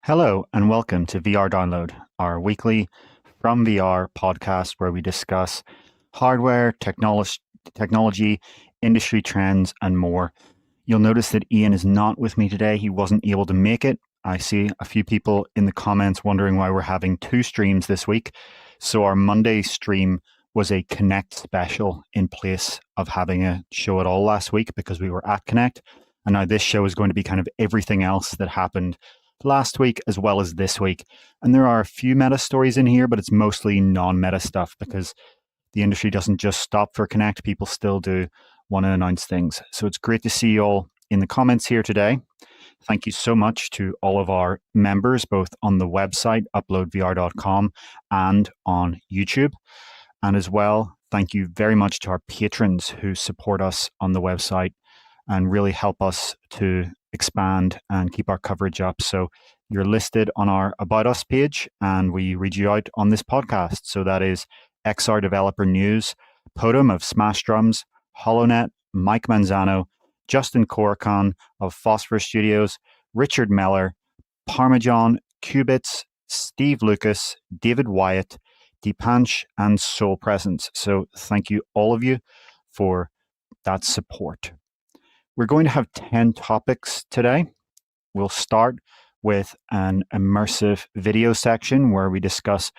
Hello and welcome to VR Download, our weekly From VR podcast where we discuss hardware, technology, industry trends, and more. You'll notice that Ian is not with me today. He wasn't able to make it. I see a few people in the comments wondering why we're having two streams this week. So our Monday stream was a Connect special in place of having a show at all last week because we were at Connect. And now this show is going to be kind of everything else that happened last week as well as this week. And there are a few meta stories in here, but it's mostly non-meta stuff because the industry doesn't just stop for Connect. People still do want to announce things. So it's great to see you all in the comments here today. Thank you so much to all of our members, both on the website, uploadvr.com, and on YouTube. And as well, thank you very much to our patrons who support us on the website and really help us to expand and keep our coverage up. So you're listed on our About Us page, and we read you out on this podcast. So that is XR Developer News, Podum of Smash Drums, HoloNet, Mike Manzano, Justin Coracon of Phosphor Studios, Richard Meller, Parmesan, Qubits, Steve Lucas, David Wyatt, Deepanch, and Soul Presence. So thank you, all of you, for that support. We're going to have 10 topics today. We'll start with an immersive video section where we discuss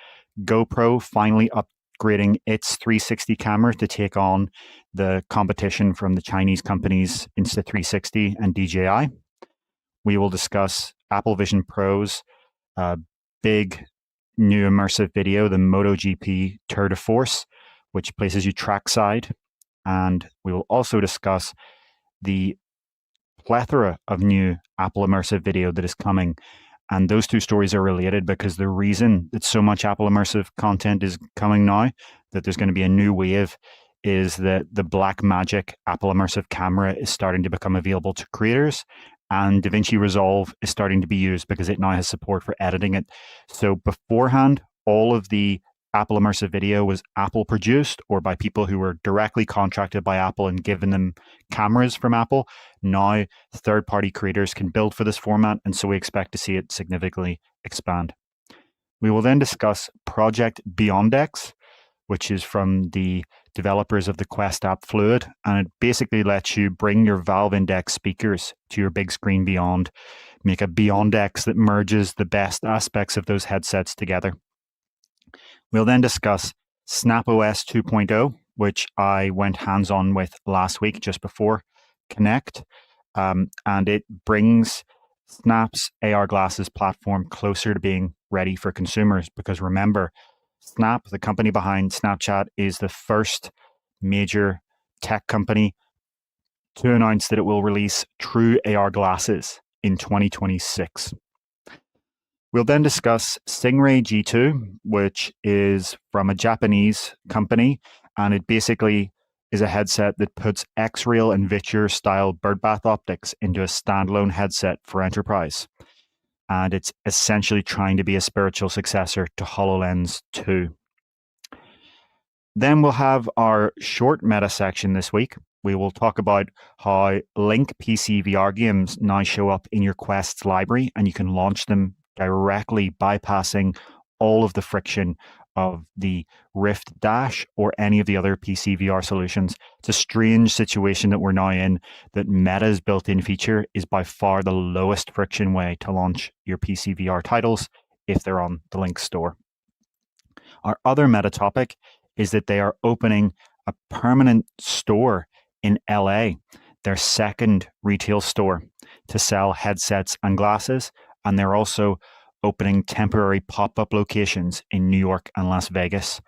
GoPro finally upgrading its 360 camera to take on the competition from the Chinese companies Insta360 and DJI. We will discuss Apple Vision Pro's big new immersive video, the MotoGP Tour de Force, which places you trackside. And we will also discuss the plethora of new Apple immersive video that is coming. And those two stories are related because the reason that so much Apple immersive content is coming now, that there's going to be a new wave, is that the Blackmagic Apple immersive camera is starting to become available to creators, and DaVinci Resolve is starting to be used because it now has support for editing it. So beforehand, all of the Apple immersive video was Apple produced or by people who were directly contracted by Apple and given them cameras from Apple. Now third-party creators can build for this format, and so we expect to see it significantly expand. We will then discuss Project Beyondex, which is from the developers of the Quest app Fluid, and it basically lets you bring your Valve Index speakers to your Bigscreen Beyond, make a Beyondex that merges the best aspects of those headsets together. We'll then discuss SnapOS 2.0, which I went hands-on with last week just before Connect, and it brings Snap's AR glasses platform closer to being ready for consumers. Because remember, Snap, the company behind Snapchat, is the first major tech company to announce that it will release true AR glasses in 2026. We'll then discuss SiNGRAY G2, which is from a Japanese company, and it basically is a headset that puts X-Rail and Viture style Birdbath optics into a standalone headset for enterprise. And it's essentially trying to be a spiritual successor to HoloLens 2. Then we'll have our short meta section this week. We will talk about how Link PC VR games now show up in your Quest's library, and you can launch them directly, bypassing all of the friction of the Rift Dash or any of the other PC VR solutions. It's a strange situation that we're now in, that Meta's built-in feature is by far the lowest friction way to launch your PC VR titles if they're on the Link store. Our other meta topic is that they are opening a permanent store in LA, their second retail store, to sell headsets and glasses. And they're also opening temporary pop-up locations in New York and Las Vegas.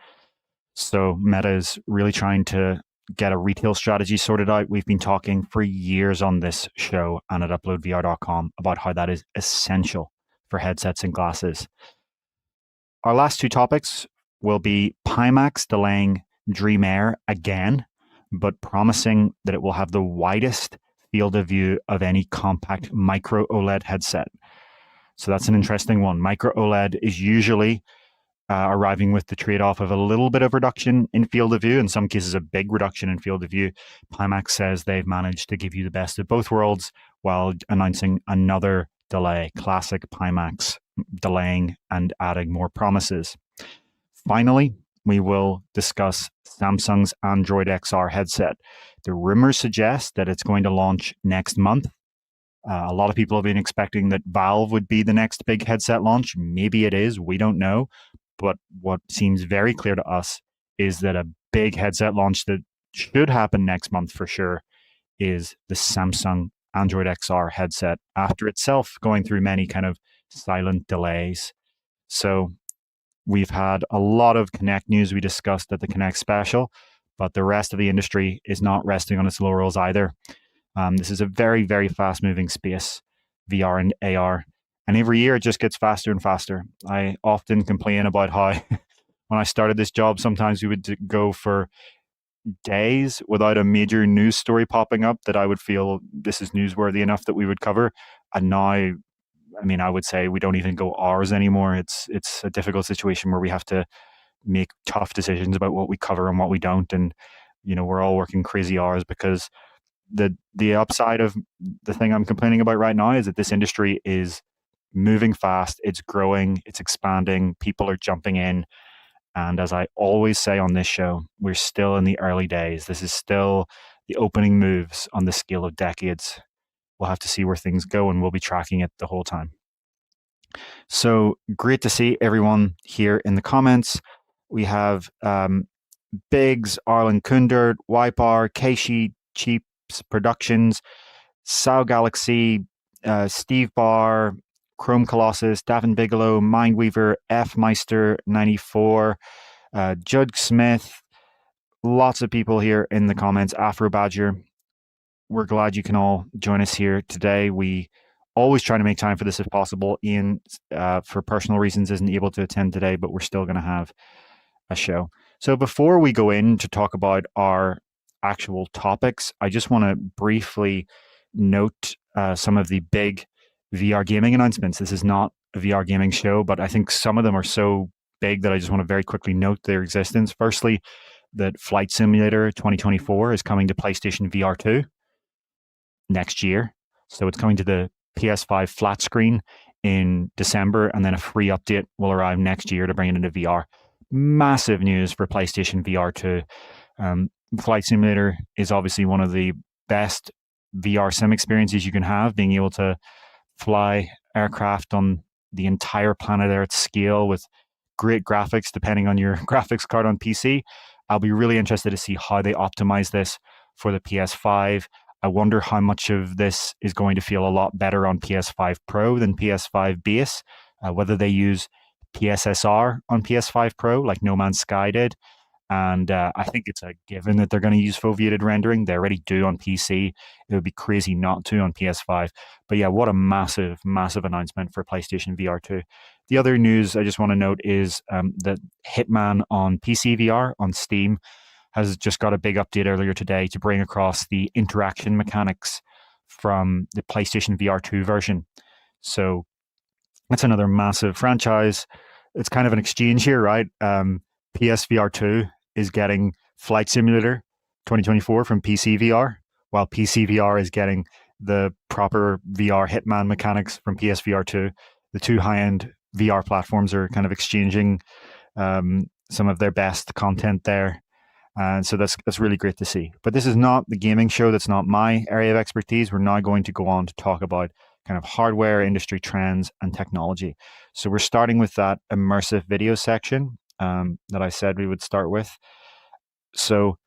So Meta is really trying to get a retail strategy sorted out. We've been talking for years on this show and at UploadVR.com about how that is essential for headsets and glasses. Our last two topics will be Pimax delaying Dream Air again, but promising that it will have the widest field of view of any compact Micro-OLED headset. So that's an interesting one. Micro-OLED is usually arriving with the trade-off of a little bit of reduction in field of view, in some cases a big reduction in field of view. Pimax says they've managed to give you the best of both worlds while announcing another delay, classic Pimax delaying and adding more promises. Finally, we will discuss Samsung's Android XR headset. The rumors suggest that it's going to launch next month. A lot of people have been expecting that Valve would be the next big headset launch. Maybe it is. We don't know. But what seems very clear to us is that a big headset launch that should happen next month for sure is the Samsung Android XR headset, after itself going through many kind of silent delays. So we've had a lot of Connect news we discussed at the Connect special, but the rest of the industry is not resting on its laurels either. This is a very, very fast moving space, VR and AR. And every year it just gets faster and faster. I often complain about how when I started this job, sometimes we would go for days without a major news story popping up that I would feel this is newsworthy enough that we would cover. And now, I mean, I would say we don't even go hours anymore. It's a difficult situation where we have to make tough decisions about what we cover and what we don't. And, we're all working crazy hours because the upside of the thing I'm complaining about right now is that this industry is moving fast, it's growing, it's expanding, people are jumping in. And as I always say on this show, we're still in the early days. This is still the opening moves on the scale of decades. We'll have to see where things go, and we'll be tracking it the whole time. So great to see everyone here in the comments. We have Biggs, Arlen Kundert, Wipear, Keishi, Cheaps Productions, Sao Galaxy, Steve Barr, Chrome Colossus, Davin Bigelow, Mindweaver, F Meister 94, Judd Smith, lots of people here in the comments, Afro Badger. We're glad you can all join us here today. We always try to make time for this if possible. Ian, for personal reasons, isn't able to attend today, but we're still going to have a show. So before we go in to talk about our actual topics, I just want to briefly note some of the big VR gaming announcements. This is not a VR gaming show, but I think some of them are so big that I just want to very quickly note their existence. Firstly, that Flight Simulator 2024 is coming to PlayStation VR 2 next year. So it's coming to the PS5 flat screen in December, and then a free update will arrive next year to bring it into VR. Massive news for PlayStation VR 2. Flight Simulator is obviously one of the best VR sim experiences you can have, being able to fly aircraft on the entire planet Earth scale with great graphics, depending on your graphics card on PC. I'll be really interested to see how they optimize this for the PS5. I wonder how much of this is going to feel a lot better on PS5 Pro than PS5 base, whether they use PSSR on PS5 Pro like No Man's Sky did. And I think it's a given that they're going to use foveated rendering. They already do on PC. It would be crazy not to on PS5. But yeah, what a massive, massive announcement for PlayStation VR 2. The other news I just want to note is that Hitman on PC VR on Steam has just got a big update earlier today to bring across the interaction mechanics from the PlayStation VR 2 version. So that's another massive franchise. It's kind of an exchange here, right? PSVR 2 is getting Flight Simulator 2024 from PC VR, while PC VR is getting the proper VR Hitman mechanics from PSVR 2. The two high-end VR platforms are kind of exchanging some of their best content there. And so that's really great to see. But this is not the gaming show. That's not my area of expertise. We're now going to go on to talk about kind of hardware, industry trends, and technology. So we're starting with that immersive video section that I said we would start with. So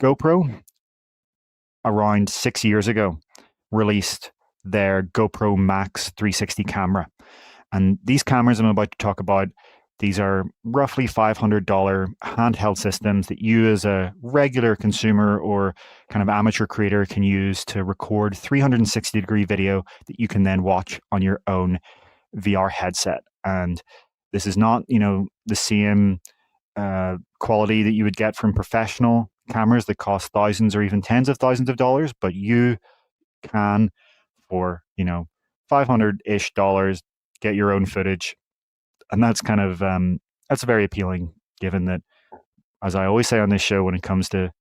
GoPro, around 6 years ago, released their GoPro Max 360 camera. And these cameras I'm about to talk about, these are roughly $500 handheld systems that you as a regular consumer or kind of amateur creator can use to record 360-degree video that you can then watch on your own VR headset. And this is not, the same quality that you would get from professional cameras that cost thousands or even tens of thousands of dollars, but you can, for, $500-ish get your own footage. And that's kind of, that's very appealing, given that, as I always say on this show, when it comes to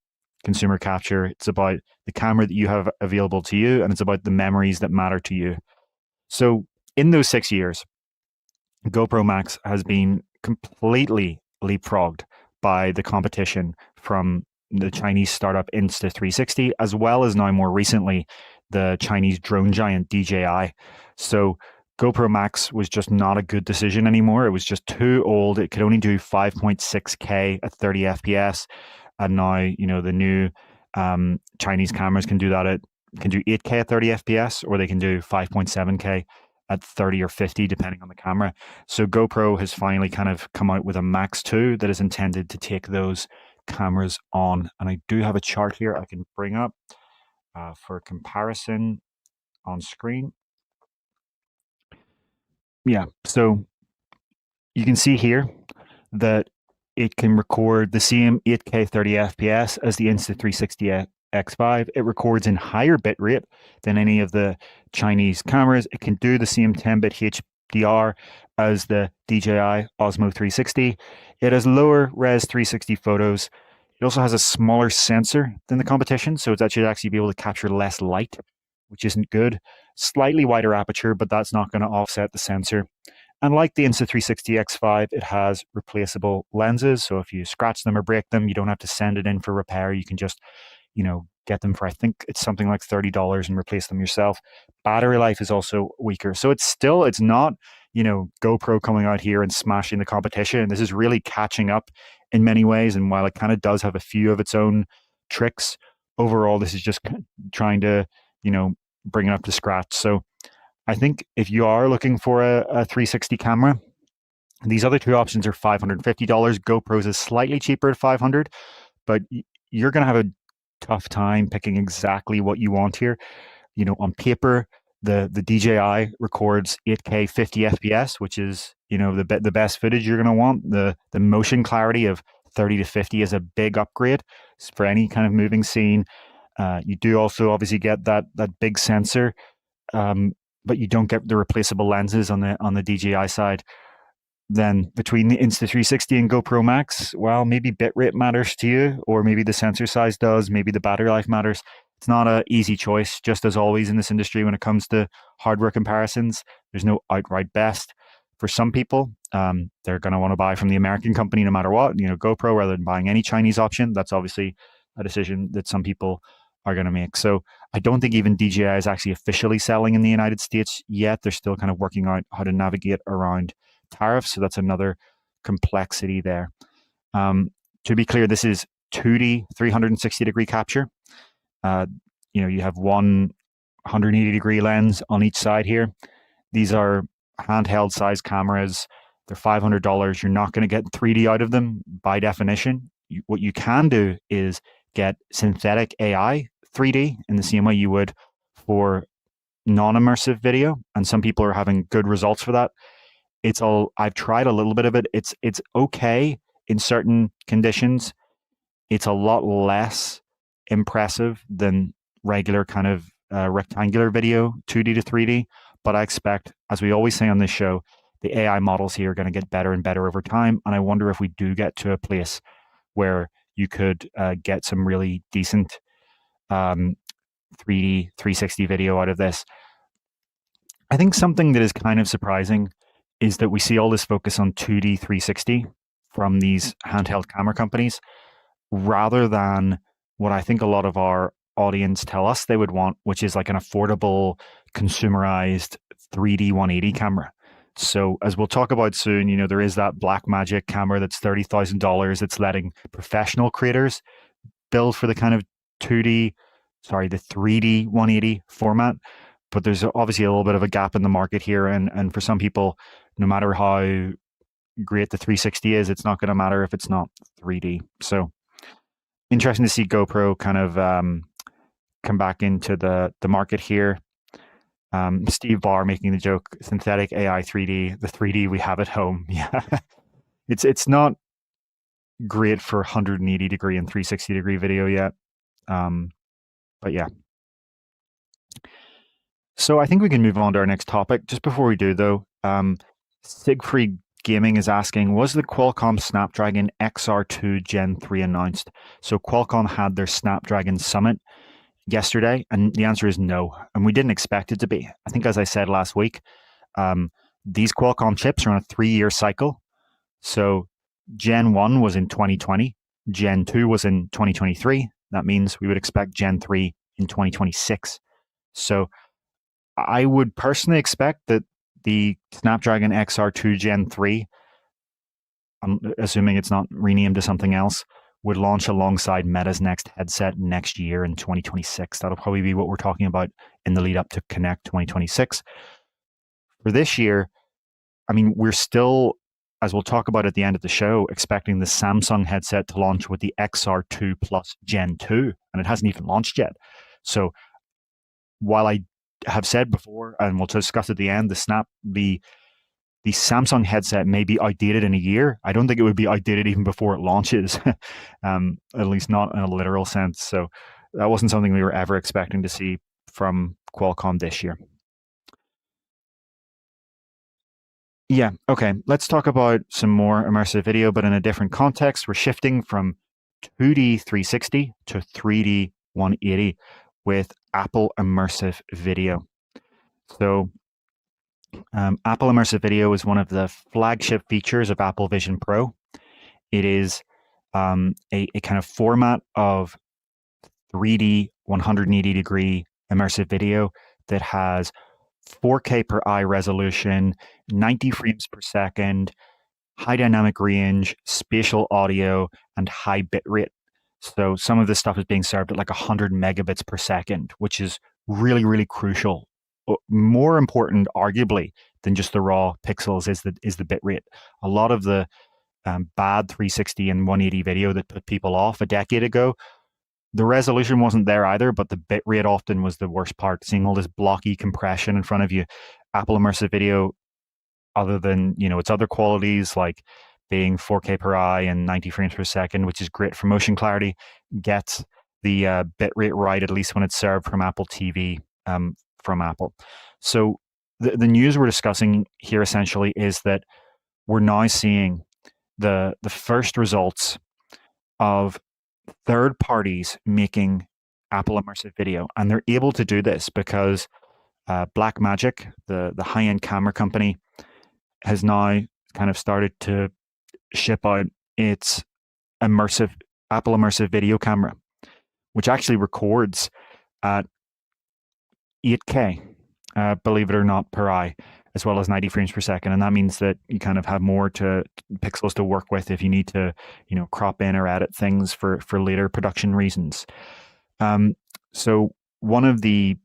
consumer capture, it's about the camera that you have available to you, and it's about the memories that matter to you. So in those 6 years, GoPro Max has been completely leapfrogged by the competition from the Chinese startup Insta360, as well as now more recently, the Chinese drone giant DJI. So GoPro Max was just not a good decision anymore. It was just too old. It could only do 5.6K at 30 FPS. And now, the new Chinese cameras can do 8K at 30 FPS, or they can do 5.7K at 30 or 50, depending on the camera. So GoPro has finally kind of come out with a Max 2 that is intended to take those cameras on. And I do have a chart here I can bring up for comparison on screen. Yeah, so you can see here that it can record the same 8K 30 FPS as the Insta360 X5. It records in higher bitrate than any of the Chinese cameras. It can do the same 10-bit HDR as the DJI Osmo 360. It has lower res 360 photos. It also has a smaller sensor than the competition, so it should actually be able to capture less light, which isn't good. Slightly wider aperture, but that's not going to offset the sensor. And like the Insta360 X5, it has replaceable lenses. So if you scratch them or break them, you don't have to send it in for repair. You can just, get them for, I think it's something like $30 and replace them yourself. Battery life is also weaker. So it's not, GoPro coming out here and smashing the competition. This is really catching up in many ways. And while it kind of does have a few of its own tricks, overall, this is just trying to, bring it up to scratch. So I think if you are looking for a 360 camera, these other two options are $550. GoPro's is slightly cheaper at $500, but you're going to have a tough time picking exactly what you want here. On paper, the DJI records 8K 50 FPS, which is the best footage you're going to want. The motion clarity of 30 to 50 is a big upgrade for any kind of moving scene. You do also obviously get that big sensor. But you don't get the replaceable lenses on the DJI side. Then between the Insta360 and GoPro Max, well, maybe bitrate matters to you, or maybe the sensor size does, maybe the battery life matters. It's not an easy choice, just as always in this industry when it comes to hardware comparisons. There's no outright best. For some people, they're going to want to buy from the American company no matter what, GoPro, rather than buying any Chinese option. That's obviously a decision that some people are going to make. So I don't think even DJI is actually officially selling in the United States yet. They're still kind of working out how to navigate around tariffs. So that's another complexity there. To be clear, this is 2D 360-degree capture. You have one 180-degree lens on each side here. These are handheld size cameras. They're $500. You're not going to get 3D out of them by definition. What you can do is get synthetic AI 3D in the same way you would for non-immersive video, and some people are having good results for that. I've tried a little bit of it. It's okay in certain conditions. It's a lot less impressive than regular kind of rectangular video, 2D to 3D. But I expect, as we always say on this show, the AI models here are going to get better and better over time. And I wonder if we do get to a place where you could get some really decent 3D 360 video out of this. I think something that is kind of surprising is that we see all this focus on 2D 360 from these handheld camera companies, rather than what I think a lot of our audience tell us they would want, which is like an affordable, consumerized 3D 180 camera. So as we'll talk about soon, there is that Blackmagic camera that's $30,000 that's letting professional creators build for the kind of the 3D 180 format. But there's obviously a little bit of a gap in the market here. And for some people, no matter how great the 360 is, it's not going to matter if it's not 3D. So interesting to see GoPro kind of come back into the market here. Steve Barr making the joke, synthetic AI 3D, the 3D we have at home. Yeah, it's not great for 180 degree and 360 degree video yet. But yeah. So I think we can move on to our next topic. Just before we do, though, Siegfried Gaming is asking, was the Qualcomm Snapdragon XR2 Gen 3 announced? So Qualcomm had their Snapdragon Summit yesterday, and the answer is no. And we didn't expect it to be. I think, as I said last week, these Qualcomm chips are on a 3-year cycle. So Gen 1 was in 2020, Gen 2 was in 2023. That means we would expect Gen 3 in 2026. So I would personally expect that the Snapdragon XR2 Gen 3, I'm assuming it's not renamed to something else, would launch alongside Meta's next headset next year in 2026. That'll probably be what we're talking about in the lead up to Connect 2026. For this year, I mean, we're still, as we'll talk about at the end of the show, expecting the Samsung headset to launch with the XR2 Plus Gen 2, and it hasn't even launched yet. So while I have said before, and we'll discuss at the end, the Samsung headset may be outdated in a year. I don't think it would be outdated even before it launches, at least not in a literal sense. So that wasn't something we were ever expecting to see from Qualcomm this year. Yeah, okay. Let's talk about some more immersive video, but in a different context. We're shifting from 2D 360 to 3D 180 with Apple Immersive Video. So Apple Immersive Video is one of the flagship features of Apple Vision Pro. It is a kind of format of 3D 180-degree immersive video that has 4K per eye resolution, 90 frames per second, high dynamic range, spatial audio, and high bitrate. So some of this stuff is being served at like 100 megabits per second, which is really, really crucial. More important, arguably, than just the raw pixels is the bitrate. A lot of the bad 360 and 180 video that put people off a decade ago, the resolution wasn't there either, but the bitrate often was the worst part. Seeing all this blocky compression in front of you. Apple Immersive Video, other than its other qualities like being 4K per eye and 90 frames per second, which is great for motion clarity, gets the bitrate right, at least when it's served from Apple TV from Apple. So the news we're discussing here essentially is that we're now seeing the first results of third parties making Apple Immersive Video, and they're able to do this because Blackmagic, the high-end camera company, has now kind of started to ship out its Apple Immersive Video camera, which actually records at 8K, believe it or not, per eye, as well as 90 frames per second. And that means that you kind of have more pixels to work with if you need to, crop in or edit things for later production reasons. So one of the,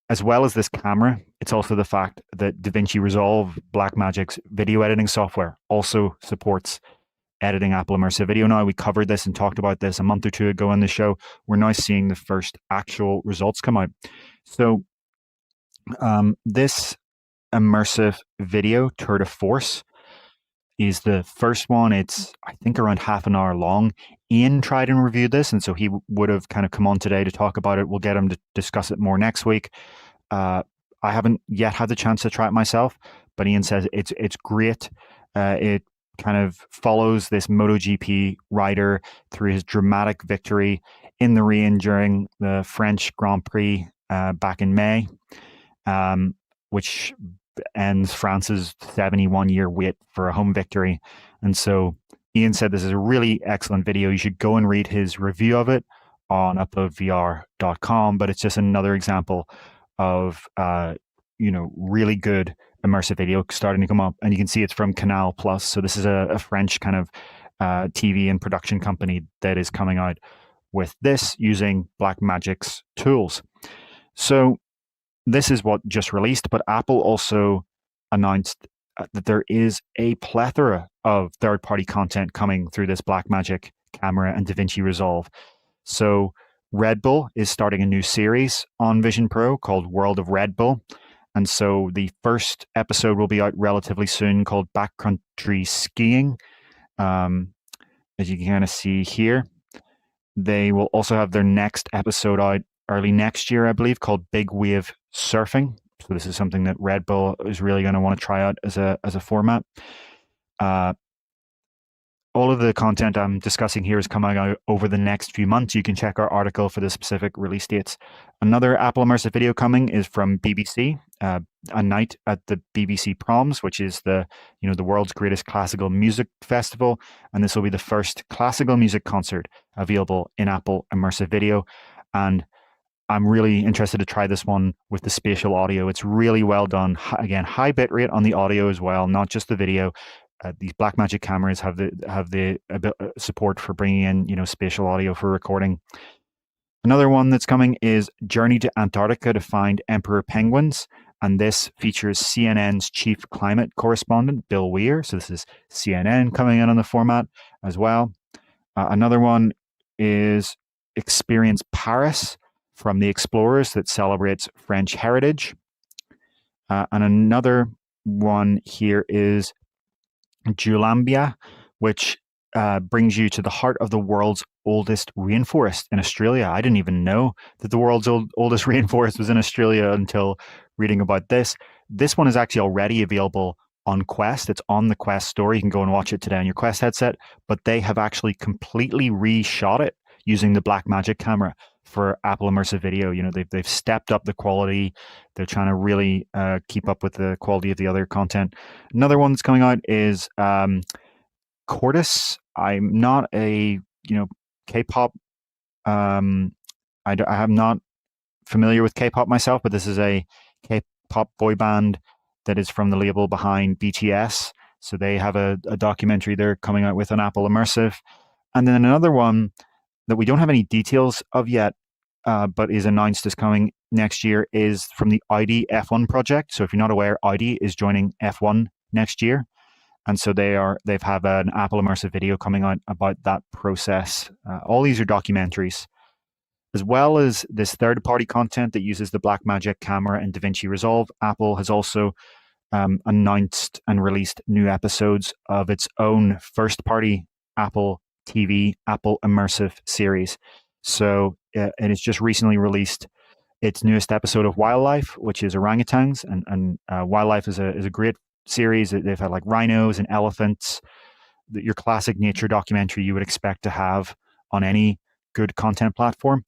as well as this camera, it's also the fact that DaVinci Resolve, Blackmagic's video editing software, also supports editing Apple Immersive Video now. We covered this and talked about this a month or two ago on the show. We're now seeing the first actual results come out. So this Immersive Video Tour de Force is the first one. It's, I think, around half an hour long. Ian tried and reviewed this, and so he would have kind of come on today to talk about it. We'll get him to discuss it more next week. I haven't yet had the chance to try it myself, but Ian says it's great. It kind of follows this MotoGP rider through his dramatic victory in the rain during the French Grand Prix back in May, which ends France's 71-year wait for a home victory. And so Ian said this is a really excellent video. You should go and read his review of it on UploadVR.com, but it's just another example of really good immersive video starting to come up, and you can see it's from Canal Plus. So this is a French kind of TV and production company that is coming out with this using Blackmagic's tools. So this is what just released, but Apple also announced that there is a plethora of third-party content coming through this Blackmagic camera and DaVinci Resolve. So Red Bull is starting a new series on Vision Pro called World of Red Bull. And so the first episode will be out relatively soon called Backcountry Skiing. As you can kind of see here, they will also have their next episode out early next year, I believe, called Big Wave Surfing. So this is something that Red Bull is really going to want to try out as a format. all of the content I'm discussing here is coming out over the next few months. You can check our article for the specific release dates. Another Apple Immersive video coming is from BBC, a night at the BBC Proms, which is the world's greatest classical music festival, and this will be the first classical music concert available in Apple Immersive Video. And I'm really interested to try this one with the spatial audio. It's really well done. Again, high bitrate on the audio as well, not just the video. These Blackmagic cameras have the support for bringing in spatial audio for recording. Another one that's coming is Journey to Antarctica to find emperor penguins, and this features CNN's chief climate correspondent Bill Weir. So this is CNN coming in on the format as well. Another one is Experience Paris from the Explorers that celebrates French heritage. And another one here is Julambia, which brings you to the heart of the world's oldest rainforest in Australia. I didn't even know that the world's oldest rainforest was in Australia until reading about this. This one is actually already available on Quest. It's on the Quest store. You can go and watch it today on your Quest headset, but they have actually completely reshot it using the Blackmagic camera for Apple Immersive Video. They've stepped up the quality. They're trying to really keep up with the quality of the other content. Another one that's coming out is Cordis. I'm not a K-pop. I'm not familiar with K-pop myself, but this is a K-pop boy band that is from the label behind BTS. So they have a documentary they're coming out with on Apple Immersive. And then another one that we don't have any details of yet, but is announced as coming next year, is from the Audi F1 project. So if you're not aware, Audi is joining F1 next year. And so they've have an Apple Immersive video coming out about that process. All these are documentaries, as well as this third-party content that uses the Blackmagic camera and DaVinci Resolve. Apple has also announced and released new episodes of its own first-party Apple TV, Apple Immersive series. So and it's just recently released its newest episode of Wildlife, which is orangutans, and Wildlife is a great series. They've had like rhinos and elephants, your classic nature documentary you would expect to have on any good content platform.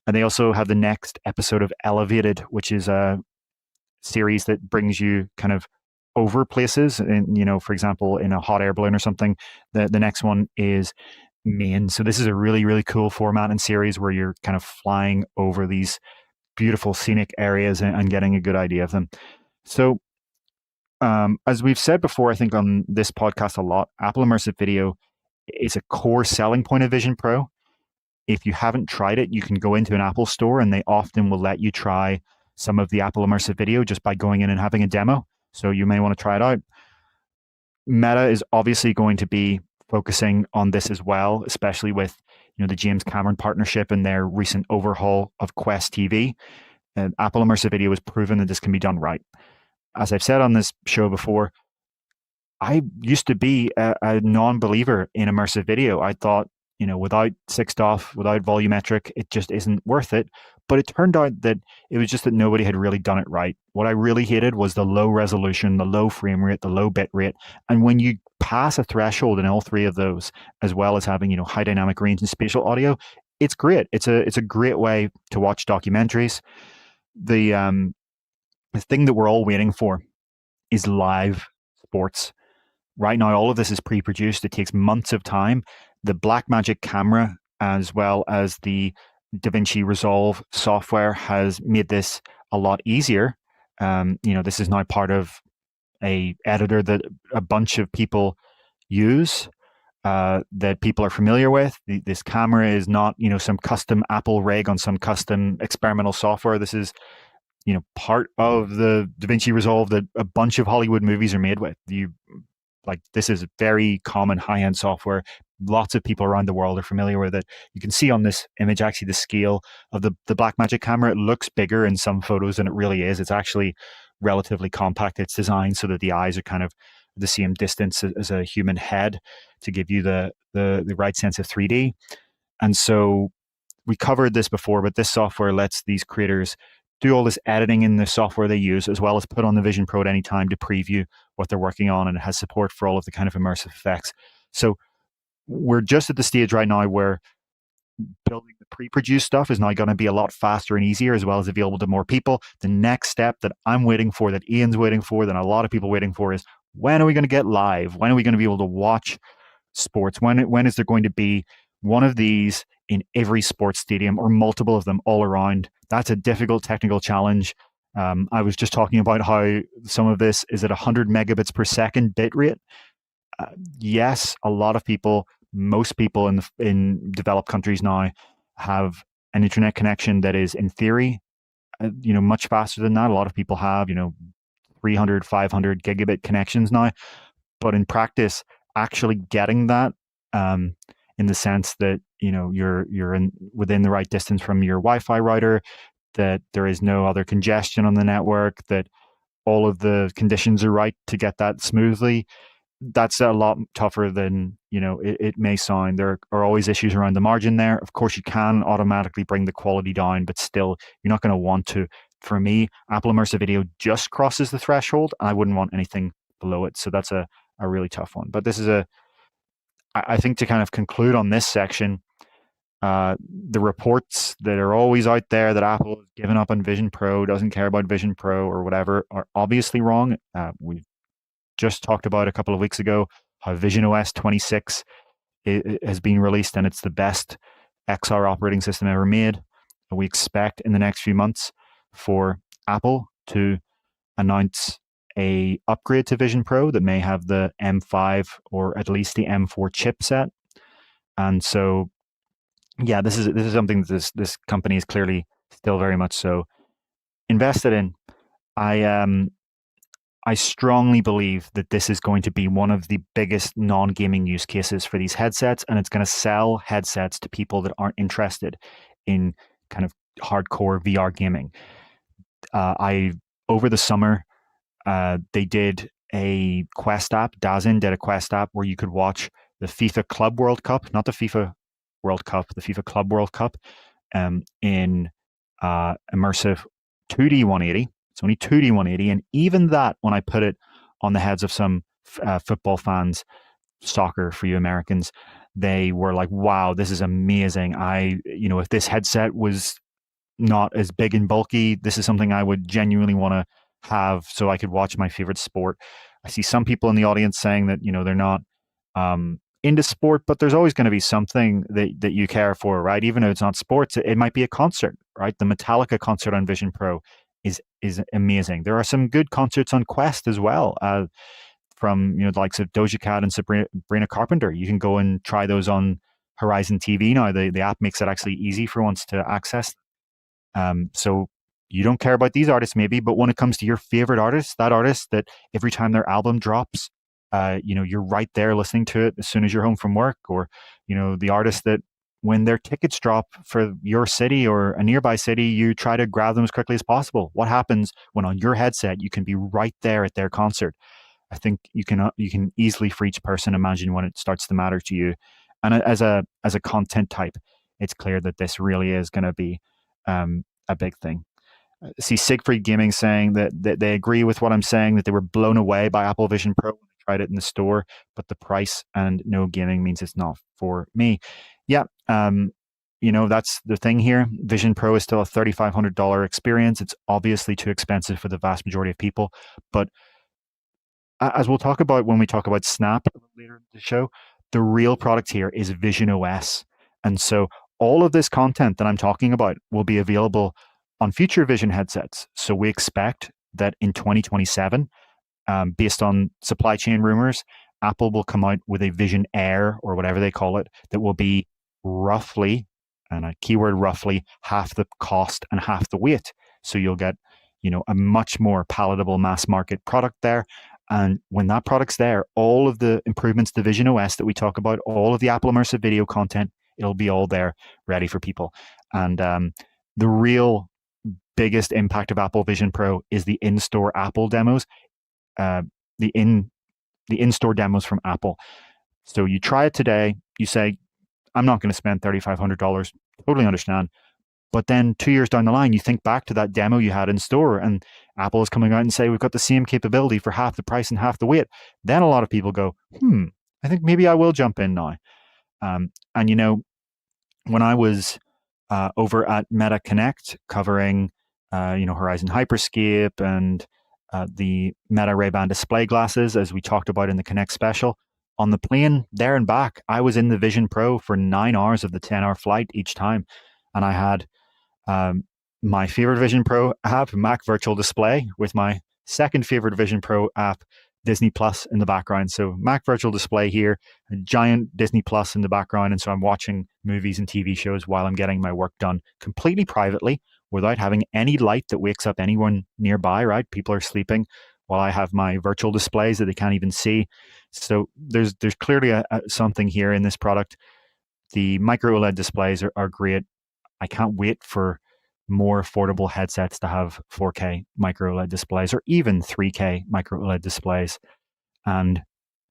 And they also have the next episode of Elevated, which is a series that brings you kind of over places, and for example, in a hot air balloon or something. The next one is Maine. So this is a really, really cool format and series where you're kind of flying over these beautiful scenic areas and getting a good idea of them. So as we've said before, I think on this podcast a lot, Apple Immersive Video is a core selling point of Vision Pro. If you haven't tried it, you can go into an Apple store and they often will let you try some of the Apple Immersive Video just by going in and having a demo. So you may want to try it out. Meta is obviously going to be focusing on this as well, especially with the James Cameron partnership and their recent overhaul of Quest TV. And Apple Immersive Video has proven that this can be done right. As I've said on this show before, I used to be a non-believer in immersive video. I thought, without 6DoF, without volumetric, it just isn't worth it. But it turned out that it was just that nobody had really done it right. What I really hated was the low resolution, the low frame rate, the low bit rate. And when you pass a threshold in all three of those, as well as having, high dynamic range and spatial audio, it's great. It's a great way to watch documentaries. The thing that we're all waiting for is live sports. Right now, all of this is pre-produced. It takes months of time. The Blackmagic camera, as well as the DaVinci Resolve software, has made this a lot easier. This is now part of a editor that a bunch of people use, that people are familiar with. This camera is not, some custom Apple rig on some custom experimental software. This is, part of the DaVinci Resolve that a bunch of Hollywood movies are made with. This is very common high-end software. Lots of people around the world are familiar with it. You can see on this image, actually, the scale of the Blackmagic camera. It looks bigger in some photos than it really is. It's actually relatively compact. It's designed so that the eyes are kind of the same distance as a human head to give you the right sense of 3D. And so we covered this before, but this software lets these creators do all this editing in the software they use, as well as put on the Vision Pro at any time to preview what they're working on, and it has support for all of the kind of immersive effects. So we're just at the stage right now where building the pre-produced stuff is now going to be a lot faster and easier, as well as available to more people. The next step that I'm waiting for, that Ian's waiting for, that a lot of people waiting for is, when are we going to get live? When are we going to be able to watch sports? When is there going to be one of these in every sports stadium, or multiple of them all around? That's a difficult technical challenge. I was just talking about how some of this is at 100 megabits per second bit rate. Yes, a lot of people, most people in developed countries now have an internet connection that is, in theory, much faster than that. A lot of people have 300, 500 gigabit connections now, but in practice, actually getting that, in the sense that you're within the right distance from your Wi-Fi router, that there is no other congestion on the network, that all of the conditions are right to get that smoothly. That's a lot tougher than it may sound. There are always issues around the margin there. Of course, you can automatically bring the quality down, but still, you're not going to want to. For me, Apple Immersive Video just crosses the threshold, and I wouldn't want anything below it. So that's a really tough one. But this is I think, to kind of conclude on this section, the reports that are always out there that Apple has given up on Vision Pro, doesn't care about Vision Pro or whatever, are obviously wrong. We've just talked about a couple of weeks ago how Vision OS 26 has been released, and it's the best XR operating system ever made. We expect in the next few months for Apple to announce a upgrade to Vision Pro that may have the M5 or at least the M4 chipset. And so, yeah, this is something that this company is clearly still very much so invested in. I strongly believe that this is going to be one of the biggest non-gaming use cases for these headsets, and it's going to sell headsets to people that aren't interested in kind of hardcore VR gaming. Over the summer, they did a Quest app. Dazin did a Quest app where you could watch the FIFA Club World Cup, not the FIFA World Cup, the FIFA Club World Cup, in immersive 2D 180. It's only 2D 180, and even that, when I put it on the heads of some football fans, soccer for you Americans, they were like, "Wow, this is amazing! If this headset was not as big and bulky, this is something I would genuinely want to have so I could watch my favorite sport." I see some people in the audience saying that they're not into sport, but there's always going to be something that you care for, right? Even if it's not sports, it might be a concert, right? The Metallica concert on Vision Pro is amazing. There are some good concerts on Quest as well, from the likes of Doja Cat and Sabrina Carpenter. You can go and try those on Horizon TV now. The app makes it actually easy for once to access. So you don't care about these artists maybe, but when it comes to your favorite artist, that artist that every time their album drops, you're right there listening to it as soon as you're home from work, or the artist that when their tickets drop for your city or a nearby city, you try to grab them as quickly as possible. What happens when on your headset you can be right there at their concert? I think you can easily, for each person, imagine when it starts to matter to you. And as a content type, it's clear that this really is going to be a big thing. See Siegfried Gaming saying that they agree with what I'm saying, that they were blown away by Apple Vision Pro when they tried it in the store, but the price and no gaming means it's not for me. Yeah, that's the thing here. Vision Pro is still a $3,500 experience. It's obviously too expensive for the vast majority of people, but as we'll talk about when we talk about Snap later in the show, the real product here is Vision OS. And so all of this content that I'm talking about will be available on future Vision headsets. So we expect that in 2027, based on supply chain rumors, Apple will come out with a Vision Air, or whatever they call it, that will be roughly, and a keyword roughly, half the cost and half the weight. So you'll get, a much more palatable mass market product there. And when that product's there, all of the improvements to Vision OS that we talk about, all of the Apple Immersive Video content, it'll be all there ready for people. And the real biggest impact of Apple Vision Pro is the in-store Apple demos, the in-store demos from Apple. So you try it today, you say, I'm not going to spend $3,500, totally understand. But then 2 years down the line, you think back to that demo you had in store, and Apple is coming out and say, we've got the same capability for half the price and half the weight. Then a lot of people go, I think maybe I will jump in now. And when I was over at Meta Connect covering, Horizon Hyperscape and the Meta Ray-Ban display glasses, as we talked about in the Connect special, on the plane there and back, I was in the Vision Pro for 9 hours of the 10-hour flight each time. And I had um, my favorite Vision Pro app, Mac Virtual Display, with my second favorite Vision Pro app, Disney Plus, in the background. So Mac Virtual Display here, a giant Disney Plus in the background. And so I'm watching movies and TV shows while I'm getting my work done completely privately without having any light that wakes up anyone nearby, right? People are sleeping while I have my virtual displays that they can't even see. So there's clearly something here in this product. The micro OLED displays are great. I can't wait for more affordable headsets to have 4K micro OLED displays or even 3K micro OLED displays and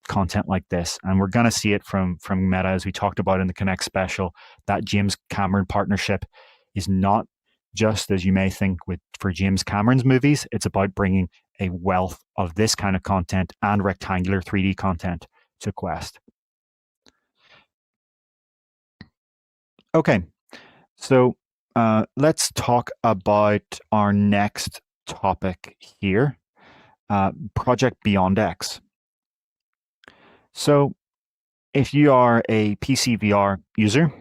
content like this. And we're going to see it from Meta, as we talked about in the Connect special. That James Cameron partnership is not just, as you may think, for James Cameron's movies. It's about bringing a wealth of this kind of content and rectangular 3D content to Quest. Okay, so let's talk about our next topic here, Project Beyondex. So if you are a PC VR user,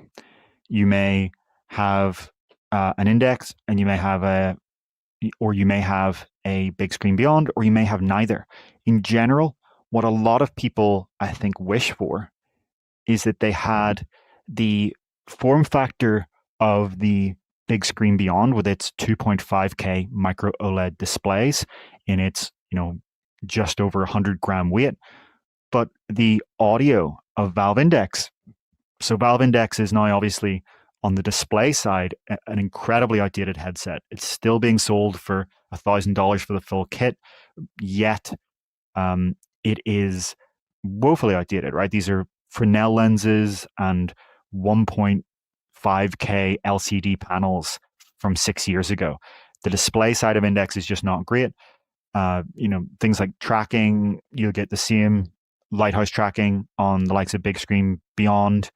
you may have an Index, and you may have a Bigscreen Beyond, or you may have neither. In general, what a lot of people, I think, wish for is that they had the form factor of the Bigscreen Beyond with its 2.5K micro OLED displays in its, just over 100-gram weight, but the audio of Valve Index. So Valve Index is now obviously on the display side an incredibly outdated headset. It's still being sold for $1,000 for the full kit, yet it is woefully outdated, right? These are Fresnel lenses and 1.5K LCD panels from 6 years ago. The display side of Index is just not great. Things like tracking, you'll get the same lighthouse tracking on the likes of Bigscreen Beyond.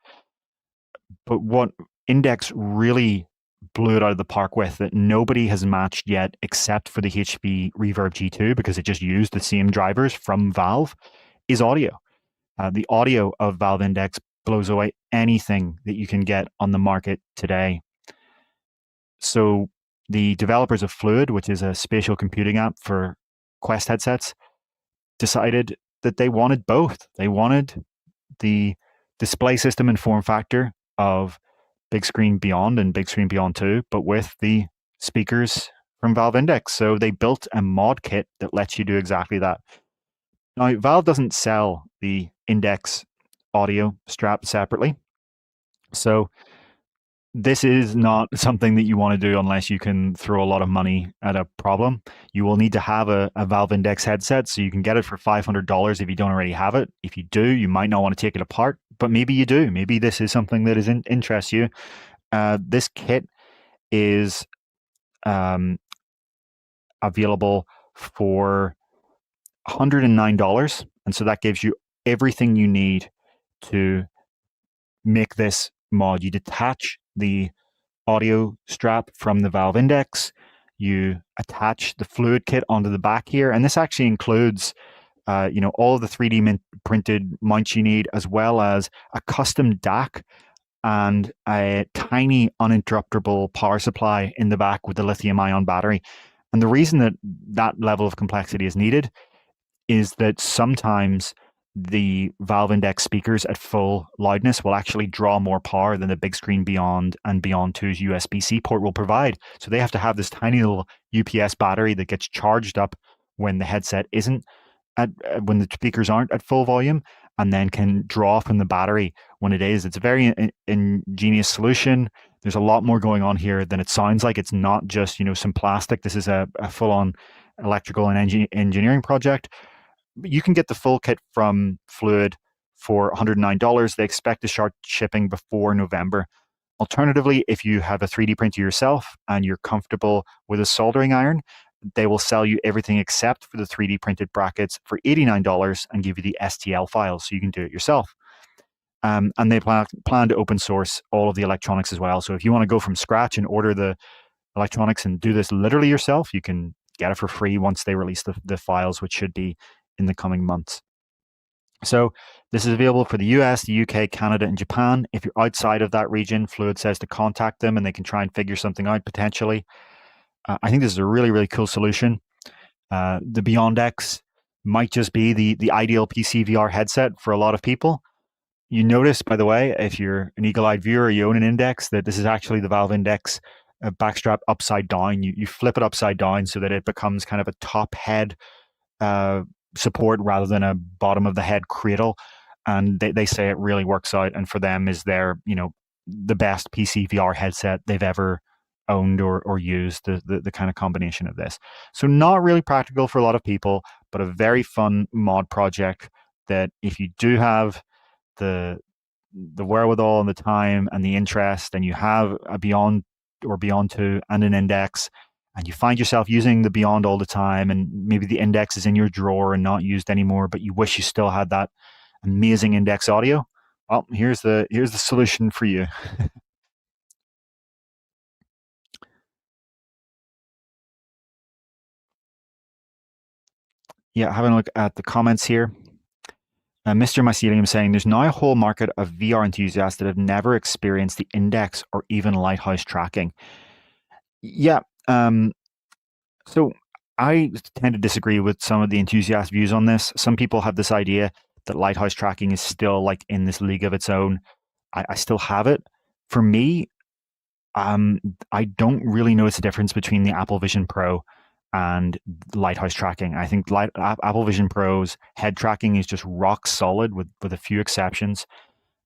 But what Index really blew it out of the park with, that nobody has matched yet except for the HP Reverb G2, because it just used the same drivers from Valve, is audio. The audio of Valve Index blows away anything that you can get on the market today. So the developers of Fluid, which is a spatial computing app for Quest headsets, decided that they wanted both. They wanted the display system and form factor of Bigscreen Beyond and Bigscreen Beyond 2, but with the speakers from Valve Index. So they built a mod kit that lets you do exactly that. Now, Valve doesn't sell the Index audio strap separately. So this is not something that you want to do unless you can throw a lot of money at a problem. You will need to have a Valve Index headset, so you can get it for $500 if you don't already have it. If you do, you might not want to take it apart, but maybe you do. Maybe this is something that interests you. This kit is available for $109, and so that gives you everything you need to make this mod. You detach the audio strap from the Valve Index, you attach the Fluid kit onto the back here, and this actually includes all of the 3D printed mounts you need, as well as a custom DAC and a tiny uninterruptible power supply in the back with the lithium-ion battery. And the reason that level of complexity is needed is that sometimes the Valve Index speakers at full loudness will actually draw more power than the Bigscreen Beyond and Beyond 2's USB-C port will provide. So they have to have this tiny little UPS battery that gets charged up when the headset isn't when the speakers aren't at full volume, and then can draw from the battery when it is. It's a very ingenious solution. There's a lot more going on here than it sounds like. It's not just some plastic. This is a full-on electrical and engineering project. You can get the full kit from Fluid for $109. They expect to start shipping before November. Alternatively, if you have a 3D printer yourself and you're comfortable with a soldering iron, they will sell you everything except for the 3D printed brackets for $89 and give you the STL files so you can do it yourself. And they plan to open source all of the electronics as well. So if you want to go from scratch and order the electronics and do this literally yourself, you can get it for free once they release the files, which should be in the coming months. So this is available for the US, the UK, Canada, and Japan. If you're outside of that region, Fluid says to contact them and they can try and figure something out potentially. I think this is a really, really cool solution. The Beyondex might just be the ideal PC VR headset for a lot of people. You notice, by the way, if you're an eagle-eyed viewer, you own an Index, that this is actually the Valve Index backstrap upside down. You flip it upside down so that it becomes kind of a top head support rather than a bottom of the head cradle. And they say it really works out. And for them is their, the best PC VR headset they've ever owned or used, the kind of combination of this. So not really practical for a lot of people, but a very fun mod project that if you do have the wherewithal and the time and the interest, and you have a Beyond or Beyond 2 and an Index, and you find yourself using the Beyond all the time, and maybe the Index is in your drawer and not used anymore, but you wish you still had that amazing Index audio, well, here's the solution for you. Yeah, having a look at the comments here. Mr. Mycelium saying there's now a whole market of VR enthusiasts that have never experienced the Index or even Lighthouse tracking. Yeah, so I tend to disagree with some of the enthusiast views on this. Some people have this idea that Lighthouse tracking is still like in this league of its own. I still have it. For me, I don't really notice the difference between the Apple Vision Pro and Lighthouse tracking. I think Apple Vision Pro's head tracking is just rock solid with a few exceptions.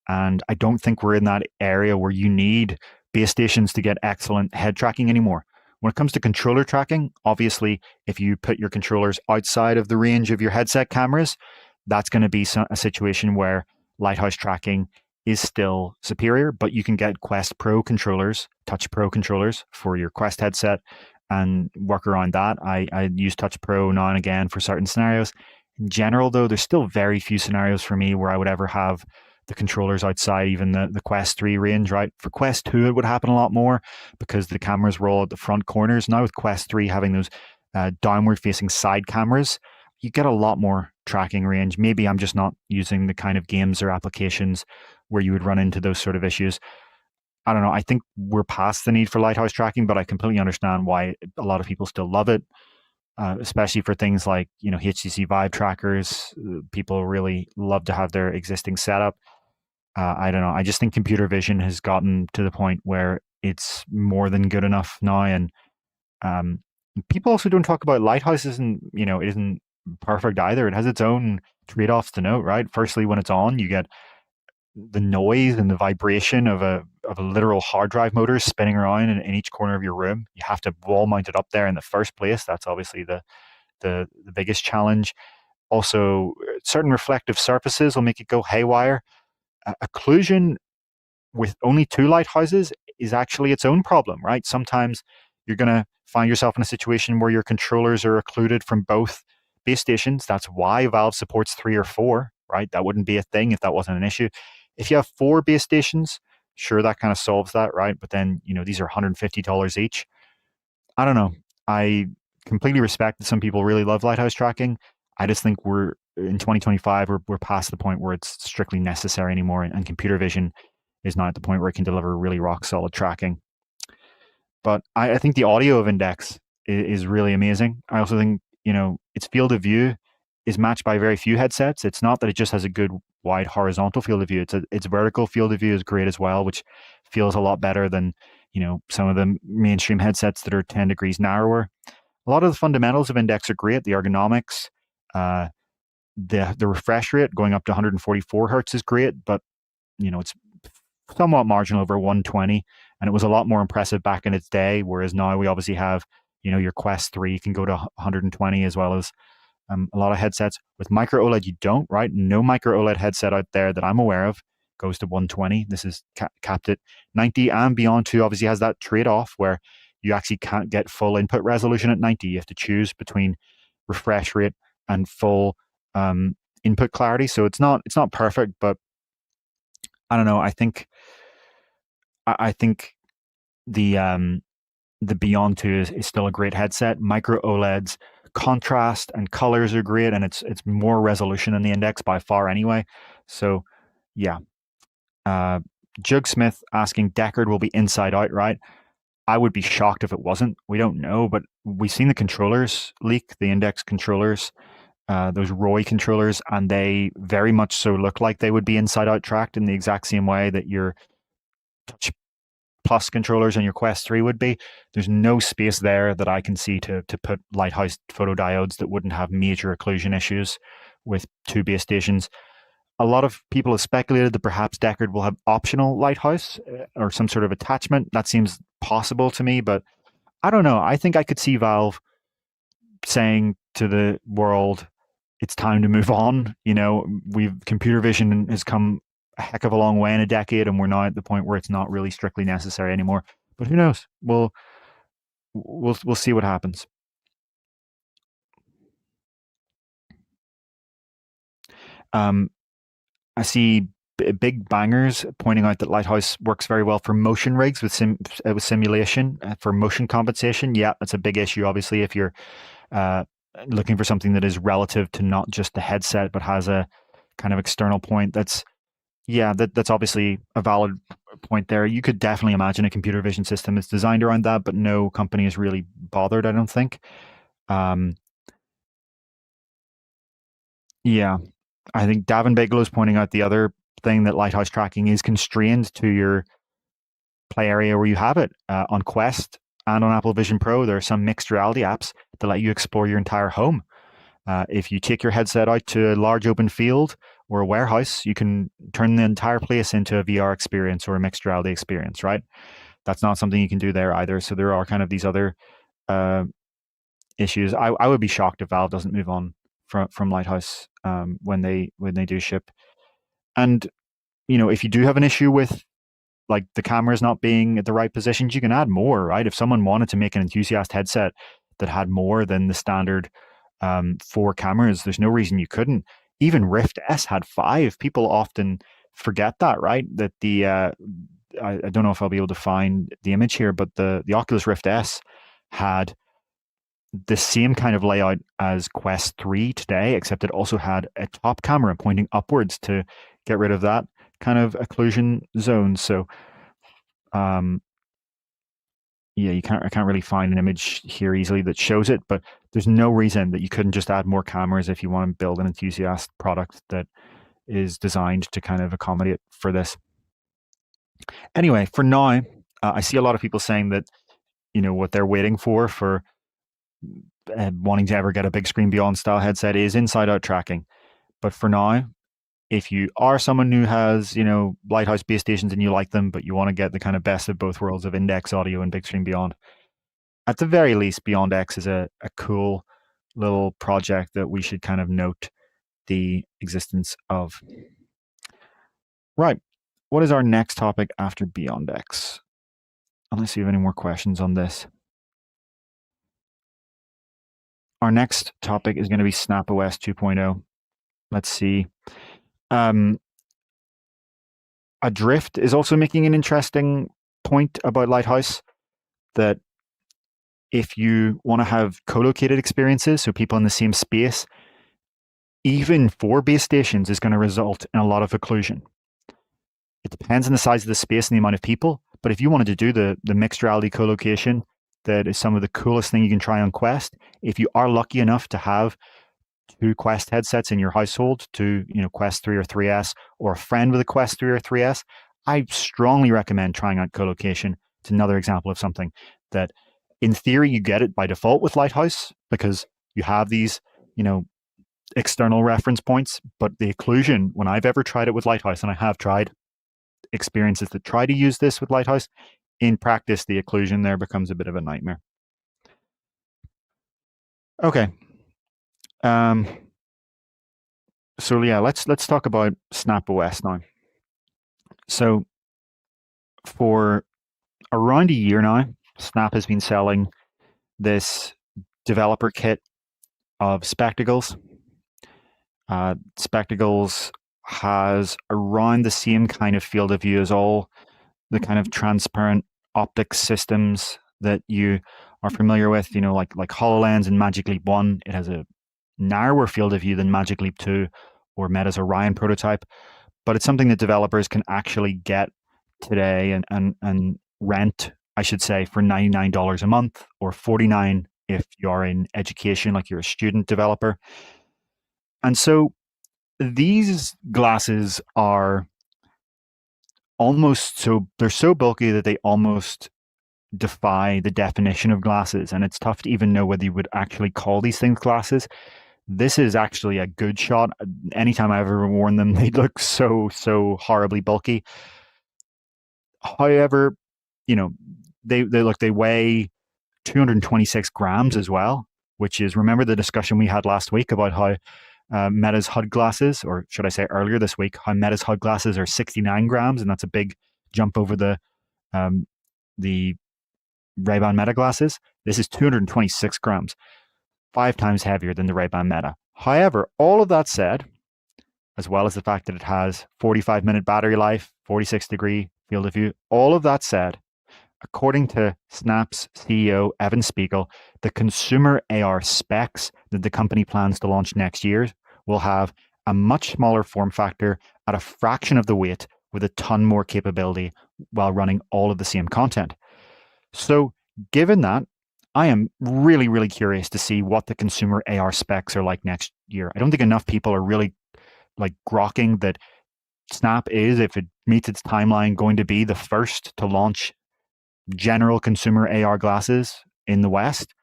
And I don't think we're in that area where you need base stations to get excellent head tracking anymore. When it comes to controller tracking, obviously, if you put your controllers outside of the range of your headset cameras, that's going to be a situation where Lighthouse tracking is still superior, but you can get Quest Pro controllers, Touch Pro controllers for your Quest headset and work around that. I use Touch Pro now and again for certain scenarios. In general, though, there's still very few scenarios for me where I would ever have the controllers outside even the Quest 3 range, right? For Quest 2, it would happen a lot more because the cameras were all at the front corners. Now with Quest 3 having those downward-facing side cameras, you get a lot more tracking range. Maybe I'm just not using the kind of games or applications where you would run into those sort of issues. I don't know. I think we're past the need for Lighthouse tracking, but I completely understand why a lot of people still love it. Especially for things like HTC Vive trackers. People really love to have their existing setup. I don't know. I just think computer vision has gotten to the point where it's more than good enough now, and people also don't talk about Lighthouse. Isn't it isn't perfect either. It has its own trade-offs to note, right? Firstly, when it's on, you get the noise and the vibration of a literal hard drive motor spinning around in each corner of your room. You have to wall mount it up there in the first place. That's obviously the biggest challenge. Also, certain reflective surfaces will make it go haywire. Occlusion with only two lighthouses is actually its own problem, right? Sometimes you're going to find yourself in a situation where your controllers are occluded from both base stations. That's why Valve supports 3 or 4, right? That wouldn't be a thing if that wasn't an issue. If you have 4 base stations, sure, that kind of solves that, right? But then, these are $150 each. I don't know. I completely respect that some people really love Lighthouse tracking. I just think we're in 2025, we're past the point where it's strictly necessary anymore, and computer vision is not at the point where it can deliver really rock solid tracking. But I think the audio of Index is really amazing. I also think, its field of view is matched by very few headsets. It's not that it just has a good wide horizontal field of view. Its vertical field of view is great as well, which feels a lot better than, some of the mainstream headsets that are 10 degrees narrower. A lot of the fundamentals of Index are great. The ergonomics, the refresh rate going up to 144 hertz is great, but it's somewhat marginal over 120, and it was a lot more impressive back in its day. Whereas now we obviously have, your Quest 3 can go to 120, as well as a lot of headsets. With Micro-OLED, you don't, right? No Micro-OLED headset out there that I'm aware of goes to 120. This is capped at 90, and Beyond 2 obviously has that trade-off where you actually can't get full input resolution at 90. You have to choose between refresh rate and full input clarity. So it's not perfect, but I don't know. I think the Beyond 2 is still a great headset. Micro OLEDs, contrast and colors are great, and it's more resolution than the Index by far anyway. So, yeah. Uh, Jug Smith asking Deckard will be inside out, right? I would be shocked if it wasn't. We don't know, but we've seen the controllers leak, the Index controllers, those ROY controllers, and they very much so look like they would be inside out tracked in the exact same way that your Touch Plus controllers on your Quest 3 would be. There's no space there that I can see to put lighthouse photodiodes that wouldn't have major occlusion issues with two base stations. A lot of people have speculated that perhaps Deckard will have optional lighthouse or some sort of attachment. That seems possible to me, but I don't know. I think I could see Valve saying to the world, it's time to move on. We've computer vision has come a heck of a long way in a decade, and we're now at the point where it's not really strictly necessary anymore. But who knows? We'll see what happens. I see big bangers pointing out that Lighthouse works very well for motion rigs with simulation for motion compensation. Yeah, that's a big issue. Obviously, if you're looking for something that is relative to not just the headset, but has a kind of external point. That's obviously a valid point there. You could definitely imagine a computer vision system that's designed around that, but no company is really bothered, I don't think. Yeah, I think Davin Bigelow's pointing out the other thing that Lighthouse tracking is constrained to your play area where you have it. On Quest and on Apple Vision Pro, there are some mixed reality apps that let you explore your entire home. If you take your headset out to a large open field or a warehouse, you can turn the entire place into a VR experience or a mixed reality experience, right? That's not something you can do there either. So there are kind of these other issues. I would be shocked if Valve doesn't move on from Lighthouse when they do ship. And if you do have an issue with like the cameras not being at the right positions, you can add more, right? If someone wanted to make an enthusiast headset that had more than the standard 4 cameras, there's no reason you couldn't. Even Rift S had 5. People often forget that, right? That the I don't know if I'll be able to find the image here, but the Oculus Rift S had the same kind of layout as Quest 3 today, except it also had a top camera pointing upwards to get rid of that kind of occlusion zone. So, yeah, I can't really find an image here easily that shows it, but there's no reason that you couldn't just add more cameras if you want to build an enthusiast product that is designed to kind of accommodate for this. Anyway, for now, I see a lot of people saying that, what they're waiting for wanting to ever get a big screen beyond style headset is inside out tracking. But for now, if you are someone who has, Lighthouse base stations and you like them, but you want to get the kind of best of both worlds of Index audio and Bigscreen Beyond, at the very least, Beyondex is a cool little project that we should kind of note the existence of. Right. What is our next topic after Beyondex? Unless you have any more questions on this. Our next topic is going to be SnapOS 2.0. Let's see. Adrift is also making an interesting point about Lighthouse, that if you want to have co-located experiences, so people in the same space, even 4 base stations is going to result in a lot of occlusion. It depends on the size of the space and the amount of people, but if you wanted to do the mixed reality co-location, that is some of the coolest thing you can try on Quest. If you are lucky enough to have 2 Quest headsets in your household, to Quest 3 or 3S, or a friend with a Quest 3 or 3S, I strongly recommend trying out co-location. It's another example of something that, in theory, you get it by default with Lighthouse because you have these, external reference points. But the occlusion, when I've ever tried it with Lighthouse, and I have tried experiences that try to use this with Lighthouse, in practice, the occlusion there becomes a bit of a nightmare. Okay. So yeah, let's talk about SnapOS now. So for around a year now, Snap has been selling this developer kit of spectacles. Spectacles has around the same kind of field of view as all the kind of transparent optics systems that you are familiar with, like HoloLens and Magic Leap 1. It has a narrower field of view than Magic Leap 2 or Meta's Orion prototype, but it's something that developers can actually get today and rent, I should say, for $99 a month or $49 if you're in education, like you're a student developer. And so these glasses are they're so bulky that they almost defy the definition of glasses. And it's tough to even know whether you would actually call these things glasses. This is actually a good shot. Anytime I've ever worn them, they look so horribly bulky. However, they weigh 226 grams as well, which is, remember the discussion we had last week about how Meta's HUD glasses, or should I say earlier this week, how Meta's HUD glasses are 69 grams, and that's a big jump over the Ray-Ban Meta glasses. This is 226 grams, 5 times heavier than the Ray-Ban Meta. However, all of that said, as well as the fact that it has 45-minute battery life, 46-degree field of view, all of that said, according to Snap's CEO, Evan Spiegel, the consumer AR specs that the company plans to launch next year will have a much smaller form factor at a fraction of the weight with a ton more capability while running all of the same content. So given that, I am really, really curious to see what the consumer AR specs are like next year. I don't think enough people are really grokking that Snap is, if it meets its timeline, going to be the first to launch general consumer AR glasses in the West,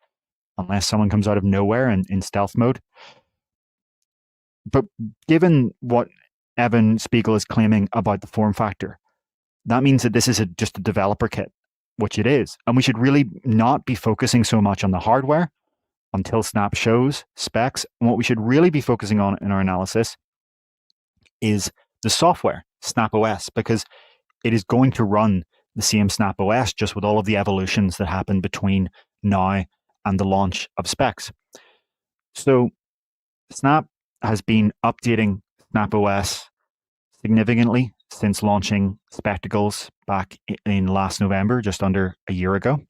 unless someone comes out of nowhere and in stealth mode. But given what Evan Spiegel is claiming about the form factor, that means that this is just a developer kit, which it is. And we should really not be focusing so much on the hardware until Snap shows specs. And what we should really be focusing on in our analysis is the software, Snap OS, because it is going to run the same Snap OS, just with all of the evolutions that happen between now and the launch of specs. So Snap has been updating Snap OS significantly since launching Spectacles back in last November, just under a year ago.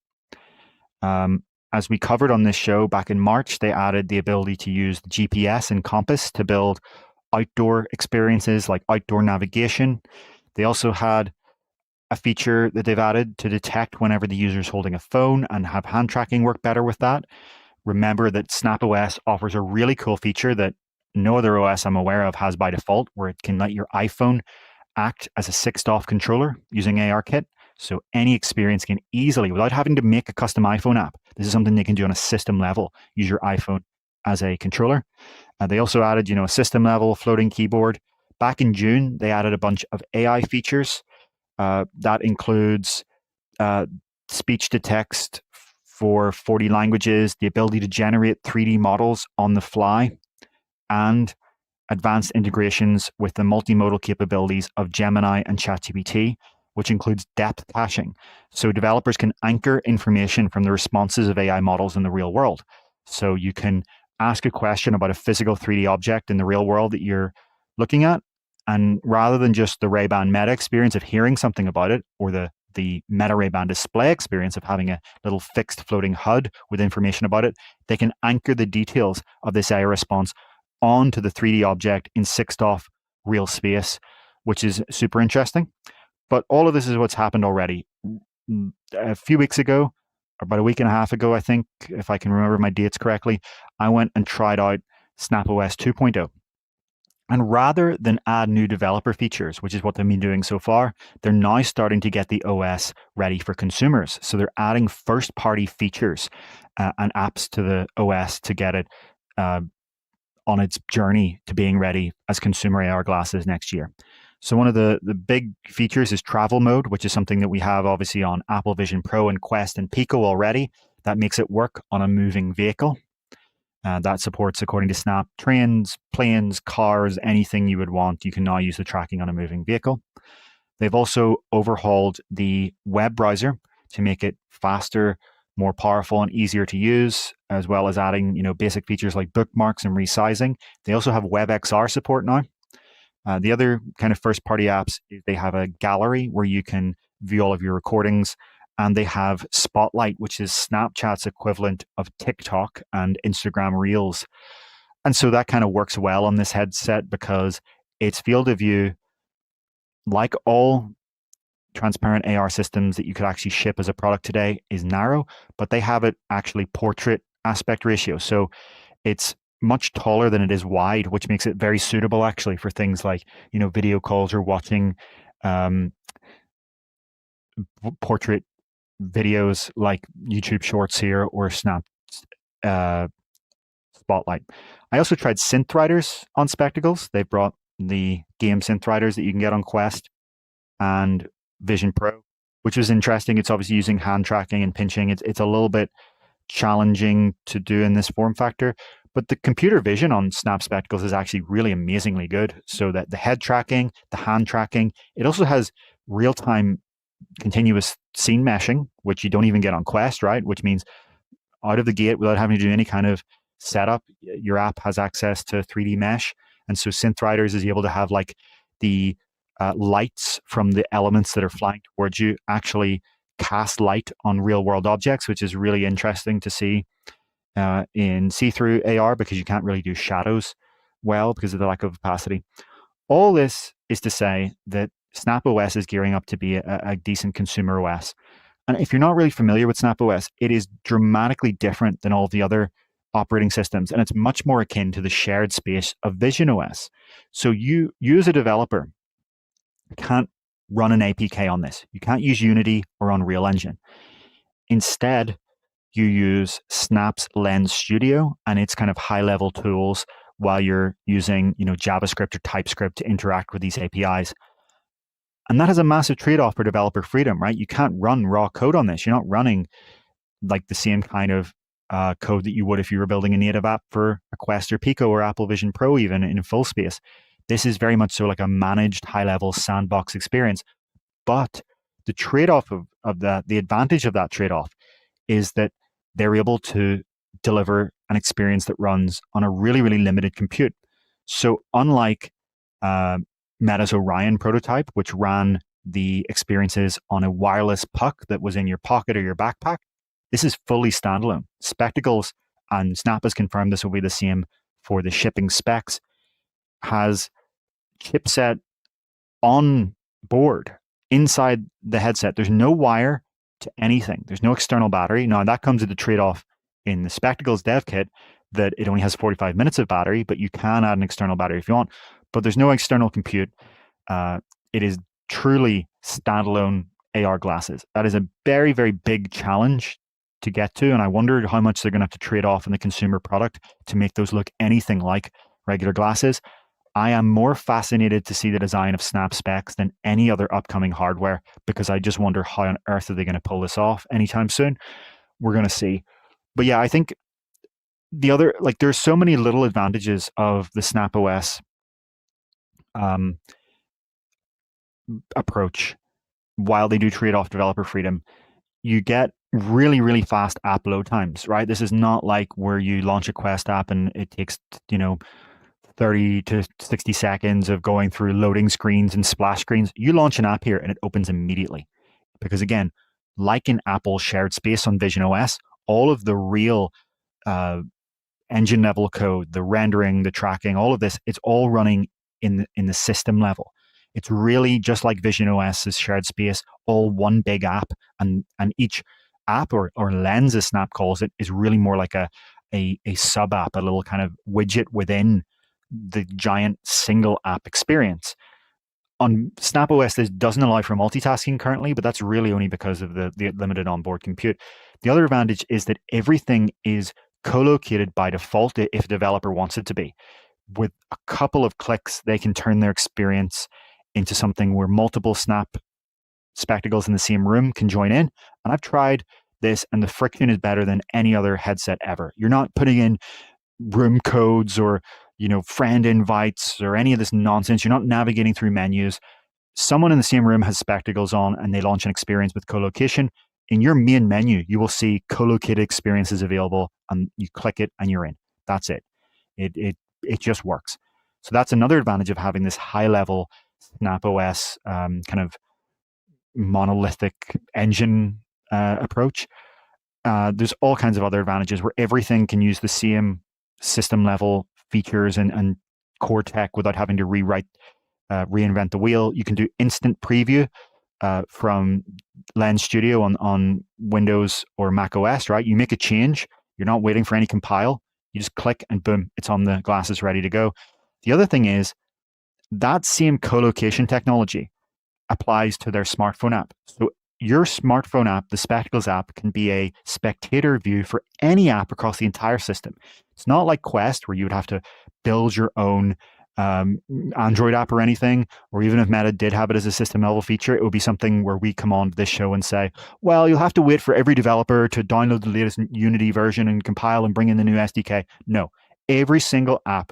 As we covered on this show back in March, they added the ability to use the GPS and compass to build outdoor experiences like outdoor navigation. They also had a feature that they've added to detect whenever the user is holding a phone and have hand tracking work better with that. Remember that Snap OS offers a really cool feature that no other OS I'm aware of has by default, where it can let your iPhone act as a 6DoF controller using ARKit. So any experience can easily, without having to make a custom iPhone app, this is something they can do on a system level, use your iPhone as a controller. They also added, a system level floating keyboard. Back in June, they added a bunch of AI features. That includes speech to text for 40 languages, the ability to generate 3D models on the fly, and advanced integrations with the multimodal capabilities of Gemini and ChatGPT, which includes depth caching. So developers can anchor information from the responses of AI models in the real world. So you can ask a question about a physical 3D object in the real world that you're looking at, and rather than just the Ray-Ban Meta experience of hearing something about it, or the Meta Ray-Ban display experience of having a little fixed floating HUD with information about it, they can anchor the details of this AI response onto the 3D object in 6DoF real space, which is super interesting. But all of this is what's happened already. A few weeks ago, or about a week and a half ago, I think, if I can remember my dates correctly, I went and tried out Snap OS 2.0. And rather than add new developer features, which is what they've been doing so far, they're now starting to get the OS ready for consumers. So they're adding first-party features and apps to the OS to get it on its journey to being ready as consumer AR glasses next year. So one of the big features is travel mode, which is something that we have obviously on Apple Vision Pro and Quest and Pico already. That makes it work on a moving vehicle. That supports, according to Snap, trains, planes, cars, anything you would want. You can now use the tracking on a moving vehicle. They've also overhauled the web browser to make it faster, more powerful, and easier to use, as well as adding, basic features like bookmarks and resizing. They also have WebXR support now. The other kind of first party apps, they have a gallery where you can view all of your recordings, and they have Spotlight, which is Snapchat's equivalent of TikTok and Instagram Reels. And so that kind of works well on this headset because its field of view, like all transparent AR systems that you could actually ship as a product today, is narrow, but they have it actually portrait aspect ratio. So it's much taller than it is wide, which makes it very suitable actually for things like, video calls or watching portrait videos like YouTube Shorts here or Snap Spotlight. I also tried synth riders on spectacles. They've brought the game synth riders that you can get on Quest and Vision Pro, which was interesting. It's obviously using hand tracking and pinching. It's a little bit challenging to do in this form factor, but the computer vision on Snap spectacles is actually really amazingly good. So that the head tracking, the hand tracking, it also has real-time continuous scene meshing, which you don't even get on Quest, right? Which means out of the gate, without having to do any kind of setup, your app has access to 3D mesh. And so Synth Riders is able to have like the lights from the elements that are flying towards you actually cast light on real world objects, which is really interesting to see in see-through AR because you can't really do shadows well because of the lack of opacity. All this is to say that Snap OS is gearing up to be a decent consumer OS. And if you're not really familiar with Snap OS, it is dramatically different than all the other operating systems, and it's much more akin to the shared space of Vision OS. So you as a developer can't run an APK on this. You can't use Unity or Unreal Engine. Instead, you use Snap's Lens Studio and its kind of high-level tools while you're using, JavaScript or TypeScript to interact with these APIs. And that has a massive trade-off for developer freedom, right? You can't run raw code on this. You're not running like the same kind of code that you would if you were building a native app for a Quest or Pico or Apple Vision Pro, even in full space. This is very much so like a managed high-level sandbox experience. But the trade-off of that, the advantage of that trade-off is that they're able to deliver an experience that runs on a really, really limited compute. So unlike Meta's Orion prototype, which ran the experiences on a wireless puck that was in your pocket or your backpack, this is fully standalone. Spectacles, and Snap has confirmed this will be the same for the shipping specs, has chipset on board inside the headset. There's no wire to anything. There's no external battery. Now, that comes with the trade-off in the Spectacles dev kit that it only has 45 minutes of battery, but you can add an external battery if you want. But there's no external compute. It is truly standalone AR glasses. That is a very, very big challenge to get to, and I wonder how much they're going to have to trade off in the consumer product to make those look anything like regular glasses. I am more fascinated to see the design of Snap specs than any other upcoming hardware because I just wonder how on earth are they going to pull this off anytime soon. We're going to see. But yeah, I think the other, like, there's so many little advantages of the Snap OS approach while they do trade off developer freedom. You get really, really fast app load times, right? This is not like where you launch a Quest app and it takes, 30 to 60 seconds of going through loading screens and splash screens. You launch an app here and it opens immediately. Because again, like in Apple's shared space on Vision OS, all of the real engine level code, the rendering, the tracking, all of this, it's all running in the system level. It's really just like Vision OS's shared space, all one big app, and each app or lens, as Snap calls it, is really more like a sub app, a little kind of widget within the giant single app experience. On Snap OS, this doesn't allow for multitasking currently, but that's really only because of the limited onboard compute. The other advantage is that everything is co-located by default if a developer wants it to be. With a couple of clicks, they can turn their experience into something where multiple Snap spectacles in the same room can join in. And I've tried this, and the friction is better than any other headset ever. You're not putting in room codes or friend invites or any of this nonsense. You're not navigating through menus. Someone in the same room has spectacles on and they launch an experience with co-location. In your main menu, you will see co-located experiences available, and you click it and you're in. That's it. It just works. So that's another advantage of having this high-level Snap OS kind of monolithic engine approach. There's all kinds of other advantages where everything can use the same system level features and core tech without having to reinvent the wheel. You can do instant preview from Lens Studio on Windows or Mac OS, right? You make a change, you're not waiting for any compile. You just click and boom, it's on the glasses ready to go. The other thing is that same co-location technology applies to their smartphone app. So your smartphone app, the Spectacles app, can be a spectator view for any app across the entire system. It's not like Quest, where you would have to build your own Android app or anything, or even if Meta did have it as a system level feature, it would be something where we come on to this show and say, well, you'll have to wait for every developer to download the latest Unity version and compile and bring in the new SDK. No, every single app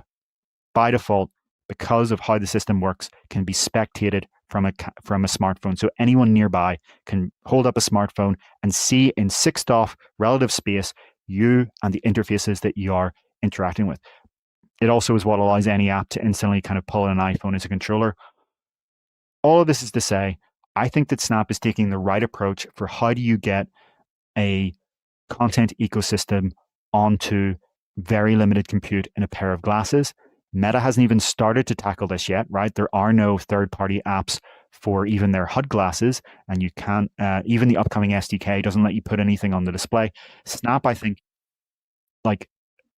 by default, because of how the system works, can be spectated from a smartphone. So anyone nearby can hold up a smartphone and see in 6DoF relative space you and the interfaces that you are interacting with. It also is what allows any app to instantly kind of pull in an iPhone as a controller. All of this is to say, I think that Snap is taking the right approach for how do you get a content ecosystem onto very limited compute in a pair of glasses. Meta hasn't even started to tackle this yet, right? There are no third-party apps for even their HUD glasses, and you can't, even the upcoming SDK doesn't let you put anything on the display. Snap, I think, like,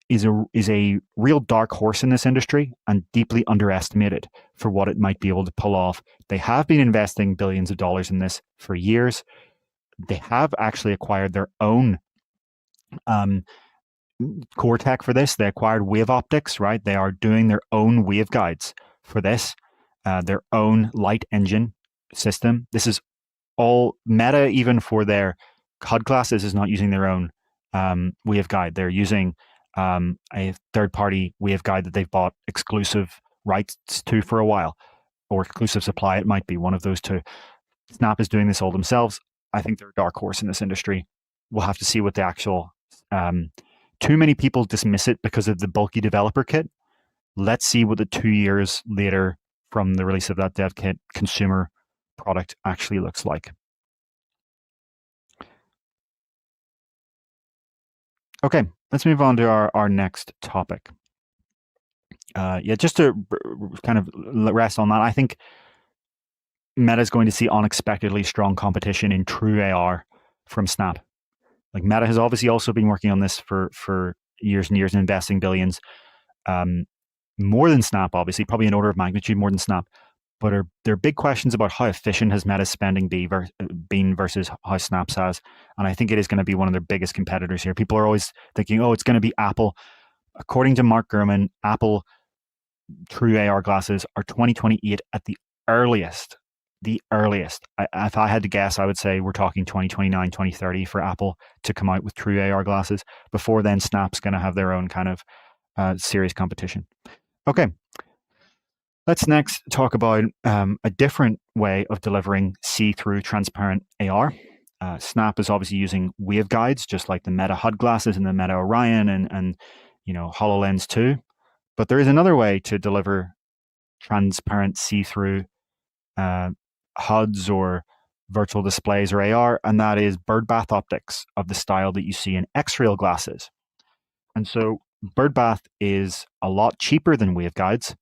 is a real dark horse in this industry and deeply underestimated for what it might be able to pull off. They have been investing billions of dollars in this for years. They have actually acquired their own core tech for this. They acquired Wave Optics, right? They are doing their own waveguides for this, their own light engine system. This is all Meta, even for their HUD glasses, is not using their own waveguide. They're using a third-party waveguide that they've bought exclusive rights to for a while, or exclusive supply. It might be one of those two. Snap is doing this all themselves. I think they're a dark horse in this industry. We'll have to see what the actual. Too many people dismiss it because of the bulky developer kit. Let's see what the 2 years later from the release of that dev kit consumer product actually looks like. Okay, let's move on to our next topic. Just to kind of rest on that, I think Meta is going to see unexpectedly strong competition in true AR from Snap. Like, Meta has obviously also been working on this for years and years and investing billions, more than Snap, obviously, probably an order of magnitude more than Snap. But there are big questions about how efficient has Meta's spending been versus how Snap's has. And I think it is going to be one of their biggest competitors here. People are always thinking, oh, it's going to be Apple. According to Mark Gurman, Apple true AR glasses are 2028 at the earliest. The earliest. If I had to guess, I would say we're talking 2029, 2030 for Apple to come out with true AR glasses. Before then, Snap's going to have their own kind of serious competition. Okay. Let's next talk about a different way of delivering see-through transparent AR. Snap is obviously using waveguides, just like the Meta HUD glasses and the Meta Orion and HoloLens 2. But there is another way to deliver transparent see-through HUDs or virtual displays or AR, and that is Birdbath optics of the style that you see in X-Rail glasses. And so Birdbath is a lot cheaper than waveguides,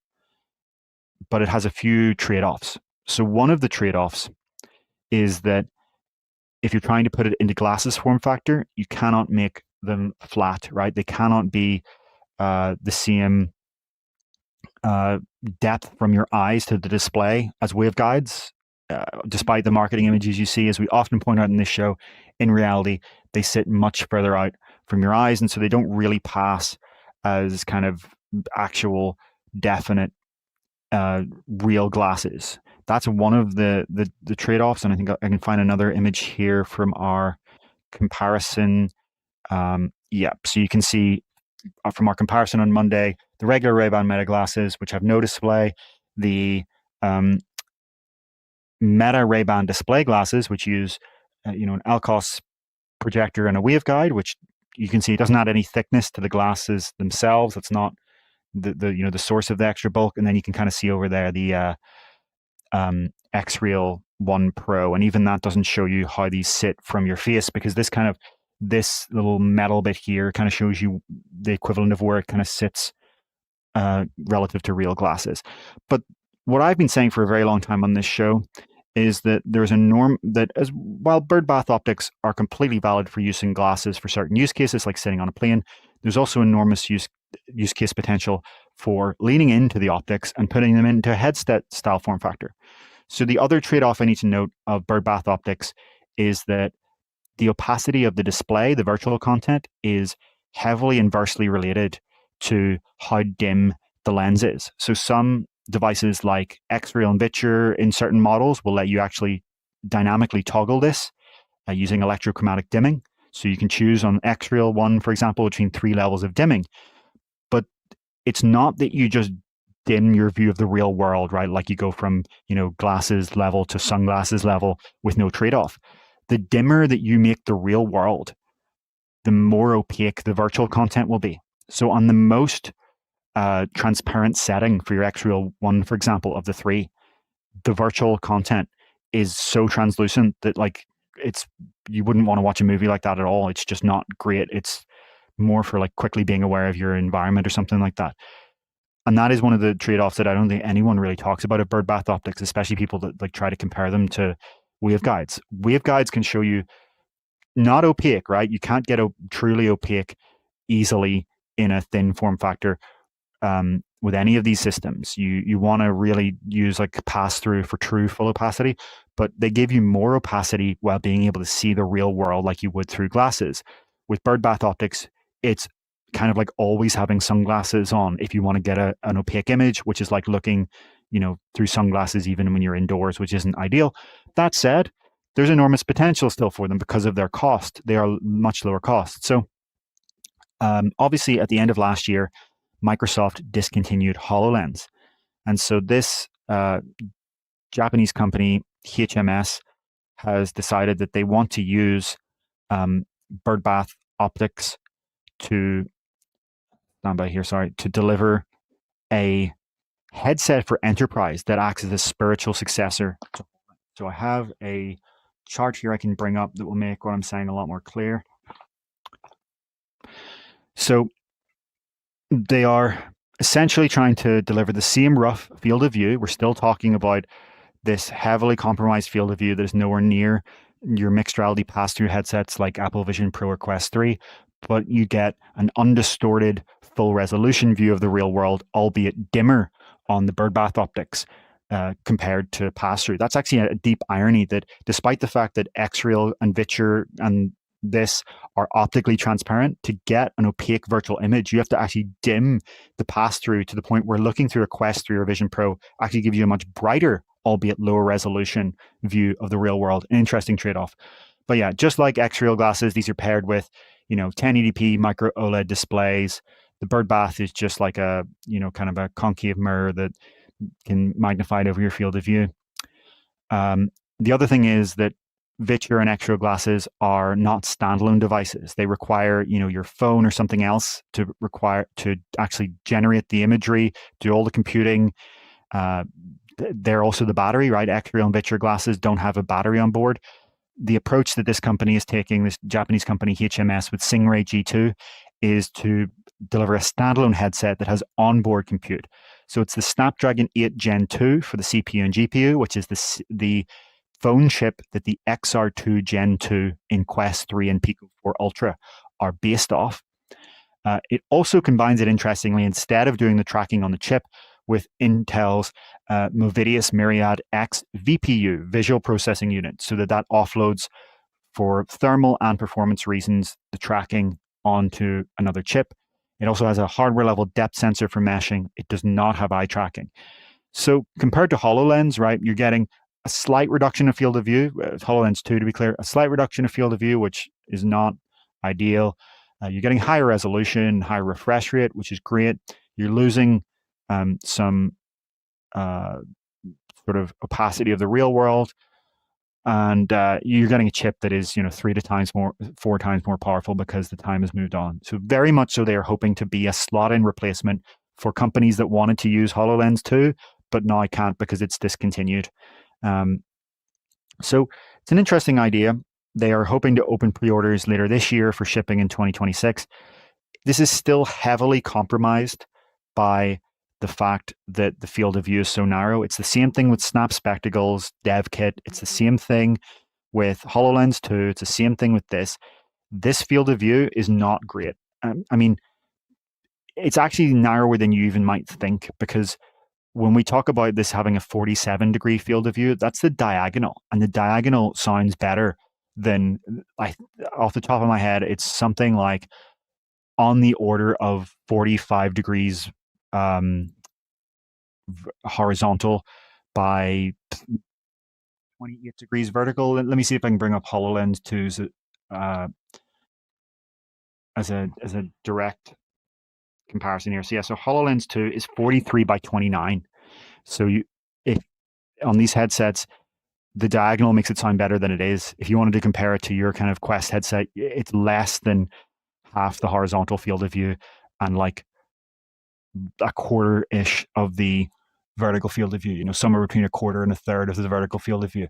but it has a few trade-offs. So one of the trade-offs is that if you're trying to put it into glasses form factor, you cannot make them flat, right? They cannot be the same depth from your eyes to the display as waveguides. Despite the marketing images you see, as we often point out in this show, in reality, they sit much further out from your eyes, and so they don't really pass as kind of actual definite real glasses. That's one of the trade-offs, and I think I can find another image here from our comparison. So you can see from our comparison on Monday, the regular Ray-Ban Meta glasses, which have no display, the Meta Ray-Ban display glasses, which use an LCOS projector and a waveguide, which you can see doesn't add any thickness to the glasses themselves. It's not the source of the extra bulk, and then you can kind of see over there the X-Real 1 Pro, and even that doesn't show you how these sit from your face, because this little metal bit here kind of shows you the equivalent of where it kind of sits relative to real glasses. But what I've been saying for a very long time on this show is that there's a norm that while Birdbath optics are completely valid for use in glasses for certain use cases, like sitting on a plane, there's also enormous use case potential for leaning into the optics and putting them into a headset style form factor. So the other trade-off I need to note of Birdbath optics is that the opacity of the display, the virtual content, is heavily inversely related to how dim the lens is. So some devices like X-Real and Viture in certain models will let you actually dynamically toggle this using electrochromatic dimming. So you can choose on X-Real 1, for example, between 3 levels of dimming. But it's not that you just dim your view of the real world, right? Like you go from, glasses level to sunglasses level with no trade-off. The dimmer that you make the real world, the more opaque the virtual content will be. So on the most transparent setting for your X-Real 1, for example, of the 3, the virtual content is so translucent that you wouldn't want to watch a movie like that at all. It's just not great. It's more for like quickly being aware of your environment or something like that. And that is one of the trade-offs that I don't think anyone really talks about at Birdbath optics, especially people that like try to compare them to waveguides. Waveguides can show you not opaque, right? You can't get truly opaque easily in a thin form factor with any of these systems. You want to really use like pass-through for true full opacity, but they give you more opacity while being able to see the real world like you would through glasses. With Birdbath optics, it's kind of like always having sunglasses on if you want to get an opaque image, which is like looking, through sunglasses even when you're indoors, which isn't ideal. That said, there's enormous potential still for them because of their cost. They are much lower cost. So obviously at the end of last year, Microsoft discontinued HoloLens. And so this Japanese company, HMS, has decided that they want to use Birdbath optics to deliver a headset for enterprise that acts as a spiritual successor. So I have a chart here I can bring up that will make what I'm saying a lot more clear. So they are essentially trying to deliver the same rough field of view. We're still talking about this heavily compromised field of view that is nowhere near your mixed reality pass-through headsets like Apple Vision Pro or Quest 3, but you get an undistorted full resolution view of the real world, albeit dimmer on the Birdbath optics compared to pass-through. That's actually a deep irony that despite the fact that X-Real and Viture and this are optically transparent, to get an opaque virtual image, you have to actually dim the pass-through to the point where looking through a Quest 3 or Vision Pro actually gives you a much brighter, albeit lower resolution view of the real world. An interesting trade-off. But yeah, just like X-Real glasses, these are paired with, 1080p Micro-OLED displays. The Birdbath is just like a, kind of a concave mirror that can magnify it over your field of view. The other thing is that Viture and X-Real glasses are not standalone devices. They require, your phone or something else to actually generate the imagery, do all the computing. They're also the battery, right? X-Real and Viture glasses don't have a battery on board. The approach that this company is taking, this Japanese company HMS with SiNGRAY G2, is to deliver a standalone headset that has onboard compute. So it's the Snapdragon 8 Gen 2 for the CPU and GPU, which is the phone chip that the XR2 Gen 2 in Quest 3 and Pico 4 Ultra are based off. It also combines it, interestingly, instead of doing the tracking on the chip, with Intel's Movidius Myriad X VPU, Visual Processing Unit, so that offloads for thermal and performance reasons the tracking onto another chip. It also has a hardware-level depth sensor for meshing. It does not have eye tracking. So compared to HoloLens, right, you're getting a slight reduction of field of view, HoloLens 2 to be clear, a slight reduction of field of view, which is not ideal. You're getting higher resolution, higher refresh rate, which is great. You're losing some sort of opacity of the real world, and you're getting a chip that is 4 times more powerful because the time has moved on. So very much so they are hoping to be a slot-in replacement for companies that wanted to use HoloLens 2, but now can't because it's discontinued. So it's an interesting idea. They are hoping to open pre-orders later this year for shipping in 2026. This is still heavily compromised by the fact that the field of view is so narrow. It's the same thing with Snap Spectacles, Dev Kit. It's the same thing with HoloLens 2. It's the same thing with this. This field of view is not great. I mean, it's actually narrower than you even might think, because when we talk about this having a 47-degree field of view, that's the diagonal, and the diagonal sounds better than, off the top of my head, it's something like on the order of 45 degrees horizontal by 28 degrees vertical. Let me see if I can bring up HoloLens 2's as a direct comparison here. So yeah, so HoloLens 2 is 43 by 29. So if on these headsets, the diagonal makes it sound better than it is. If you wanted to compare it to your kind of Quest headset, it's less than half the horizontal field of view and like a quarter-ish of the vertical field of view, somewhere between a quarter and a third of the vertical field of view.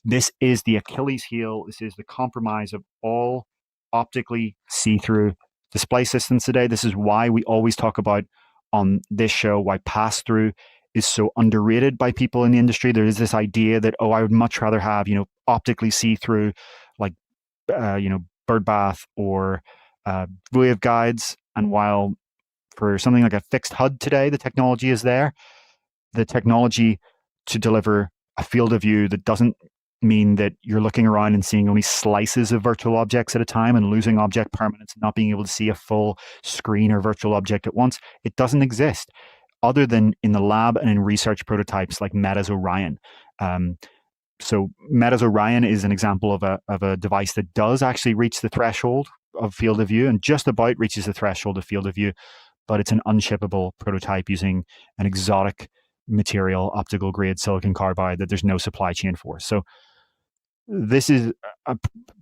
This is the Achilles heel. This is the compromise of all optically see-through display systems today. This is why we always talk about on this show why pass-through is so underrated by people in the industry. There is this idea that, I would much rather have, optically see-through, like, Birdbath or waveguides. And while for something like a fixed HUD today, the technology is there, the technology to deliver a field of view that doesn't mean that you're looking around and seeing only slices of virtual objects at a time and losing object permanence and not being able to see a full screen or virtual object at once. It doesn't exist other than in the lab and in research prototypes like Meta's Orion. So Meta's Orion is an example of a device that does actually reach the threshold of field of view and just about reaches the threshold of field of view, but it's an unshippable prototype using an exotic material, optical grade silicon carbide that there's no supply chain for. So this is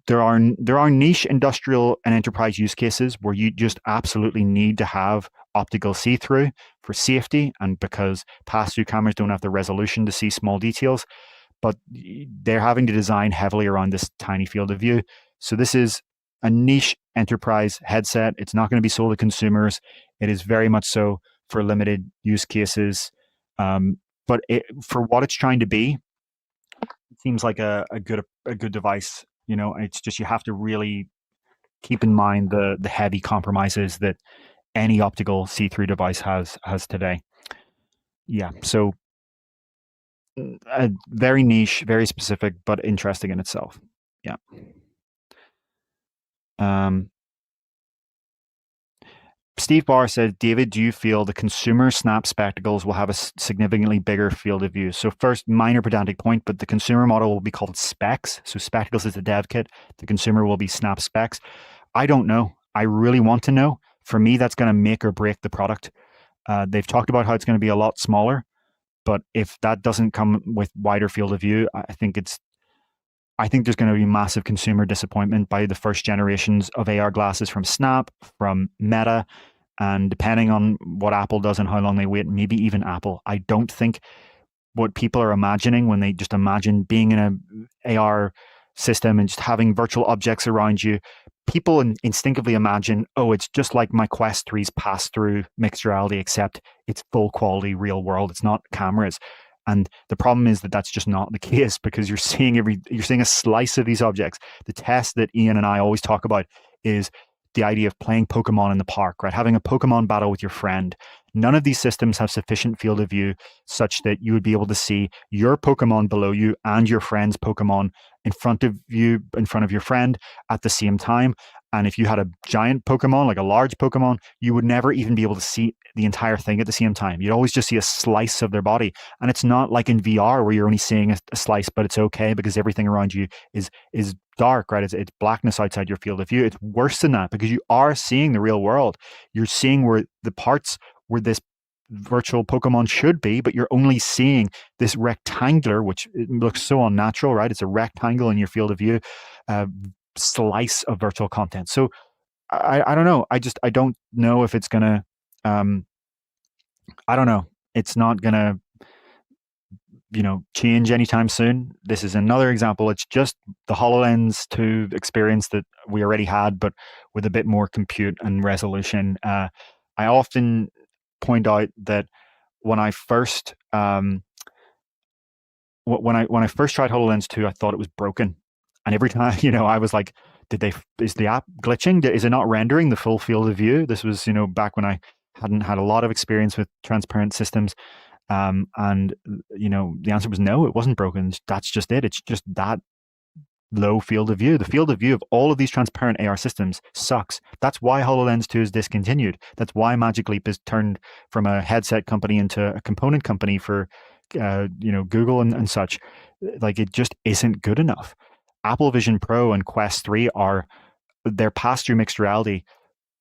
there are niche industrial and enterprise use cases where you just absolutely need to have optical see-through for safety and because pass-through cameras don't have the resolution to see small details, but they're having to design heavily around this tiny field of view. So this is a niche enterprise headset. It's not going to be sold to consumers. It is very much so for limited use cases. But for what it's trying to be, it seems like a good device. It's just you have to really keep in mind the heavy compromises that any optical see-through device has today. Yeah, so very niche, very specific, but interesting in itself. Yeah. Steve Barr said, David, do you feel the consumer Snap Spectacles will have a significantly bigger field of view? So first, minor pedantic point, but the consumer model will be called Specs. So Spectacles is the dev kit. The consumer will be Snap Specs. I don't know. I really want to know. For me, that's going to make or break the product. They've talked about how it's going to be a lot smaller, but if that doesn't come with wider field of view, I think there's going to be massive consumer disappointment by the first generations of AR glasses from Snap, from Meta, and depending on what Apple does and how long they wait, maybe even Apple. I don't think what people are imagining when they just imagine being in an AR system and just having virtual objects around you, people instinctively imagine, it's just like my Quest 3's pass-through mixed reality, except it's full quality real world. It's not cameras. And the problem is that that's just not the case because you're seeing a slice of these objects. The test that Ian and I always talk about is the idea of playing Pokemon in the park, right? Having a Pokemon battle with your friend. None of these systems have sufficient field of view such that you would be able to see your Pokemon below you and your friend's Pokemon in front of you, in front of your friend at the same time. And if you had a giant Pokemon, like a large Pokemon, you would never even be able to see the entire thing at the same time. You'd always just see a slice of their body. And it's not like in VR where you're only seeing a slice, but it's okay because everything around you is dark, right? It's blackness outside your field of view. It's worse than that because you are seeing the real world. You're seeing where the parts where this virtual Pokemon should be, but you're only seeing this rectangular, which looks so unnatural, right? It's a rectangle in your field of view. Slice of virtual content. So I don't know. I don't know if it's going to I don't know. It's not going to, change anytime soon. This is another example. It's just the HoloLens 2 experience that we already had, but with a bit more compute and resolution. I often point out that when I first when I first tried HoloLens 2, I thought it was broken, and every time I was like, is the app glitching? Is it not rendering the full field of view? This was back when I hadn't had a lot of experience with transparent systems. And the answer was no, it wasn't broken. That's just it. It's just that low field of view. The field of view of all of these transparent AR systems sucks. That's why HoloLens 2 is discontinued. That's why Magic Leap is turned from a headset company into a component company for Google and such. Like, it just isn't good enough. Apple Vision Pro and Quest 3 are their pass-through mixed reality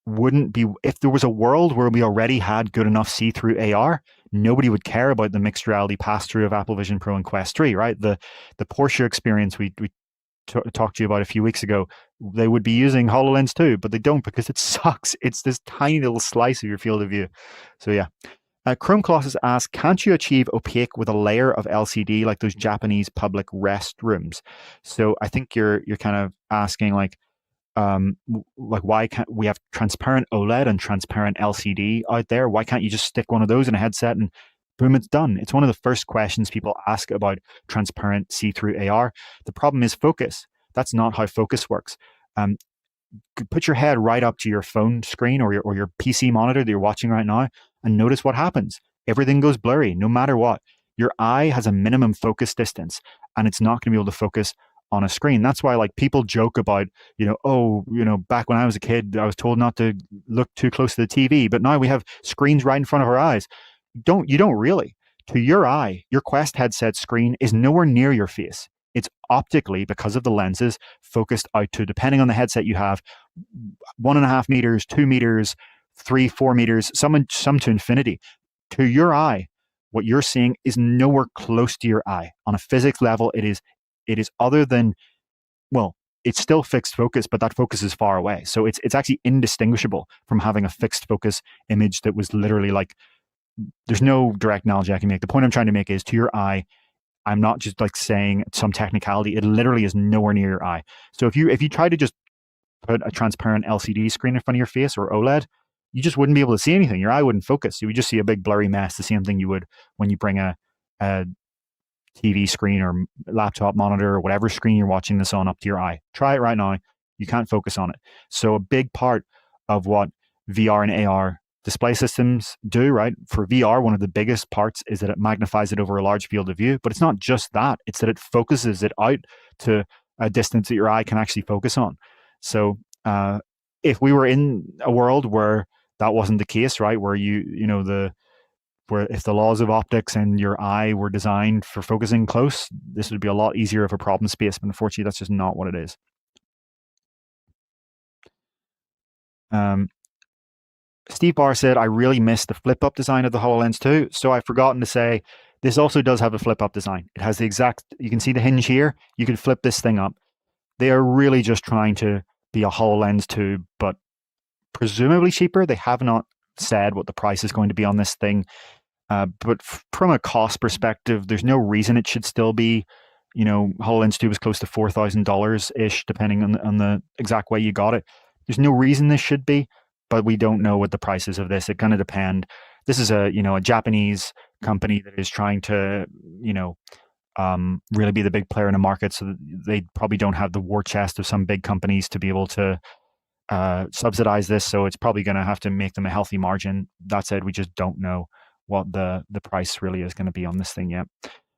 wouldn't be, if there was a world where we already had good enough see-through AR, nobody would care about the mixed reality pass-through of Apple Vision Pro and Quest 3, right? The Porsche experience we talked to you about a few weeks ago, they would be using HoloLens 2, but they don't because it sucks. It's this tiny little slice of your field of view. So yeah. Chrome Colossus asks, can't you achieve opaque with a layer of LCD like those Japanese public restrooms? So I think you're kind of asking like why can't we have transparent OLED and transparent LCD out there? Why can't you just stick one of those in a headset and boom, it's done? It's one of the first questions people ask about transparent see-through AR. The problem is focus. That's not how focus works. Put your head right up to your phone screen or your PC monitor that you're watching right now and notice what happens. Everything goes blurry no matter what. Your eye has a minimum focus distance and it's not going to be able to focus on a screen. That's why like people joke about, back when I was a kid, I was told not to look too close to the TV, but now we have screens right in front of our eyes. You don't really. To your eye, your Quest headset screen is nowhere near your face. It's optically, because of the lenses, focused out to, depending on the headset you have, 1.5 meters, 2 meters, 3, 4 meters, some to infinity. To your eye, what you're seeing is nowhere close to your eye. On a physics level, it is other than, well, it's still fixed focus, but that focus is far away. So it's actually indistinguishable from having a fixed focus image that was literally like, there's no direct analogy I can make. The point I'm trying to make is, to your eye, I'm not just like saying some technicality. It literally is nowhere near your eye. So if you try to just put a transparent LCD screen in front of your face or OLED, you just wouldn't be able to see anything. Your eye wouldn't focus. You would just see a big blurry mess, the same thing you would when you bring a TV screen or laptop monitor or whatever screen you're watching this on up to your eye. Try it right now. You can't focus on it. So a big part of what VR and AR display systems do, right? For VR, one of the biggest parts is that it magnifies it over a large field of view, but it's not just that. It's that it focuses it out to a distance that your eye can actually focus on. So if we were in a world where that wasn't the case, right? Where where if the laws of optics and your eye were designed for focusing close, this would be a lot easier of a problem space. But unfortunately, that's just not what it is. Steve Barr said, I really missed the flip-up design of the HoloLens 2. So I've forgotten to say, this also does have a flip-up design. It has the exact, you can see the hinge here. You can flip this thing up. They are really just trying to be a HoloLens 2, but presumably cheaper. They have not said what the price is going to be on this thing. But from a cost perspective, there's no reason it should still be, HoloLens 2 was close to $4,000-ish, depending on the exact way you got it. There's no reason this should be, but we don't know what the price is of this. It kind of depend. This is a Japanese company that is trying to, really be the big player in the market. So they probably don't have the war chest of some big companies to be able to subsidize this. So it's probably going to have to make them a healthy margin. That said, we just don't know what the price really is going to be on this thing yet.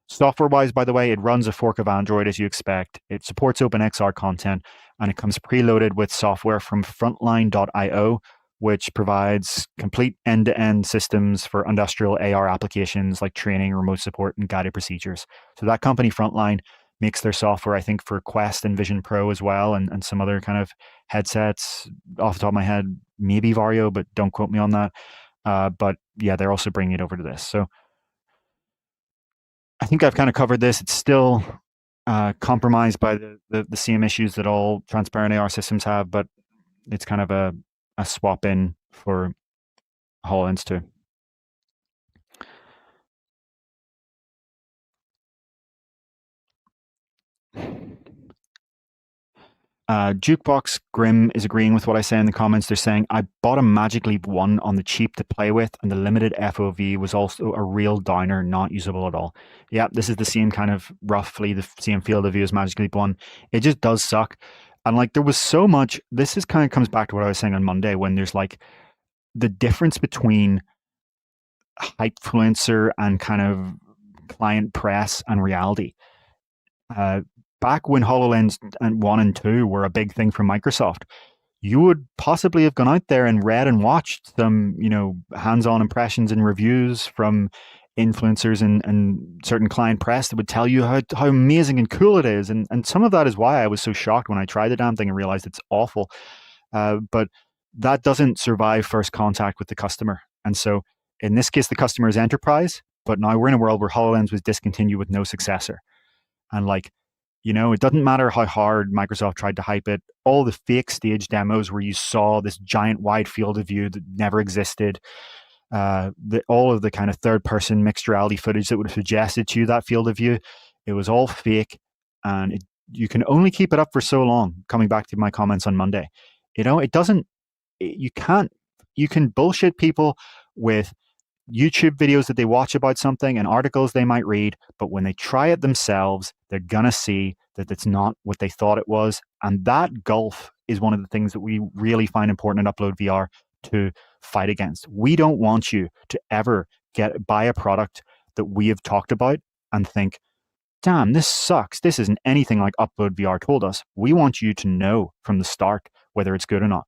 Software-wise, by the way, it runs a fork of Android as you expect. It supports OpenXR content, and it comes preloaded with software from Frontline.io, which provides complete end-to-end systems for industrial AR applications like training, remote support, and guided procedures. So that company, Frontline, makes their software, I think, for Quest and Vision Pro as well, and some other kind of headsets. Off the top of my head, maybe Vario, but don't quote me on that. But yeah, they're also bringing it over to this. So I think I've kind of covered this. It's still compromised by the same issues that all transparent AR systems have, but it's kind of a swap in for HoloLens 2. Jukebox Grim is agreeing with what I say in the comments. They're saying, I bought a Magic Leap 1 on the cheap to play with, and the limited FOV was also a real downer, not usable at all. Yeah, this is the same kind of, roughly the same field of view as Magic Leap 1. It just does suck. And like, there was so much, this is kind of comes back to what I was saying on Monday, when there's like the difference between hypefluencer and kind of client press and reality. Back when HoloLens 1 and 2 were a big thing for Microsoft, you would possibly have gone out there and read and watched some, hands-on impressions and reviews from influencers and certain client press that would tell you how amazing and cool it is. And some of that is why I was so shocked when I tried the damn thing and realized it's awful. But that doesn't survive first contact with the customer. And so in this case, the customer is enterprise, but now we're in a world where HoloLens was discontinued with no successor. And it doesn't matter how hard Microsoft tried to hype it. All the fake stage demos where you saw this giant wide field of view that never existed, all of the kind of third-person mixed reality footage that would have suggested to you that field of view, it was all fake, and you can only keep it up for so long. Coming back to my comments on Monday, you can bullshit people with YouTube videos that they watch about something and articles they might read, but when they try it themselves, they're going to see that it's not what they thought it was. And that gulf is one of the things that we really find important in UploadVR to fight against. We don't want you to ever buy a product that we have talked about and think, damn, this sucks. This isn't anything like UploadVR told us. We want you to know from the start whether it's good or not.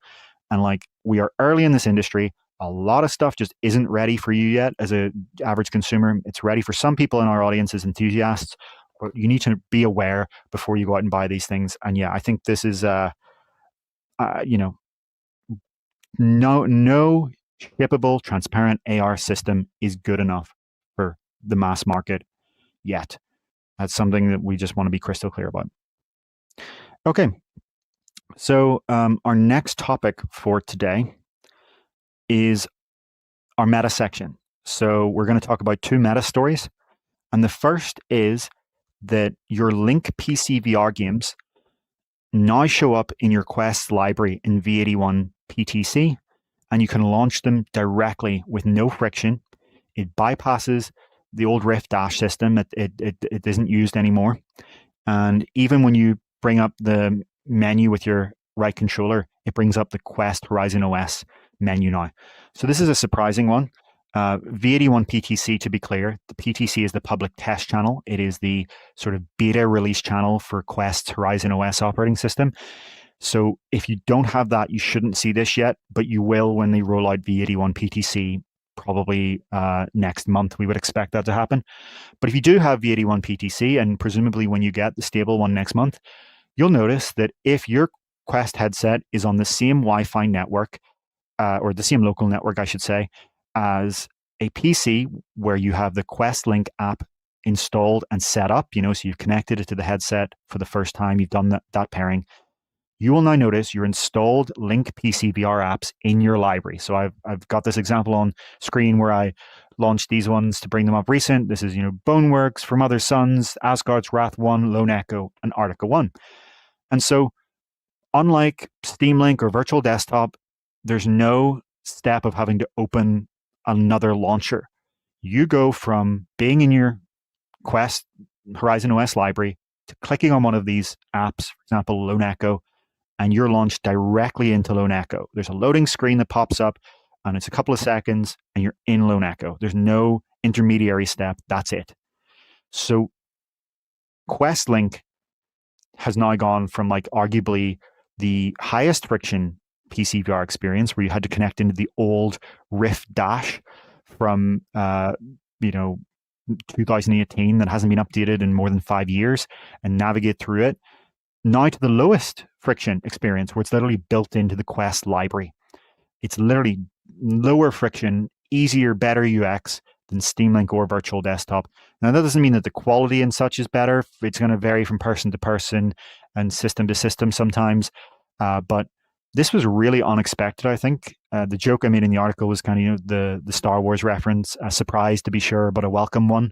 And we are early in this industry. A lot of stuff just isn't ready for you yet as an average consumer. It's ready for some people in our audience as enthusiasts. But you need to be aware before you go out and buy these things. And yeah, I think this is, no shippable, transparent AR system is good enough for the mass market yet. That's something that we just want to be crystal clear about. Okay, so our next topic for today is our meta section. So we're going to talk about 2 meta stories. And the first is that your Link PC VR games now show up in your Quest library in V81 PTC, and you can launch them directly with no friction. It bypasses the old Rift Dash system. It isn't used anymore. And even when you bring up the menu with your right controller, it brings up the Quest Horizon OS menu now. So this is a surprising one. V81 PTC, to be clear, the PTC is the public test channel. It is the sort of beta release channel for Quest's Horizon OS operating system. So if you don't have that, you shouldn't see this yet, but you will when they roll out V81 PTC, probably next month. We would expect that to happen. But if you do have V81 PTC, and presumably when you get the stable one next month, you'll notice that if your Quest headset is on the same Wi-Fi network, or the same local network, I should say, as a PC where you have the Quest Link app installed and set up, so you've connected it to the headset for the first time, you've done that pairing, you will now notice your installed Link PC VR apps in your library. So I've got this example on screen where I launched these ones to bring them up recent. This is, Boneworks, From Other Suns, Asgard's Wrath 1, Lone Echo, and Artica 1. And so unlike Steam Link or Virtual Desktop, there's no step of having to open another launcher. You go from being in your Quest Horizon OS library to clicking on one of these apps, for example, Lone Echo, and you're launched directly into Lone Echo. There's a loading screen that pops up, and it's a couple of seconds, and you're in Lone Echo. There's no intermediary step. That's it. So Quest Link has now gone from arguably the highest friction PC VR experience, where you had to connect into the old Rift Dash from 2018 that hasn't been updated in more than 5 years, and navigate through it, now to the lowest friction experience, where it's literally built into the Quest library. It's literally lower friction, easier, better UX than Steam Link or Virtual Desktop. Now, that doesn't mean that the quality and such is better. It's going to vary from person to person and system to system sometimes, but this was really unexpected, I think. The joke I made in the article was kind of, the Star Wars reference, a surprise to be sure, but a welcome one.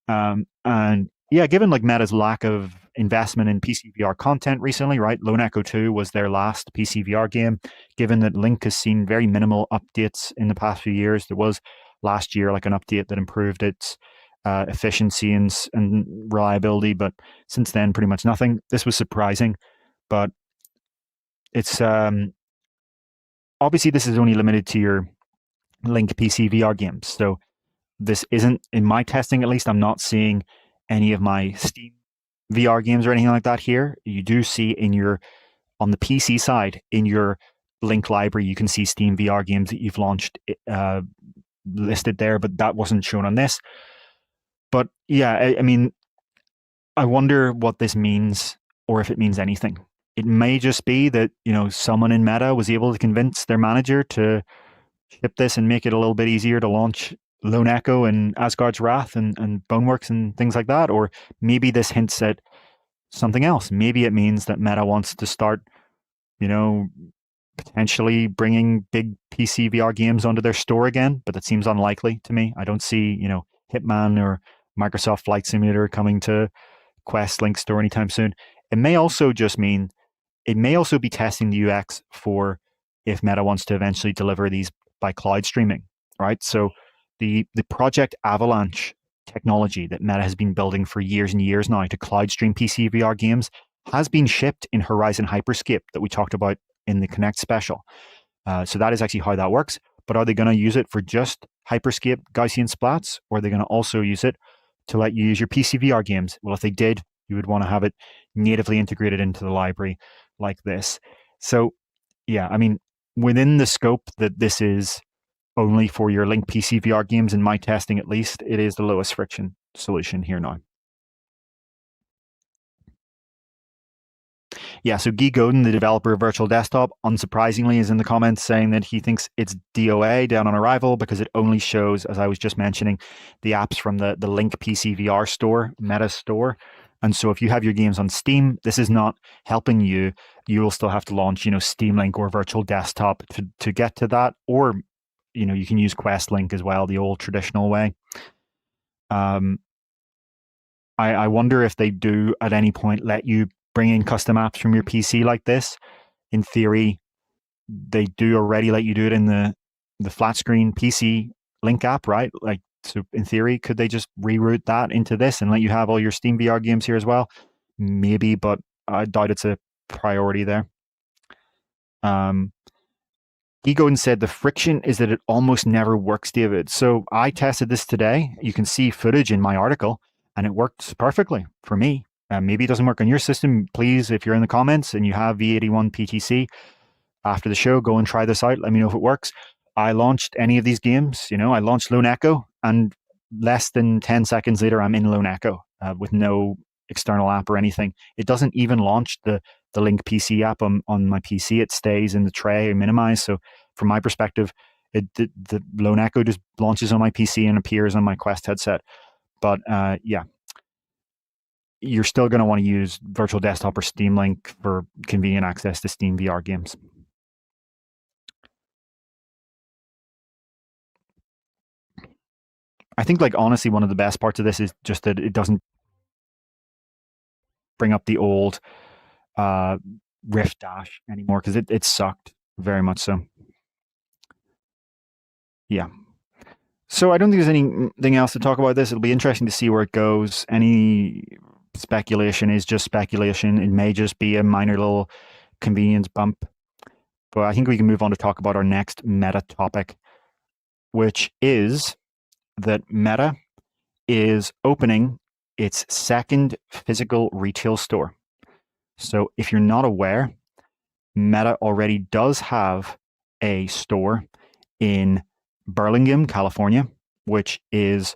And yeah, given Meta's lack of investment in PC VR content recently, right? Lone Echo 2 was their last PC VR game. Given that Link has seen very minimal updates in the past few years, there was last year like an update that improved its efficiency and reliability, but since then, pretty much nothing. This was surprising, but it's obviously this is only limited to your Link PC VR games. So this isn't, in my testing at least, I'm not seeing any of my Steam VR games or anything like that here. You do see on the PC side, in your Link library, you can see Steam VR games that you've launched listed there, but that wasn't shown on this. But yeah, I mean, I wonder what this means, or if it means anything. It may just be that, someone in Meta was able to convince their manager to ship this and make it a little bit easier to launch Lone Echo and Asgard's Wrath and Boneworks and things like that. Or maybe this hints at something else. Maybe it means that Meta wants to start, potentially bringing big PC VR games onto their store again, but that seems unlikely to me. I don't see, Hitman or Microsoft Flight Simulator coming to Quest Link store anytime soon. It may also be testing the UX for if Meta wants to eventually deliver these by cloud streaming, right? So the Project Avalanche technology that Meta has been building for years and years now to cloud stream PC VR games has been shipped in Horizon Hyperscape that we talked about in the Connect special. So that is actually how that works. But are they going to use it for just Hyperscape Gaussian splats, or are they going to also use it to let you use your PC VR games? Well, if they did, you would want to have it natively integrated into the library like this. So yeah, I mean, within the scope that this is only for your Link PC VR games, in my testing at least, it is the lowest friction solution here now. Yeah, so Guy Godin, the developer of Virtual Desktop, unsurprisingly, is in the comments saying that he thinks it's DOA, down on arrival, because it only shows, as I was just mentioning, the apps from the Link PC VR store, Meta store. And so if you have your games on Steam, this is not helping you. You will still have to launch, Steam Link or Virtual Desktop to get to that. Or, you can use Quest Link as well, the old traditional way. I wonder if they do at any point let you bring in custom apps from your PC like this. In theory, they do already let you do it in the flat screen PC Link app, right? Like, so in theory, could they just reroute that into this and let you have all your Steam VR games here as well? Maybe, but I doubt it's a priority there. Ego said the friction is that it almost never works, David. So I tested this today. You can see footage in my article, and it works perfectly for me. Maybe it doesn't work on your system. Please, if you're in the comments and you have V81 PTC, after the show, go and try this out. Let me know if it works. I launched any of these games. I launched Lone Echo, and less than 10 seconds later, I'm in Lone Echo with no external app or anything. It doesn't even launch the Link PC app on my PC. It stays in the tray and minimized. So from my perspective, the Lone Echo just launches on my PC and appears on my Quest headset. But yeah, you're still going to want to use Virtual Desktop or Steam Link for convenient access to Steam VR games. I think, honestly, one of the best parts of this is just that it doesn't bring up the old Rift Dash anymore, because it sucked very much so. Yeah. So I don't think there's anything else to talk about this. It'll be interesting to see where it goes. Any speculation is just speculation. It may just be a minor little convenience bump. But I think we can move on to talk about our next Meta topic, which is that Meta is opening its second physical retail store. So if you're not aware, Meta already does have a store in Burlingame, California, which is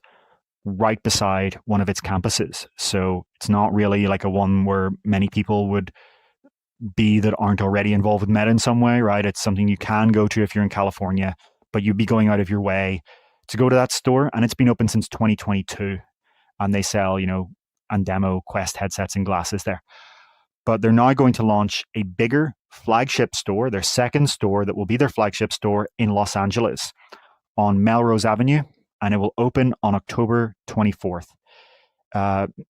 right beside one of its campuses. So it's not really like a one where many people would be that aren't already involved with Meta in some way, right? It's something you can go to if you're in California, but you'd be going out of your way to go to that store. And it's been open since 2022. And they sell, and demo Quest headsets and glasses there. But they're now going to launch a bigger flagship store, their second store that will be their flagship store in Los Angeles on Melrose Avenue, and it will open on October 24th.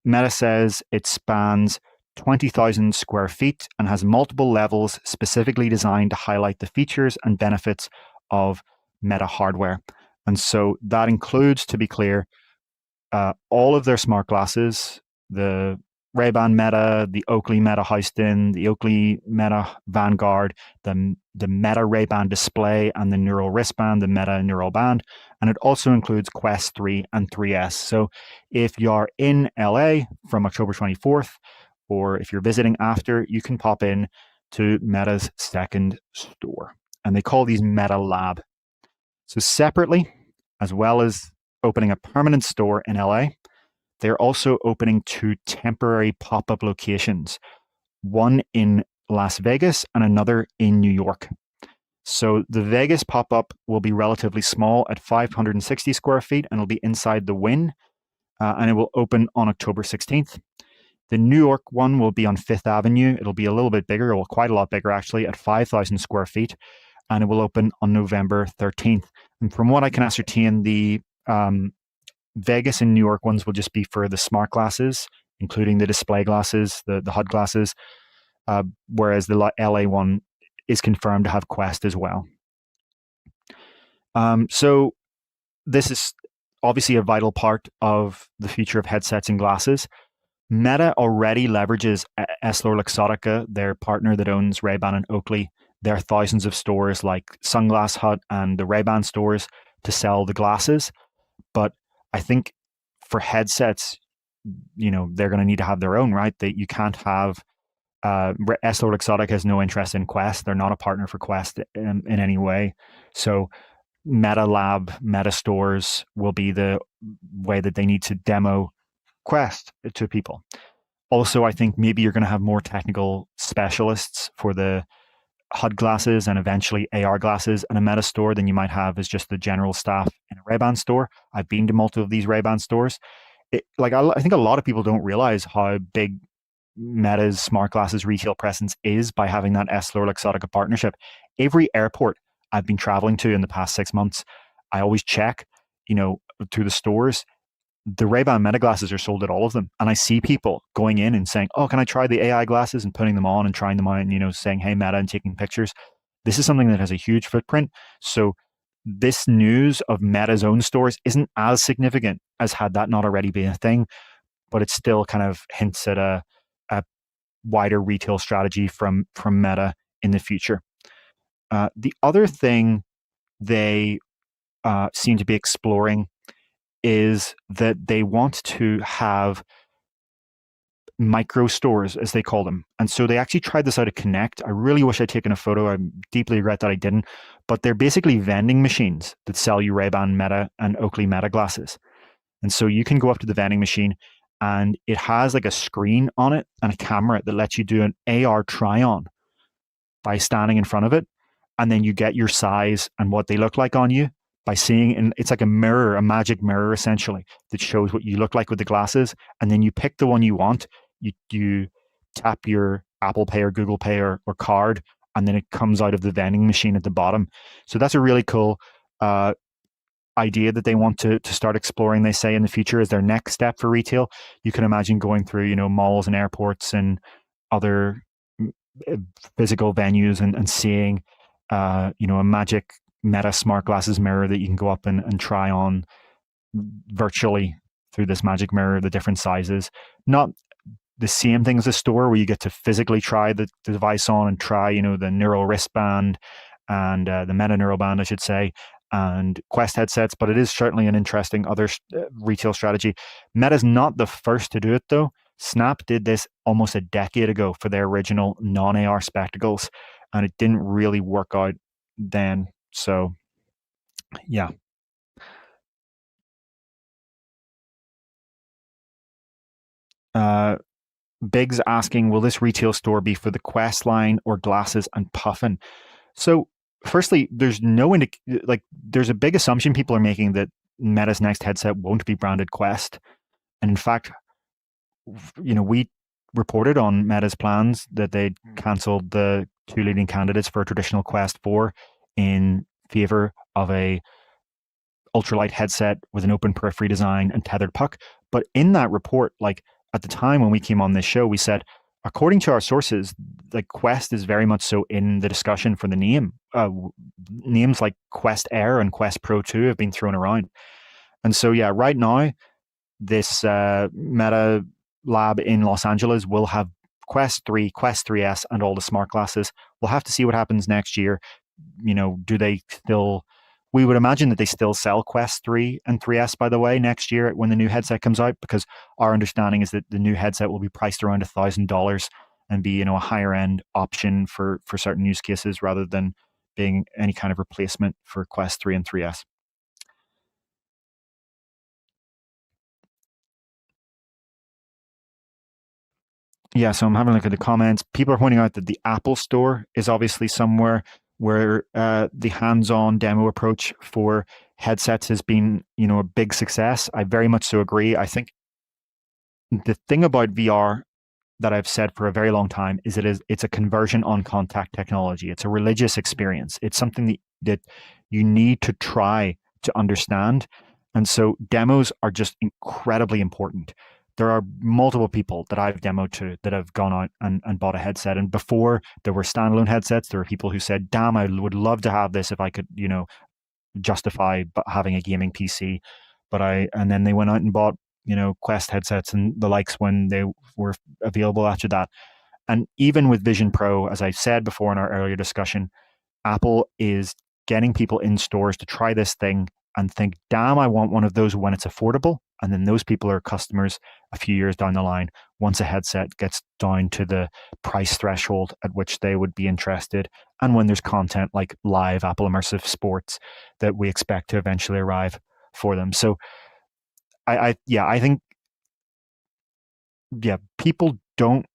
Meta says it spans 20,000 square feet and has multiple levels specifically designed to highlight the features and benefits of Meta hardware. And so that includes, to be clear, all of their smart glasses, the Ray-Ban Meta, the Oakley Meta Houston, the Oakley Meta Vanguard, the Meta Ray-Ban display, and the Neural wristband, the Meta Neural band. And it also includes Quest 3 and 3S. So if you're in LA from October 24th, or if you're visiting after, you can pop in to Meta's second store. And they call these Meta Lab. So separately, as well as opening a permanent store in LA, they're also opening 2 temporary pop-up locations, one in Las Vegas and another in New York. So the Vegas pop-up will be relatively small at 560 square feet, and it'll be inside the Wynn, and it will open on October 16th. The New York one will be on Fifth Avenue. It'll be a little bit bigger, well, quite a lot bigger actually, at 5,000 square feet, and it will open on November 13th. And from what I can ascertain, the Vegas and New York ones will just be for the smart glasses, including the display glasses, the HUD glasses, whereas the LA one is confirmed to have Quest as well. So this is obviously a vital part of the future of headsets and glasses. Meta already leverages EssilorLuxottica, their partner that owns Ray-Ban and Oakley, their thousands of stores like Sunglass Hut and the Ray-Ban stores to sell the glasses. But I think for headsets, they're going to need to have their own, right? That you can't have EssilorLuxottica has no interest in Quest. They're not a partner for Quest in any way. So Meta Lab, Meta stores will be the way that they need to demo Quest to people. Also, I think maybe you're going to have more technical specialists for the HUD glasses and eventually AR glasses in a Meta store than you might have as just the general staff in a Ray-Ban store. I've been to multiple of these Ray-Ban stores. I think a lot of people don't realize how big Meta's smart glasses retail presence is by having that EssilorLuxottica partnership. Every airport I've been traveling to in the past 6 months, I always check, through the stores. The Ray-Ban Meta glasses are sold at all of them. And I see people going in and saying, oh, can I try the AI glasses, and putting them on and trying them out and, saying, hey, Meta, and taking pictures. This is something that has a huge footprint. So this news of Meta's own stores isn't as significant as had that not already been a thing, but it still kind of hints at a wider retail strategy from Meta in the future. The other thing they seem to be exploring is that they want to have micro stores, as they call them. And so they actually tried this out at Connect. I really wish I'd taken a photo. I deeply regret that I didn't. But they're basically vending machines that sell you Ray-Ban Meta and Oakley Meta glasses. And so you can go up to the vending machine, and it has like a screen on it and a camera that lets you do an AR try-on by standing in front of it. And then you get your size and what they look like on you by seeing, and it's like a mirror, a magic mirror essentially, that shows what you look like with the glasses. And then you pick the one you want. You tap your Apple Pay or Google Pay or card, and then it comes out of the vending machine at the bottom. So that's a really cool idea that they want to start exploring, they say, in the future as their next step for retail. You can imagine going through, malls and airports and other physical venues and seeing, a magic Meta smart glasses mirror that you can go up and try on virtually through this magic mirror, the different sizes. Not the same thing as a store where you get to physically try the device on and try, the Neural wristband and the Meta Neural band, I should say, and Quest headsets, but it is certainly an interesting other retail strategy. Meta's not the first to do it, though. Snap did this almost a decade ago for their original non-AR spectacles, and it didn't really work out then. So, yeah. Biggs asking, will this retail store be for the Quest line or glasses and Puffin? So, firstly, there's there's a big assumption people are making that Meta's next headset won't be branded Quest. And in fact, we reported on Meta's plans that they'd cancelled the 2 leading candidates for a traditional Quest 4 in favor of a ultralight headset with an open periphery design and tethered puck. But in that report, at the time when we came on this show, we said, according to our sources, like Quest is very much so in the discussion for the name. Names like Quest Air and Quest Pro 2 have been thrown around. And so, yeah, right now, this Meta lab in Los Angeles will have Quest 3, Quest 3S, and all the smart glasses. We'll have to see what happens next year. Do they still... We would imagine that they still sell Quest 3 and 3S, by the way, next year when the new headset comes out, because our understanding is that the new headset will be priced around $1,000 and be, a higher end option for certain use cases rather than being any kind of replacement for Quest 3 and 3S. Yeah, so I'm having a look at the comments. People are pointing out that the Apple Store is obviously somewhere where the hands-on demo approach for headsets has been, a big success. I very much so agree. I think the thing about VR that I've said for a very long time is it's a conversion on contact technology. It's a religious experience. It's something that you need to try to understand. And so demos are just incredibly important. There are multiple people that I've demoed to that have gone out and bought a headset. And before there were standalone headsets, there were people who said, damn, I would love to have this if I could, justify having a gaming PC. And then they went out and bought, Quest headsets and the likes when they were available after that. And even with Vision Pro, as I said before in our earlier discussion, Apple is getting people in stores to try this thing and think, damn, I want one of those when it's affordable. And then those people are customers a few years down the line once a headset gets down to the price threshold at which they would be interested. And when there's content like live Apple Immersive Sports that we expect to eventually arrive for them. So I think people don't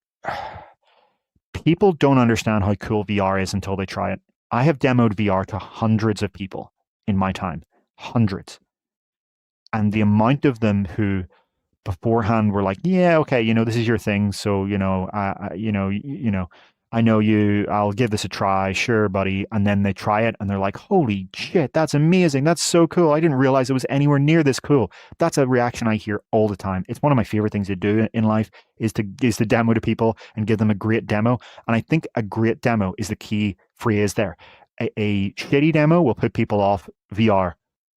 understand how cool VR is until they try it. I have demoed VR to hundreds of people in my time, hundreds. And the amount of them who beforehand were like, yeah, okay, this is your thing. So, I know you, I'll give this a try. Sure, buddy. And then they try it and they're like, holy shit, that's amazing. That's so cool. I didn't realize it was anywhere near this cool. That's a reaction I hear all the time. It's one of my favorite things to do in life is to demo to people and give them a great demo. And I think a great demo is the key phrase there. A shitty demo will put people off VR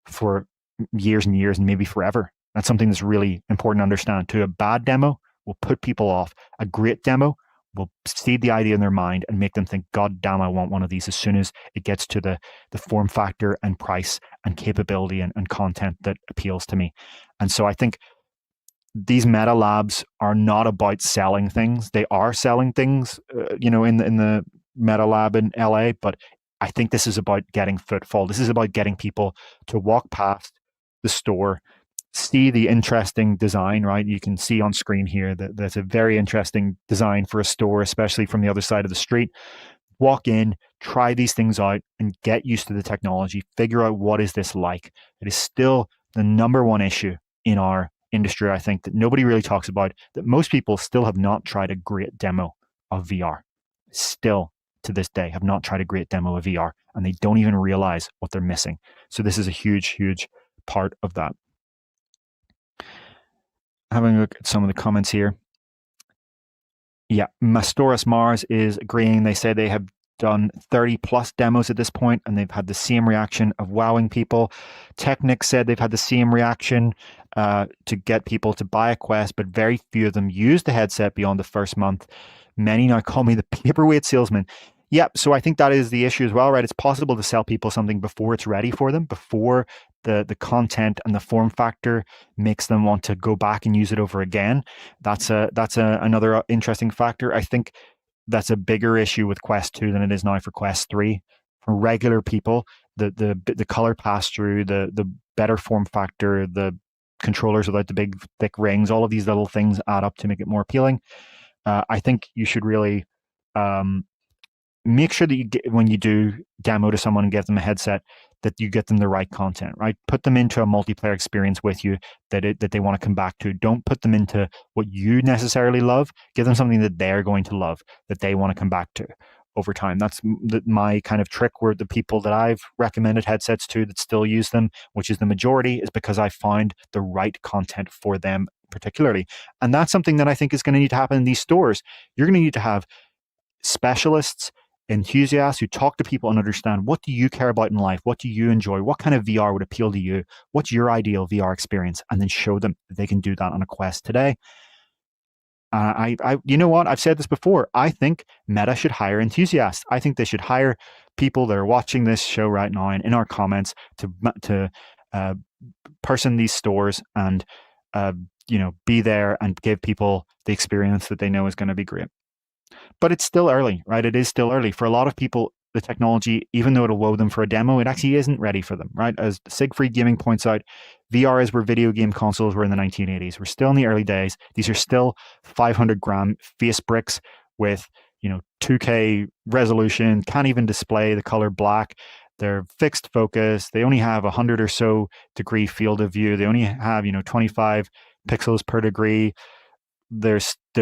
for years and years and maybe forever. That's something that's really important to understand too. A bad demo will put people off. A great demo will seed the idea in their mind and make them think, God damn, I want one of these as soon as it gets to the form factor and price and capability and content that appeals to me. And so I think these Meta labs are not about selling things. They are selling things, in the Meta lab in LA, but I think this is about getting footfall. This is about getting people to walk past the store, see the interesting design, right? You can see on screen here that there's a very interesting design for a store, especially from the other side of the street. Walk in, try these things out and get used to the technology. Figure out what is this like. It is still the number one issue in our industry, I think, that nobody really talks about, that most people still have not tried a great demo of VR. Still, to this day, have not tried a great demo of VR, and they don't even realize what they're missing. So this is a huge, huge part of that. Having a look at some of the comments here. Yeah, Mastoris Mars is agreeing. They say they have done 30 plus demos at this point, and they've had the same reaction of wowing people. Technic said they've had the same reaction to get people to buy a Quest, but very few of them use the headset beyond the first month. Many now call me the paperweight salesman. Yeah, so I think that is the issue as well, right? It's possible to sell people something before it's ready for them, before the content and the form factor makes them want to go back and use it over again. That's another interesting factor. I think that's a bigger issue with Quest 2 than it is now for Quest 3. For regular people, the color pass through, the better form factor, the controllers without the big thick rings, all of these little things add up to make it more appealing. I think you should really make sure that you get, when you do demo to someone and give them a headset, that you get them the right content, right? Put them into a multiplayer experience with you that they want to come back to. Don't put them into what you necessarily love. Give them something that they're going to love, that they want to come back to over time. That's my kind of trick, where the people that I've recommended headsets to that still use them, which is the majority, is because I find the right content for them particularly. And that's something that I think is going to need to happen in these stores. You're going to need to have specialists, enthusiasts who talk to people and understand, what do you care about in life? What do you enjoy? What kind of VR would appeal to you? What's your ideal VR experience? And then show them that they can do that on a Quest today. You know what? I've said this before. I think Meta should hire enthusiasts. I think they should hire people that are watching this show right now and in our comments to person these stores and be there and give people the experience that they know is going to be great. But it's still early, right? It is still early. For a lot of people, the technology, even though it'll wow them for a demo, it actually isn't ready for them, right? As SiNGRAY Gaming points out, VR is where video game consoles were in the 1980s. We're still in the early days. These are still 500-gram face bricks with 2K resolution, can't even display the color black. They're fixed focus. They only have 100 or so degree field of view. They only have 25 pixels per degree. Their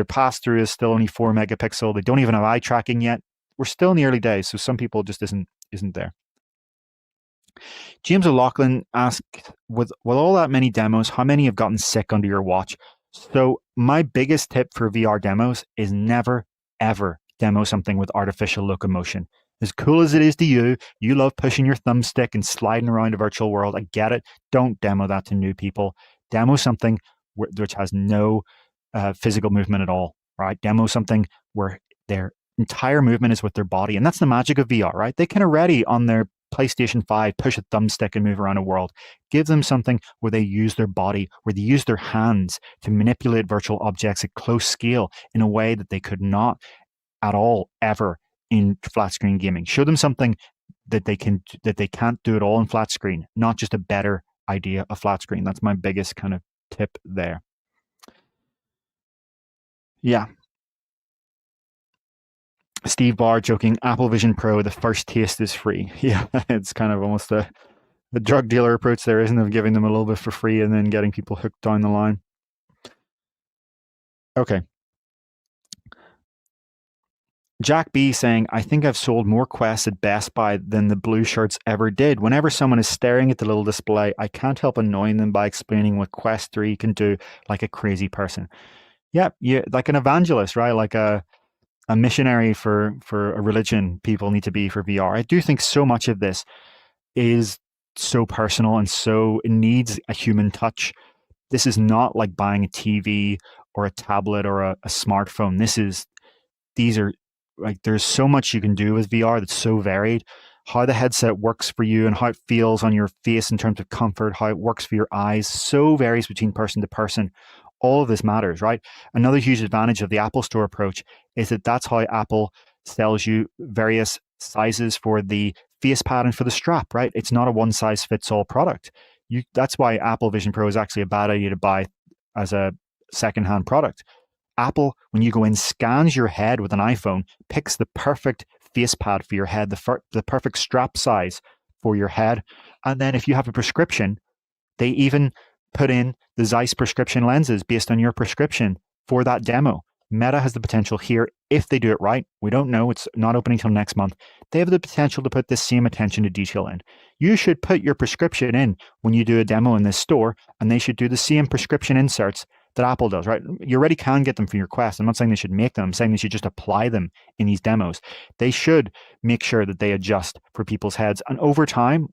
pass-through is still only 4 megapixel. They don't even have eye tracking yet. We're still in the early days, so some people just isn't there. James O'Loughlin asked, with all that many demos, how many have gotten sick under your watch? So my biggest tip for VR demos is never, ever demo something with artificial locomotion. As cool as it is to you love pushing your thumbstick and sliding around a virtual world. I get it. Don't demo that to new people. Demo something which has no physical movement at all, right? Demo something where their entire movement is with their body. And that's the magic of VR, right? They can already on their PlayStation 5 push a thumbstick and move around a world. Give them something where they use their body, where they use their hands to manipulate virtual objects at close scale in a way that they could not at all ever in flat screen gaming. Show them something that they can't do at all in flat screen, not just a better idea of flat screen. That's my biggest kind of tip there. Yeah. Steve Barr joking, Apple Vision Pro, the first taste is free. Yeah, it's kind of almost a drug dealer approach there, isn't it, of giving them a little bit for free and then getting people hooked down the line. Okay. Jack B saying, I think I've sold more Quests at Best Buy than the blue shirts ever did. Whenever someone is staring at the little display, I can't help annoying them by explaining what Quest 3 can do like a crazy person. Yeah, like an evangelist, right? Like a missionary for a religion people need to be for VR. I do think so much of this is so personal and so it needs a human touch. This is not like buying a TV or a tablet or a smartphone. These are like, there's so much you can do with VR that's so varied. How the headset works for you and how it feels on your face in terms of comfort, how it works for your eyes, so varies between person to person. All of this matters, right? Another huge advantage of the Apple Store approach is that that's how Apple sells you various sizes for the face pad and for the strap, right? It's not a one-size-fits-all product. That's why Apple Vision Pro is actually a bad idea to buy as a second-hand product. Apple, when you go in, scans your head with an iPhone, picks the perfect face pad for your head, the perfect strap size for your head. And then if you have a prescription, they even put in the Zeiss prescription lenses based on your prescription for that demo. Meta has the potential here, if they do it right. We don't know. It's not opening until next month. They have the potential to put this same attention to detail in. You should put your prescription in when you do a demo in this store, and they should do the same prescription inserts that Apple does, right? You already can get them for your Quest. I'm not saying they should make them. I'm saying they should just apply them in these demos. They should make sure that they adjust for people's heads. And over time,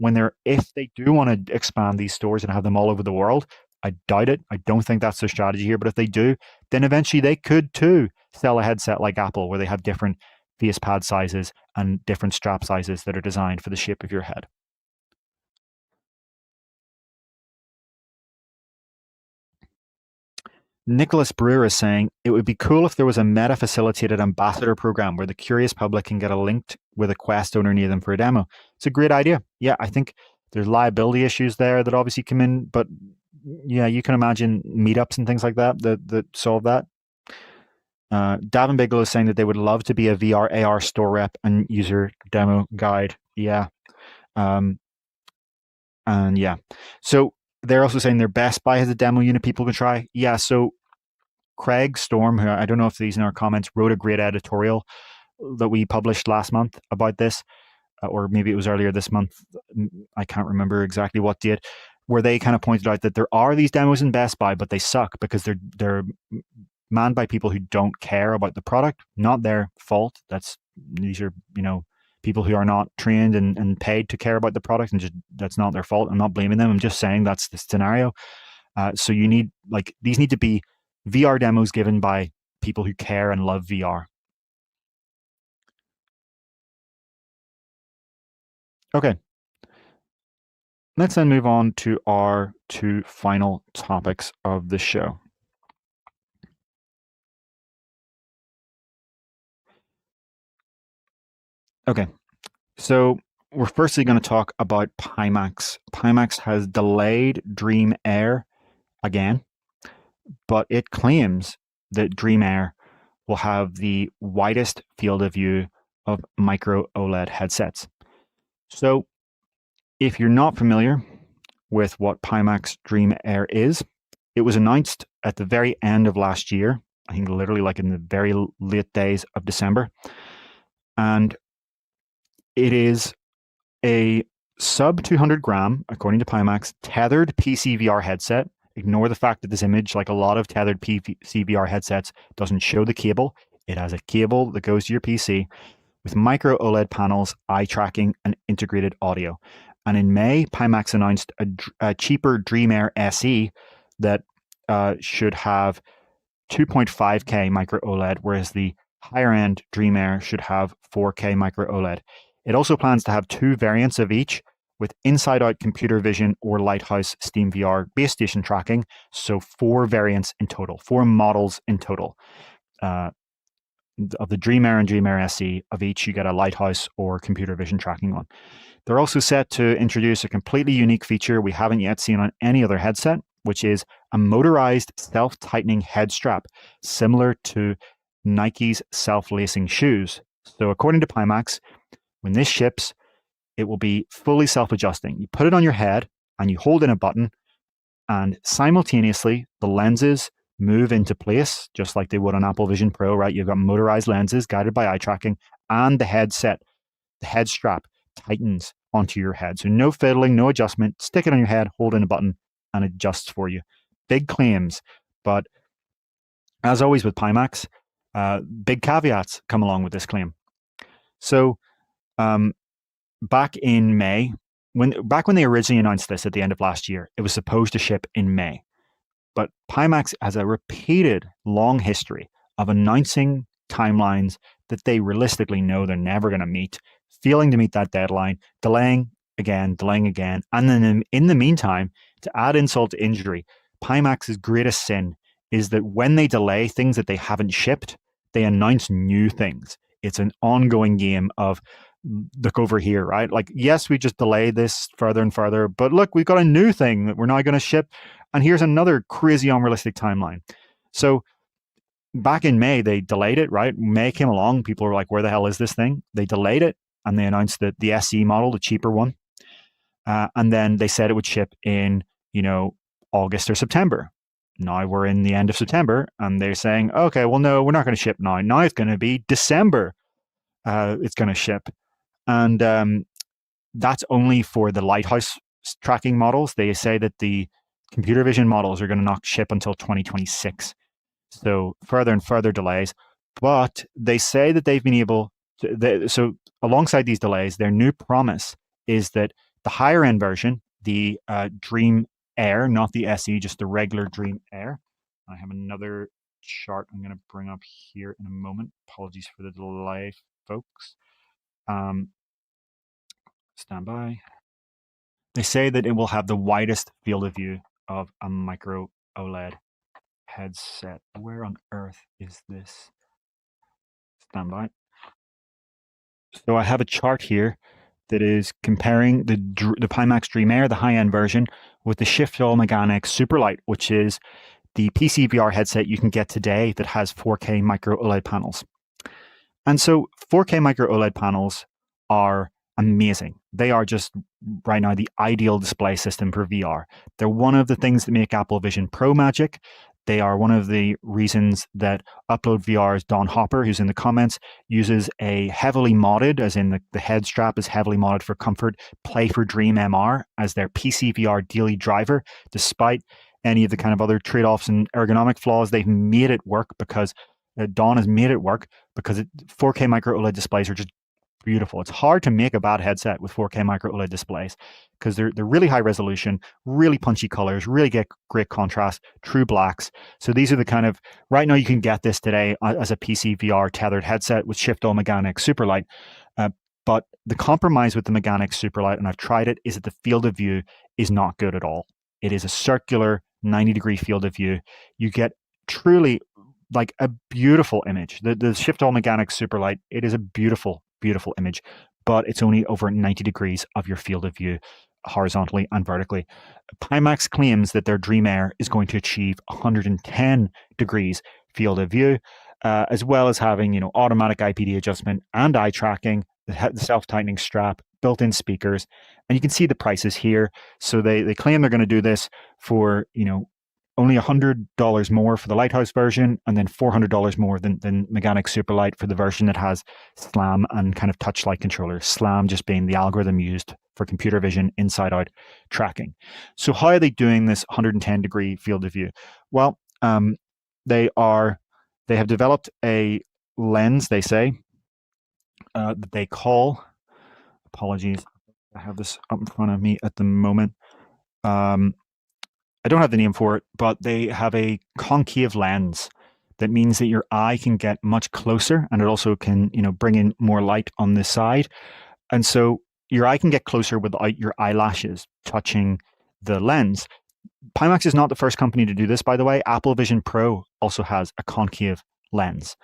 if they do want to expand these stores and have them all over the world, I doubt it. I don't think that's their strategy here. But if they do, then eventually they could too sell a headset like Apple, where they have different face pad sizes and different strap sizes that are designed for the shape of your head. Nicholas Brewer is saying, it would be cool if there was a Meta-facilitated ambassador program where the curious public can get a link with a Quest owner near them for a demo. It's a great idea. Yeah, I think there's liability issues there that obviously come in, but yeah, you can imagine meetups and things like that solve that. Davin Bigelow is saying that they would love to be a VR AR store rep and user demo guide. Yeah. And yeah. So they're also saying their Best Buy has a demo unit people can try. Yeah. So Craig Storm, who I don't know if these in our comments, wrote a great editorial that we published last month about this, or maybe it was earlier this month. I can't remember exactly what date. where they kind of pointed out that there are these demos in Best Buy, but they suck because they're manned by people who don't care about the product. Not their fault. These are, people who are not trained and paid to care about the product, and just that's not their fault. I'm not blaming them. I'm just saying that's the scenario. So you need, these need to be VR demos given by people who care and love VR. Okay. Let's then move on to our two final topics of the show. Okay. So we're firstly going to talk about Pimax. Pimax has delayed Dream Air again, but it claims that Dream Air will have the widest field of view of Micro-OLED headsets. So if you're not familiar with what Pimax Dream Air is, it was announced at the very end of last year, I think literally like in the very late days of December. And it is a sub 200 gram, according to Pimax, tethered PC VR headset. Ignore the fact that this image, like a lot of tethered PC VR headsets, doesn't show the cable. It has a cable that goes to your PC with micro OLED panels, eye tracking, and integrated audio. And in May, Pimax announced a cheaper Dream Air SE that should have 2.5K micro OLED, whereas the higher end Dream Air should have 4K micro OLED. It also plans to have two variants of each with inside-out computer vision or Lighthouse Steam VR base station tracking. So 4 variants in total, 4 models in total. Of the Dream Air and Dream Air SE, of each you get a Lighthouse or computer vision tracking on. They're also set to introduce a completely unique feature we haven't yet seen on any other headset, which is a motorized self-tightening head strap, similar to Nike's self-lacing shoes. So according to Pimax, when this ships, it will be fully self-adjusting. You put it on your head and you hold in a button, and simultaneously the lenses move into place, just like they would on Apple Vision Pro, right? You've got motorized lenses guided by eye tracking, and the head strap tightens onto your head. So no fiddling, no adjustment. Stick it on your head, hold in a button, and it adjusts for you. Big claims, but as always with Pimax, big caveats come along with this claim. So back in May, when they originally announced this at the end of last year, it was supposed to ship in May. But Pimax has a repeated long history of announcing timelines that they realistically know they're never going to meet, failing to meet that deadline, delaying again, and then in the meantime, to add insult to injury, Pimax's greatest sin is that when they delay things that they haven't shipped, they announce new things. It's an ongoing game of, look over here, right? Like, yes, we just delay this further and further, but look, we've got a new thing that we're now going to ship, and here's another crazy unrealistic timeline. So back in May, they delayed it, right? May came along, people were like, where the hell is this thing? They delayed it, and they announced that the SE model, the cheaper one, and then they said it would ship in, August or September. Now we're in the end of September, and they're saying, okay, well, no, we're not going to ship now. Now it's going to be December. It's going to ship. And that's only for the Lighthouse tracking models. They say that the computer vision models are going to not ship until 2026. So further and further delays. But they say that they've been able to, so alongside these delays, their new promise is that the higher end version, the Dream Air, not the SE, just the regular Dream Air. I have another chart I'm going to bring up here in a moment. Apologies for the delay, folks. Stand by. They say that it will have the widest field of view of a micro OLED headset. Where on earth is this? Stand by. So I have a chart here that is comparing the Pimax Dream Air, the high-end version, with the Shift-All Mechanics Superlight, which is the PC VR headset you can get today that has 4K micro OLED panels. And so 4K micro OLED panels are amazing. They are just right now the ideal display system for VR. They're one of the things that make Apple Vision Pro magic. They are one of the reasons that UploadVR's Don Hopper, who's in the comments, uses a heavily modded, as in the head strap is heavily modded for comfort, Play for Dream MR as their PC VR daily driver. Despite any of the kind of other trade-offs and ergonomic flaws, they've made it work because Don has made it work because 4K micro OLED displays are just beautiful. It's hard to make a bad headset with 4K micro OLED displays because they're really high resolution, really punchy colors, really get great contrast, true blacks. So these are the kind of, right now you can get this today as a PC VR tethered headset with Shift All Mechanics Superlight. But the compromise with the Mechanics Superlight, and I've tried it, is that the field of view is not good at all. It is a circular 90-degree field of view. You get truly like a beautiful image. The Shift All Mechanics Superlight, it is a beautiful, beautiful image, but it's only over 90 degrees of your field of view horizontally and vertically. Pimax claims that their Dream Air is going to achieve 110 degrees field of view, as well as having automatic IPD adjustment and eye tracking, the self-tightening strap, built-in speakers, and you can see the prices here. So they claim they're going to do this for only $100 more for the Lighthouse version, and then $400 more than Mechanics Superlight for the version that has SLAM and kind of touch-like controllers. SLAM just being the algorithm used for computer vision inside-out tracking. So how are they doing this 110-degree field of view? Well, they have developed a lens, they say, that they call, apologies, I have this up in front of me at the moment. I don't have the name for it, but they have a concave lens. That means that your eye can get much closer, and it also can, bring in more light on this side. And so your eye can get closer without your eyelashes touching the lens. Pimax is not the first company to do this, by the way. Apple Vision Pro also has a concave lens,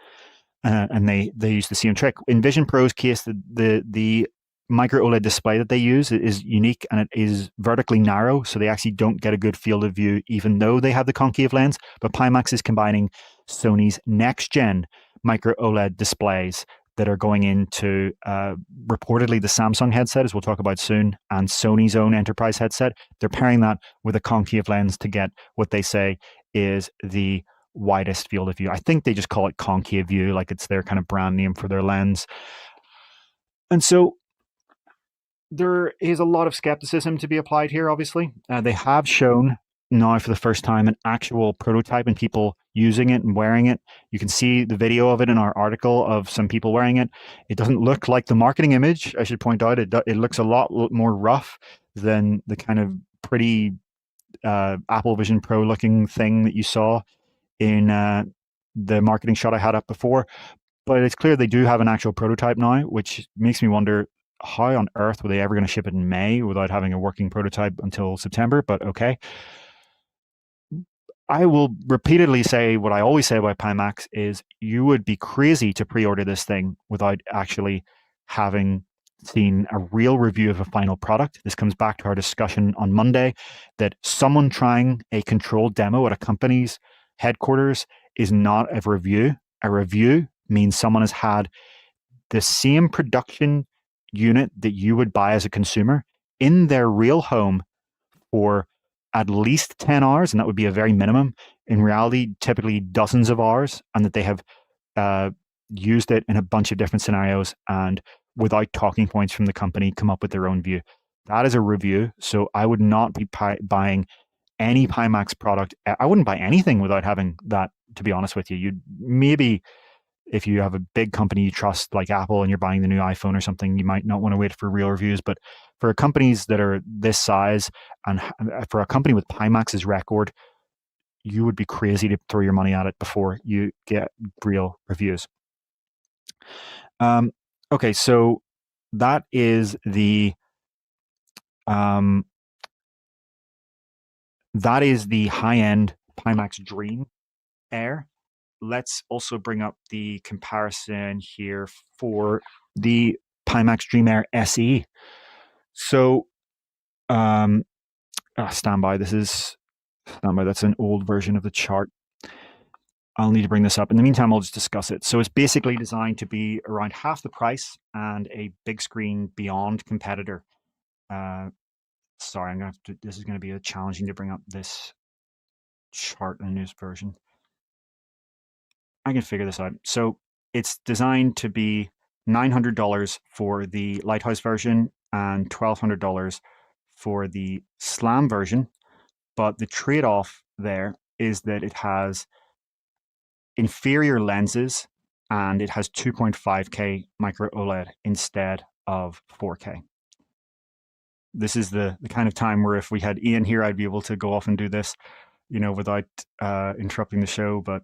and they use the same trick. In Vision Pro's case, the micro OLED display that they use is unique, and it is vertically narrow, so they actually don't get a good field of view even though they have the concave lens. But Pimax is combining Sony's next gen micro OLED displays that are going into reportedly the Samsung headset, as we'll talk about soon, and Sony's own enterprise headset. They're pairing that with a concave lens to get what they say is the widest field of view. I think they just call it concave view, like it's their kind of brand name for their lens. And so there is a lot of skepticism to be applied here, obviously. They have shown now for the first time an actual prototype and people using it and wearing it. You can see the video of it in our article of some people wearing it. It doesn't look like the marketing image, I should point out. It looks a lot more rough than the kind of pretty Apple Vision Pro looking thing that you saw in the marketing shot I had up before. But it's clear they do have an actual prototype now, which makes me wonder how on earth were they ever going to ship it in May without having a working prototype until September? But okay. I will repeatedly say what I always say about Pimax is you would be crazy to pre-order this thing without actually having seen a real review of a final product. This comes back to our discussion on Monday that someone trying a controlled demo at a company's headquarters is not a review. A review means someone has had the same production unit that you would buy as a consumer in their real home for at least 10 hours, and that would be a very minimum. In reality, typically dozens of hours, and that they have used it in a bunch of different scenarios and without talking points from the company, come up with their own view. That is a review. So I would not be buying any Pimax product. I wouldn't buy anything without having that, to be honest with you. You'd maybe, if you have a big company you trust like Apple and you're buying the new iPhone or something, you might not want to wait for real reviews. But for companies that are this size and for a company with Pimax's record, you would be crazy to throw your money at it before you get real reviews. Okay, so that is the high-end Pimax Dream Air. Let's also bring up the comparison here for the Pimax Dream Air SE. So, standby. That's an old version of the chart. I'll need to bring this up. In the meantime, I'll just discuss it. So it's basically designed to be around half the price and a Bigscreen Beyond competitor. Sorry, this is going to be challenging to bring up this chart in the newest version. I can figure this out. So it's designed to be $900 for the Lighthouse version and $1,200 for the Slam version. But the trade-off there is that it has inferior lenses and it has 2.5K Micro-OLED instead of 4K. This is the kind of time where if we had Ian here, I'd be able to go off and do this, without interrupting the show. But,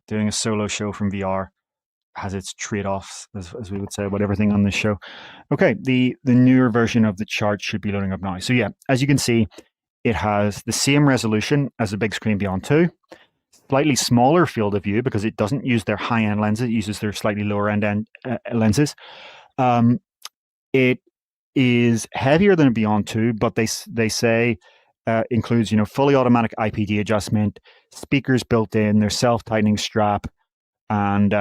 doing a solo show from VR has its trade-offs, as we would say about everything on this show. Okay, the newer version of the chart should be loading up now. So yeah, as you can see, it has the same resolution as the Bigscreen Beyond 2, slightly smaller field of view because it doesn't use their high-end lenses, it uses their slightly lower-end lenses. It is heavier than a Beyond 2, but they say includes fully automatic IPD adjustment, speakers built in, their self-tightening strap, and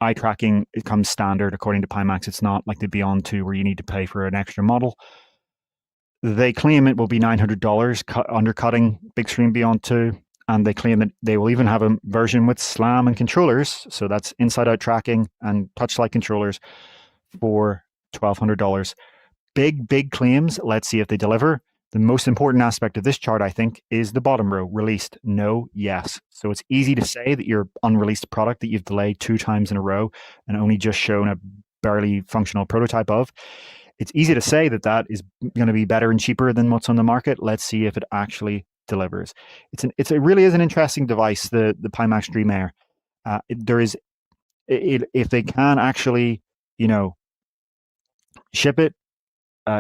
eye tracking. It comes standard according to Pimax. It's not like the Beyond 2 where you need to pay for an extra model. They claim it will be $900, undercutting Bigscreen Beyond 2. And they claim that they will even have a version with SLAM and controllers. So that's inside-out tracking and touch-like controllers for $1,200. Big claims. Let's see if they deliver. The most important aspect of this chart, I think, is the bottom row. Released, no, yes. So it's easy to say that your unreleased product that you've delayed 2 times in a row and only just shown a barely functional prototype of, it's easy to say that that is going to be better and cheaper than what's on the market. Let's see if it actually delivers. It really is an interesting device, the Pimax Dream Air. If they can actually, ship it,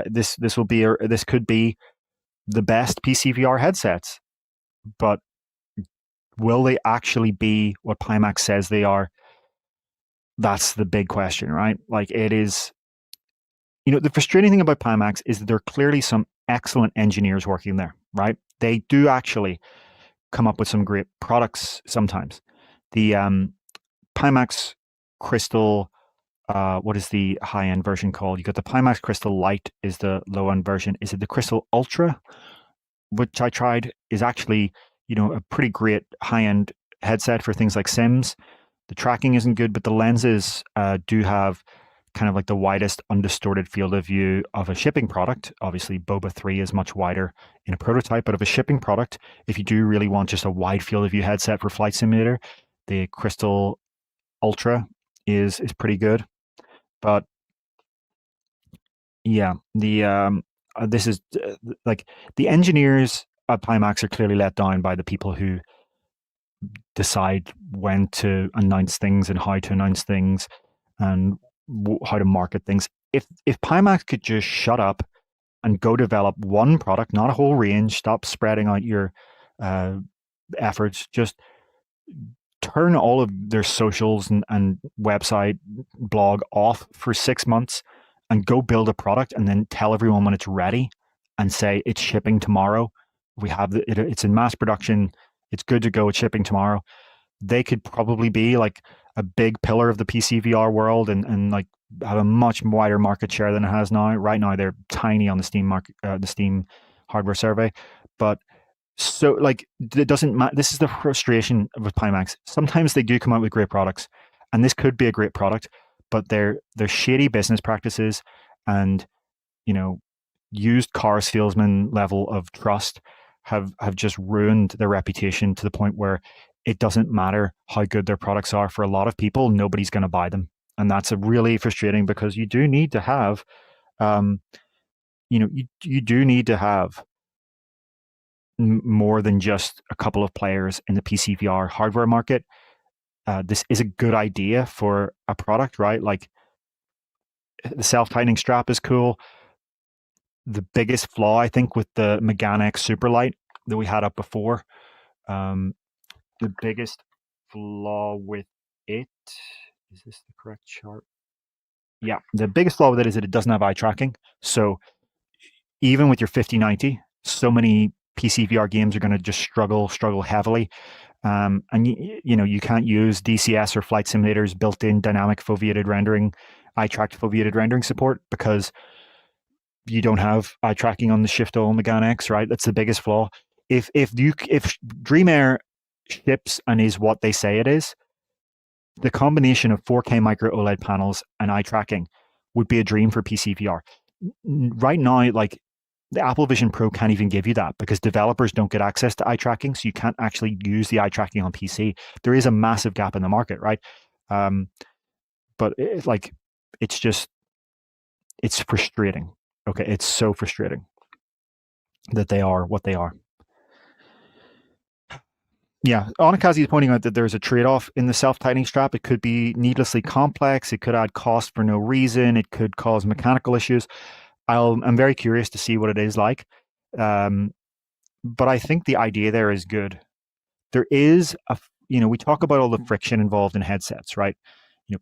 this could be the best PCVR headsets. But will they actually be what Pimax says they are? That's the big question, right? Like, it is. The frustrating thing about Pimax is that there are clearly some excellent engineers working there, right? They do actually come up with some great products sometimes. The Pimax Crystal, what is the high-end version called? You got the Pimax Crystal Lite is the low-end version. Is it the Crystal Ultra, which I tried, is actually, a pretty great high-end headset for things like Sims. The tracking isn't good, but the lenses do have kind of like the widest undistorted field of view of a shipping product. Obviously, Boba 3 is much wider in a prototype, but of a shipping product, if you do really want just a wide field of view headset for Flight Simulator, the Crystal Ultra is pretty good. But yeah, this is like the engineers at Pimax are clearly let down by the people who decide when to announce things and how to announce things and how to market things. If Pimax could just shut up and go develop one product, not a whole range, stop spreading out your efforts, just turn all of their socials and website blog off for 6 months and go build a product and then tell everyone when it's ready and say it's shipping tomorrow. We have it's in mass production. It's good to go. It's shipping tomorrow. They could probably be like a big pillar of the PC VR world and like have a much wider market share than it has now. Right now, they're tiny on the Steam market, the Steam hardware survey. But so like it doesn't matter. This is the frustration with Pimax. Sometimes they do come out with great products, and this could be a great product, but they're shady business practices and used car salesman level of trust have just ruined their reputation to the point where it doesn't matter how good their products are. For a lot of people, nobody's going to buy them. And that's a really frustrating because you do need to have, you do need to have more than just a couple of players in the PC VR hardware market. This is a good idea for a product, right? Like the self-tightening strap is cool. The biggest flaw, I think, with the Megane X Superlight that we had up before, the biggest flaw with it, is this the correct chart? Yeah, the biggest flaw with it is that it doesn't have eye tracking. So even with your 5090, so many PC VR games are going to just struggle heavily. And you can't use DCS or Flight Simulator's built-in dynamic foveated rendering, eye-tracked foveated rendering support because you don't have eye tracking on the Shifto Megane X, right? That's the biggest flaw. If Dream Air ships and is what they say it is, the combination of 4K micro OLED panels and eye tracking would be a dream for PC VR. Right now, like the Apple Vision Pro can't even give you that because developers don't get access to eye tracking, so you can't actually use the eye tracking on PC. There is a massive gap in the market, right? But it's frustrating. Okay, it's so frustrating that they are what they are. Yeah, Onakazi is pointing out that there's a trade-off in the self-tightening strap. It could be needlessly complex. It could add cost for no reason. It could cause mechanical issues. I'm very curious to see what it is like. But I think the idea there is good. There is we talk about all the friction involved in headsets, right?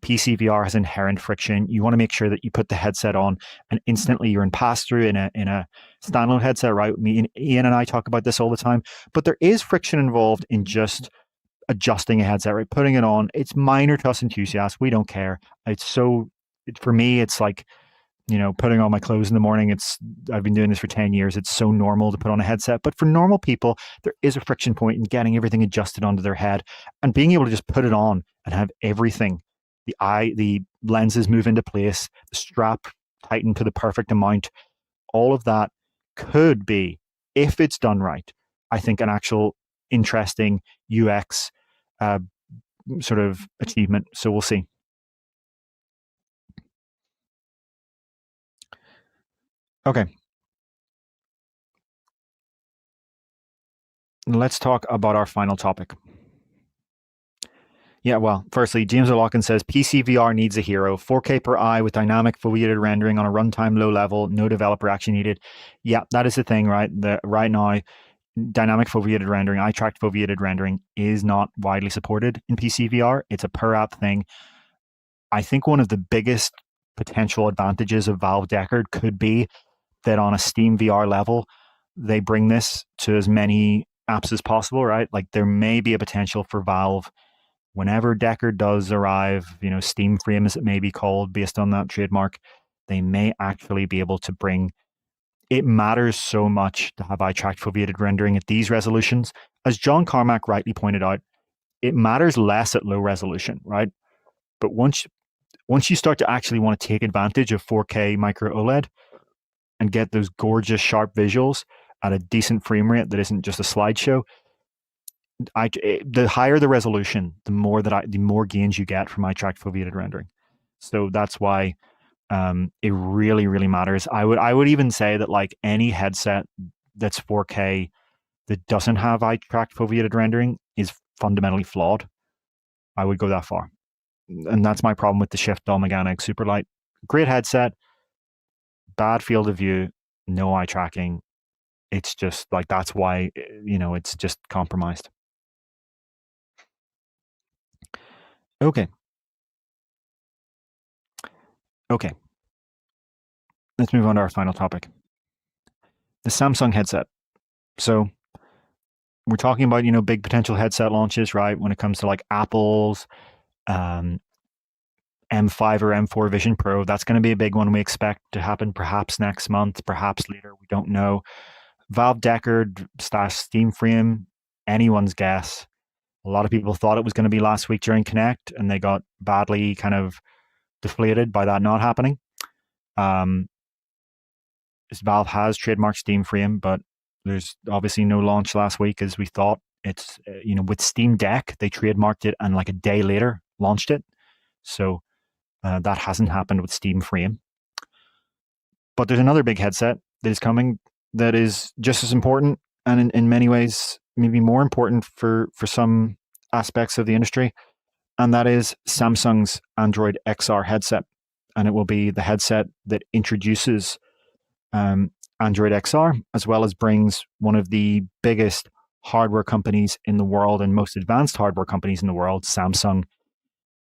PC VR has inherent friction. You want to make sure that you put the headset on and instantly you're in pass-through in a standalone headset, right? Ian and I talk about this all the time, but there is friction involved in just adjusting a headset, right? Putting it on. It's minor to us enthusiasts. We don't care. For me, it's like, putting on my clothes in the morning. I've been doing this for 10 years. It's so normal to put on a headset. But for normal people, there is a friction point in getting everything adjusted onto their head and being able to just put it on and have everything, the lenses move into place, the strap tightened to the perfect amount. All of that could be, if it's done right, I think an actual interesting UX sort of achievement. So we'll see. Okay. Let's talk about our final topic. Yeah, well, firstly, James O'Loughlin says PC VR needs a hero. 4K per eye with dynamic foveated rendering on a runtime low level, no developer action needed. Yeah, that is the thing, right? Right now, dynamic foveated rendering, eye tracked foveated rendering is not widely supported in PC VR. It's a per app thing. I think one of the biggest potential advantages of Valve Deckard could be that on a Steam VR level, they bring this to as many apps as possible, right? Like there may be a potential for Valve whenever Deckard does arrive, Steam Frame as it may be called based on that trademark, they may actually be able to bring. It matters so much to have eye-tracked foveated rendering at these resolutions. As John Carmack rightly pointed out, it matters less at low resolution, right? But once you start to actually want to take advantage of 4K micro OLED and get those gorgeous sharp visuals at a decent frame rate that isn't just a slideshow, the higher the resolution, the more gains you get from eye-tracked foveated rendering. So that's why it really, really matters. I would even say that like any headset that's 4K that doesn't have eye-tracked foveated rendering is fundamentally flawed. I would go that far, and that's my problem with the Shifto Megane X Superlight. Great headset, bad field of view, no eye tracking. It's just like that's why it's just compromised. Okay. Let's move on to our final topic. The Samsung headset. So we're talking about, big potential headset launches, right? When it comes to like Apple's M5 or M4 Vision Pro, that's going to be a big one we expect to happen perhaps next month, perhaps later. We don't know. Valve Deckard / Steam Frame, anyone's guess. A lot of people thought it was going to be last week during Connect, and they got badly kind of deflated by that not happening. Valve has trademarked Steam Frame, but there's obviously no launch last week as we thought. It's with Steam Deck, they trademarked it and like a day later launched it. So that hasn't happened with Steam Frame. But there's another big headset that is coming that is just as important and in many ways maybe more important for some aspects of the industry, and that is Samsung's Android XR headset. And it will be the headset that introduces Android XR, as well as brings one of the biggest hardware companies in the world and most advanced hardware companies in the world, Samsung,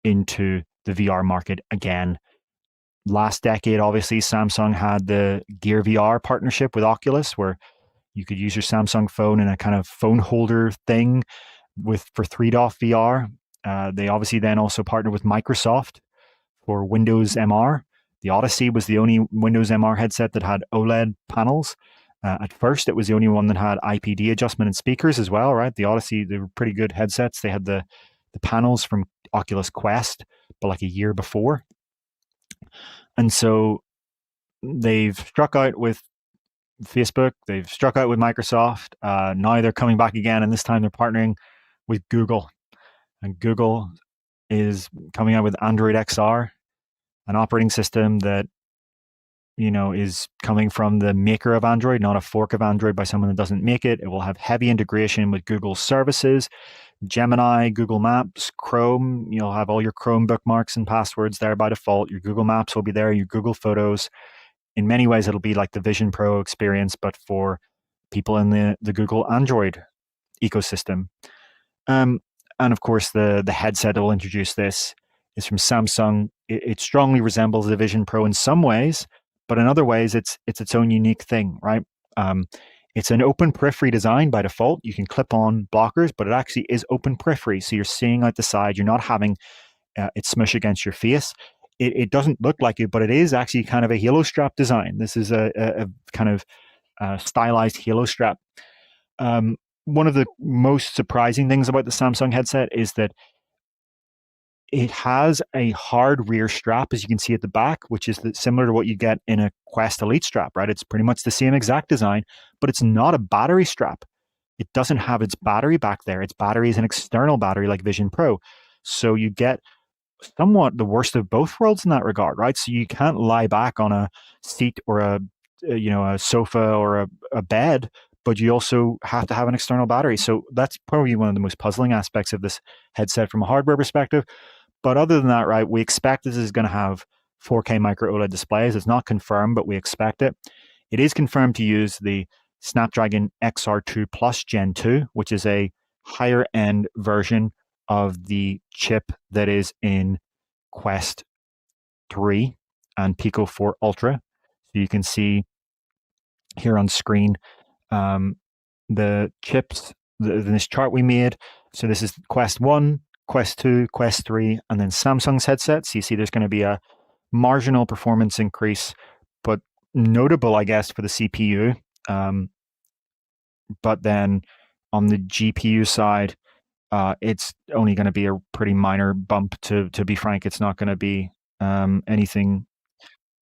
into the VR market again. Last decade, obviously, Samsung had the Gear VR partnership with Oculus, where you could use your Samsung phone in a kind of phone holder thing for 3DOF VR. They obviously then also partnered with Microsoft for Windows MR. The Odyssey was the only Windows MR headset that had OLED panels. At first, it was the only one that had IPD adjustment and speakers as well, right? The Odyssey, they were pretty good headsets. They had the panels from Oculus Quest, but like a year before. And so they've struck out with Facebook, they've struck out with Microsoft. Now they're coming back again, and this time they're partnering with Google. And Google is coming out with Android XR, an operating system that is coming from the maker of Android, not a fork of Android by someone that doesn't make it. It will have heavy integration with Google services, Gemini, Google Maps, Chrome. You'll have all your Chrome bookmarks and passwords there by default. Your Google Maps will be there, your Google Photos. In many ways, it'll be like the Vision Pro experience, but for people in the Google Android ecosystem. And of course, the headset that will introduce this is from Samsung. It strongly resembles the Vision Pro in some ways, but in other ways, it's its own unique thing, right? It's an open periphery design by default. You can clip on blockers, but it actually is open periphery. So you're seeing out the side. You're not having it smush against your face. It doesn't look like it, but it is actually kind of a halo strap design. This is a kind of stylized halo strap. One of the most surprising things about the Samsung headset is that it has a hard rear strap, as you can see at the back, which is similar to what you get in a Quest Elite strap, right? It's pretty much the same exact design, but it's not a battery strap. It doesn't have its battery back there. Its battery is an external battery like Vision Pro. So you get somewhat the worst of both worlds in that regard, right? So you can't lie back on a seat or a sofa or a bed, but you also have to have an external battery. So that's probably one of the most puzzling aspects of this headset from a hardware perspective. But other than that, right, we expect this is going to have 4K Micro-OLED displays. It's not confirmed, but we expect it. It is confirmed to use the Snapdragon XR2 Plus Gen 2, which is a higher end version of the chip that is in Quest 3 and Pico 4 Ultra. So you can see here on screen the chips in this chart we made. So this is Quest 1, Quest 2, Quest 3, and then Samsung's headsets. You see there's going to be a marginal performance increase, but notable, I guess, for the CPU. But then on the GPU side, it's only going to be a pretty minor bump. To be frank, it's not going to be anything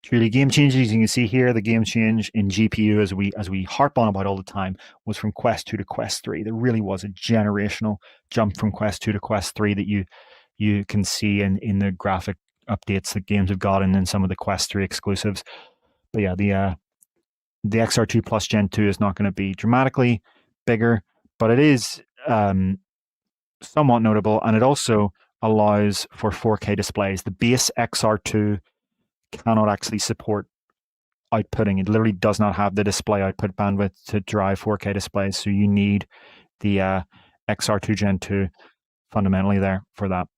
truly game changing. As you can see here, the game change in GPU, as we harp on about all the time, was from Quest 2 to Quest 3. There really was a generational jump from Quest 2 to Quest 3 that you can see in the graphic updates that games have gotten in some of the Quest 3 exclusives. But yeah, the XR2 Plus Gen 2 is not going to be dramatically bigger, but it is somewhat notable, and it also allows for 4K displays. The base XR2 cannot actually support outputting. It literally does not have the display output bandwidth to drive 4K displays, so you need the XR2 Gen 2 fundamentally there for that.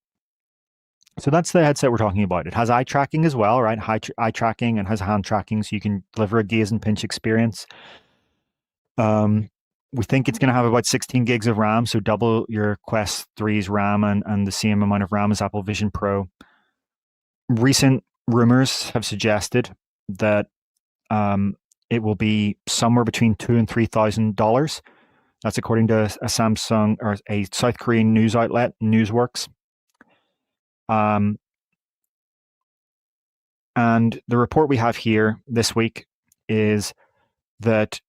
So that's the headset we're talking about. It has eye tracking as well, right? Eye tracking, and has hand tracking, so you can deliver a gaze and pinch experience. We think it's going to have about 16 gigs of RAM, so double your Quest 3's RAM and the same amount of RAM as Apple Vision Pro. Recent rumors have suggested that it will be somewhere between $2,000 and $3,000. That's according to a Samsung or a South Korean news outlet, Newsworks. And the report we have here this week is that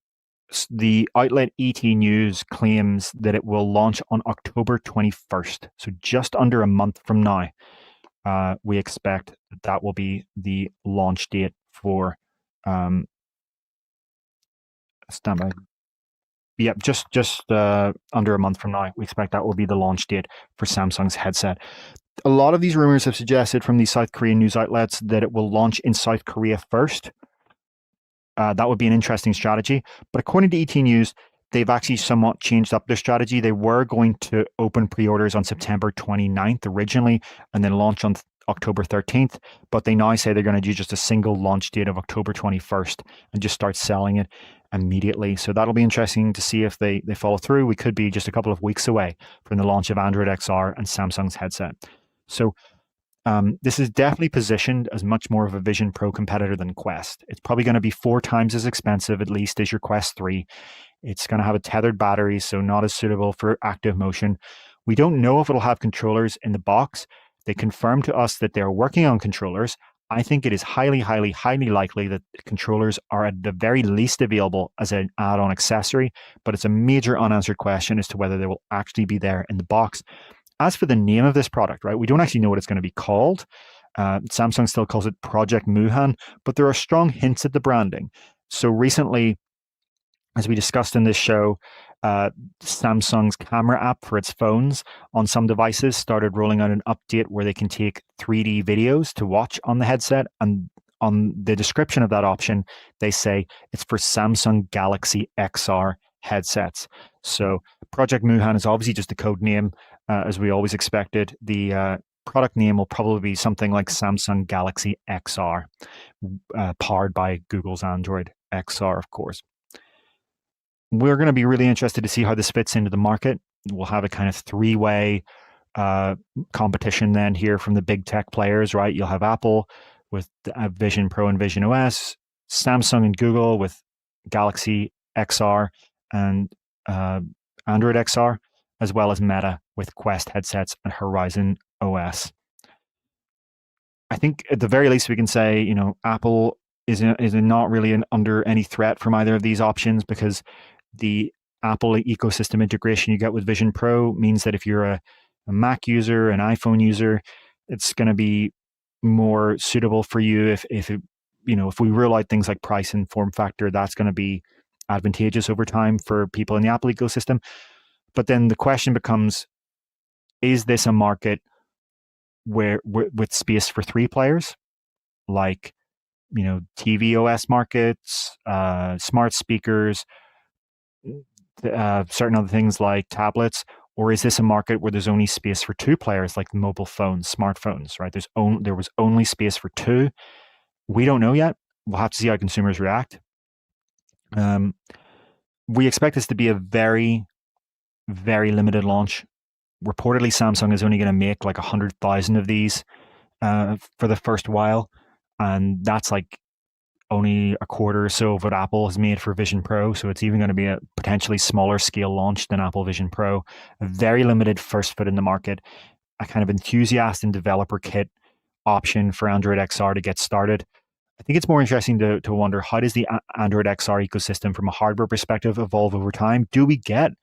the outlet ET News claims that it will launch on October 21st. So just under a month from now, we expect that will be the launch date for standby. Yeah, just under a month from now, we expect that will be the launch date for Samsung's headset. A lot of these rumors have suggested from these South Korean news outlets that it will launch in South Korea first. That would be an interesting strategy. But according to ET News, they've actually somewhat changed up their strategy. They were going to open pre-orders on September 29th originally, and then launch on October 13th. But they now say they're going to do just a single launch date of October 21st and just start selling it immediately. So that'll be interesting to see if they follow through. We could be just a couple of weeks away from the launch of Android XR and Samsung's headset. So This is definitely positioned as much more of a Vision Pro competitor than Quest. It's probably going to be 4 times as expensive, at least, as your Quest 3. It's going to have a tethered battery, so not as suitable for active motion. We don't know if it'll have controllers in the box. They confirmed to us that they're working on controllers. I think it is highly, highly, highly likely that controllers are at the very least available as an add-on accessory, but it's a major unanswered question as to whether they will actually be there in the box. As for the name of this product, right, we don't actually know what it's going to be called. Samsung still calls it Project Muhan, but there are strong hints at the branding. So recently, as we discussed in this show, Samsung's camera app for its phones on some devices started rolling out an update where they can take 3D videos to watch on the headset. And on the description of that option, they say it's for Samsung Galaxy XR headsets. So Project Muhan is obviously just a code name, as we always expected. The product name will probably be something like Samsung Galaxy XR, powered by Google's Android XR, of course. We're going to be really interested to see how this fits into the market. We'll have a kind of 3-way competition then here from the big tech players, right? You'll have Apple with Vision Pro and Vision OS, Samsung and Google with Galaxy XR and Android XR, as well as Meta with Quest headsets and Horizon OS. I think at the very least we can say, Apple is not really under any threat from either of these options, because the Apple ecosystem integration you get with Vision Pro means that if you're a Mac user, an iPhone user, it's going to be more suitable for you. If we rule out things like price and form factor, that's going to be advantageous over time for people in the Apple ecosystem. But then the question becomes, is this a market where with space for 3 players, like TV OS markets, smart speakers, certain other things like tablets, or is this a market where there's only space for 2 players, like mobile phones, smartphones, right? There was only space for 2. We don't know yet. We'll have to see how consumers react. We expect this to be a very, very limited launch. Reportedly, Samsung is only going to make like 100,000 of these for the first while, and that's like only a quarter or so of what Apple has made for Vision Pro. So it's even going to be a potentially smaller scale launch than Apple Vision Pro. A very limited first foot in the market, a kind of enthusiast and developer kit option for Android XR to get started. I think it's more interesting to wonder, how does the Android XR ecosystem from a hardware perspective evolve over time? Do we get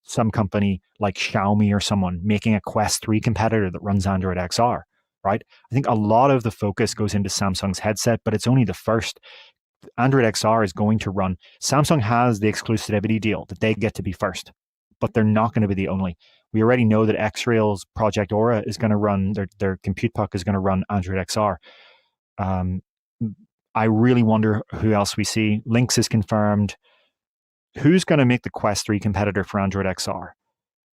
some company like Xiaomi or someone making a Quest 3 competitor that runs Android XR? Right? I think a lot of the focus goes into Samsung's headset, but it's only the first. Android XR is going to run. Samsung has the exclusivity deal that they get to be first, but they're not going to be the only. We already know that X-Rail's Project Aura is going to run, their compute puck is going to run Android XR. I really wonder who else we see. Lynx is confirmed. Who's going to make the Quest 3 competitor for Android XR?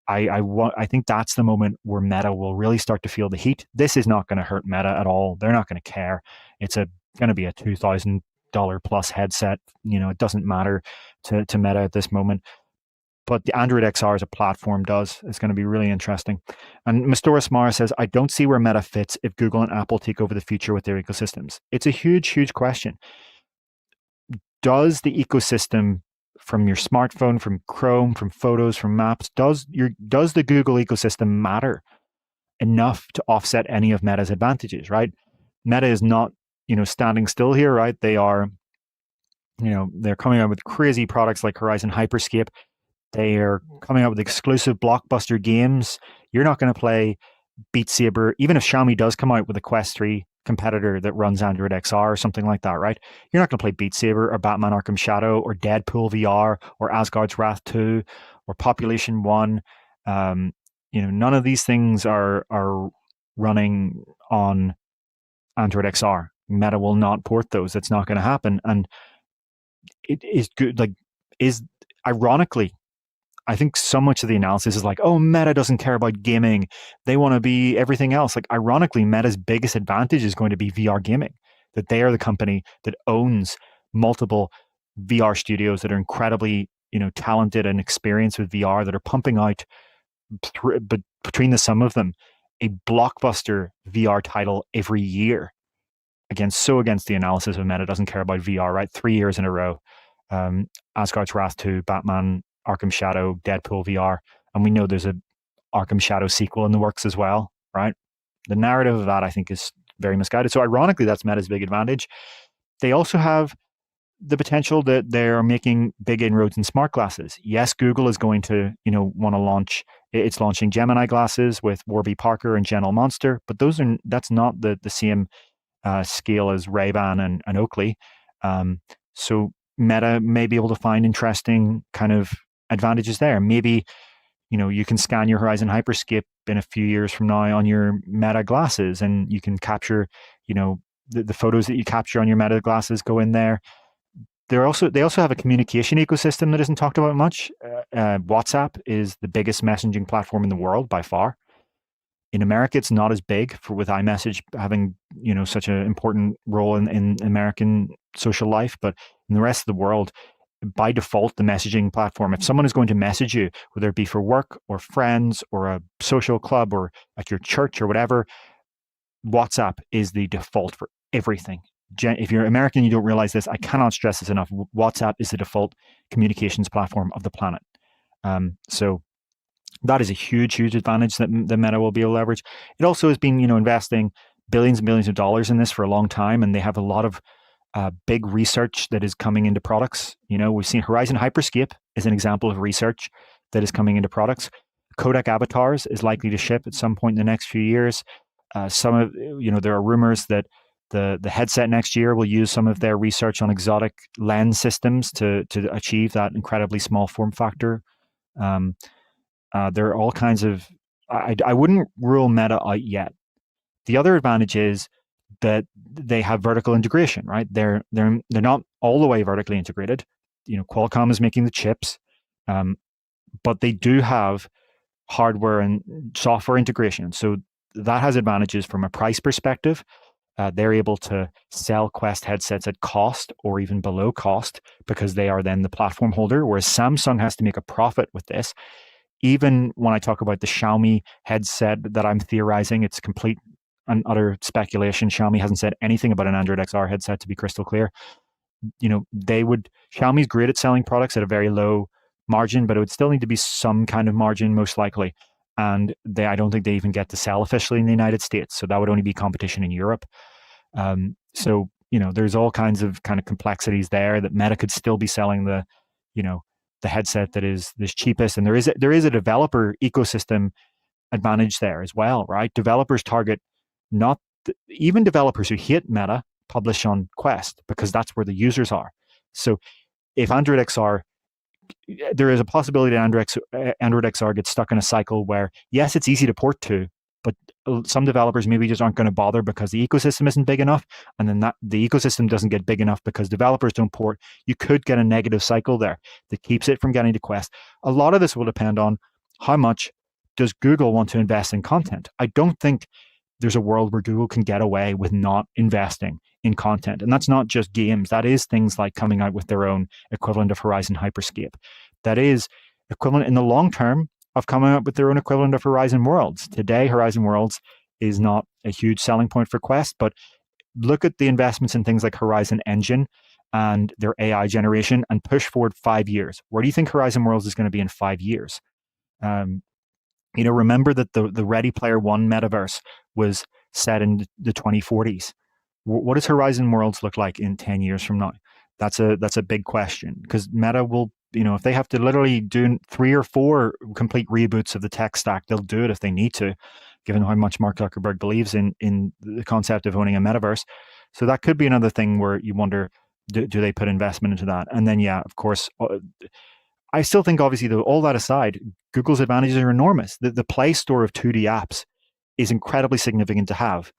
I think that's the moment where Meta will really start to feel the heat. This is not going to hurt Meta at all. They're not going to care. It's going to be a $2,000 plus headset. It doesn't matter to Meta at this moment. But the Android XR as a platform does. It's going to be really interesting. And Mastoris Mara says, I don't see where Meta fits if Google and Apple take over the future with their ecosystems. It's a huge, huge question. Does the ecosystem from your smartphone, from Chrome, from Photos, from Maps, does the Google ecosystem matter enough to offset any of Meta's advantages, right? Meta is not, standing still here, right? They are, they're coming out with crazy products like Horizon Hyperscape. They are coming out with exclusive blockbuster games. You're not going to play Beat Saber, even if Xiaomi does come out with a Quest 3 competitor that runs Android XR or something like that, right? You're not going to play Beat Saber or Batman Arkham Shadow or Deadpool VR or Asgard's Wrath 2 or Population 1. None of these things are running on Android XR. Meta will not port those. It's not going to happen. And it is good. Ironically, I think so much of the analysis is like, oh, Meta doesn't care about gaming. They want to be everything else. Like, ironically, Meta's biggest advantage is going to be VR gaming, that they are the company that owns multiple VR studios that are incredibly, talented and experienced with VR, that are pumping out, but between the sum of them, a blockbuster VR title every year. Again, so against the analysis of Meta doesn't care about VR, right? 3 years in a row. Asgard's Wrath 2, Batman, Arkham Shadow, Deadpool VR. And we know there's a Arkham Shadow sequel in the works as well, right? The narrative of that, I think, is very misguided. So ironically, that's Meta's big advantage. They also have the potential that they're making big inroads in smart glasses. Yes, Google is going to, want to launch. It's launching Gemini glasses with Warby Parker and General Monster, but that's not the same scale as Ray-Ban and Oakley. So Meta may be able to find interesting kind of advantages there. Maybe, you can scan your Horizon Hyperscape in a few years from now on your Meta glasses, and you can capture, the photos that you capture on your Meta glasses go in there. They also have a communication ecosystem that isn't talked about much. WhatsApp is the biggest messaging platform in the world by far. In America, it's not as big with iMessage having such an important role in American social life, but in the rest of the world, by default, the messaging platform. If someone is going to message you, whether it be for work or friends or a social club or at your church or whatever, WhatsApp is the default for everything. If you're American, you don't realize this. I cannot stress this enough. WhatsApp is the default communications platform of the planet. So that is a huge, huge advantage that Meta will be able to leverage. It also has been, investing billions and billions of dollars in this for a long time, and they have a lot of big research that is coming into products. We've seen Horizon Hyperscape is an example of research that is coming into products. Kodak Avatars is likely to ship at some point in the next few years. There are rumors that the headset next year will use some of their research on exotic lens systems to achieve that incredibly small form factor. There are all kinds of. I wouldn't rule Meta out yet. The other advantage is that they have vertical integration, right? They're not all the way vertically integrated. Qualcomm is making the chips, but they do have hardware and software integration. So that has advantages from a price perspective. They're able to sell Quest headsets at cost or even below cost because they are then the platform holder, whereas Samsung has to make a profit with this. Even when I talk about the Xiaomi headset that I'm theorizing, it's complete and utter speculation. Xiaomi hasn't said anything about an Android XR headset, to be crystal clear. Xiaomi's great at selling products at a very low margin, but it would still need to be some kind of margin, most likely. And I don't think they even get to sell officially in the United States. So that would only be competition in Europe. There's all kinds of complexities there that Meta could still be selling the headset that is the cheapest. And there is a developer ecosystem advantage there as well, right? Developers target even developers who hate Meta publish on Quest because that's where the users are. So if Android XR, there is a possibility that Android XR gets stuck in a cycle where, yes, it's easy to port to, but some developers maybe just aren't going to bother because the ecosystem isn't big enough. And then the ecosystem doesn't get big enough because developers don't port. You could get a negative cycle there that keeps it from getting to Quest. A lot of this will depend on how much does Google want to invest in content. I don't think there's a world where Google can get away with not investing in content. And that's not just games. That is things like coming out with their own equivalent of Horizon Hyperscape. That is equivalent in the long term of coming up with their own equivalent of Horizon Worlds. Today, Horizon Worlds is not a huge selling point for Quest, but look at the investments in things like Horizon Engine and their AI generation and push forward 5 years. Where do you think Horizon Worlds is going to be in 5 years? Remember that the Ready Player One metaverse was set in the 2040s. What does Horizon Worlds look like in 10 years from now? That's a big question, because Meta will, if they have to literally do 3 or 4 complete reboots of the tech stack, they'll do it if they need to, given how much Mark Zuckerberg believes in the concept of owning a metaverse. So that could be another thing where you wonder, do they put investment into that? And then, yeah, of course, I still think, obviously, though, all that aside, Google's advantages are enormous. The Play Store of 2D apps is incredibly significant to have.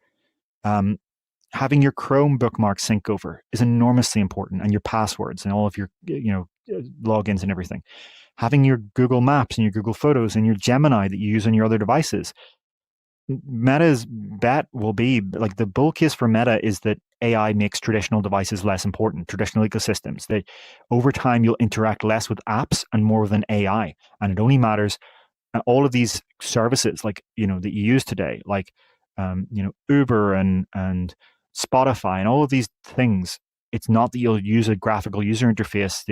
Having your Chrome bookmark sync over is enormously important, and your passwords and all of your logins and everything. Having your Google Maps and your Google Photos and your Gemini that you use on your other devices. Meta's bet will be, like, the bull case for Meta is that AI makes traditional devices less important, traditional ecosystems. That over time you'll interact less with apps and more with an AI, and it only matters. All of these services like, that you use today, like, Uber and Spotify and all of these things. It's not that you'll use a graphical user interface,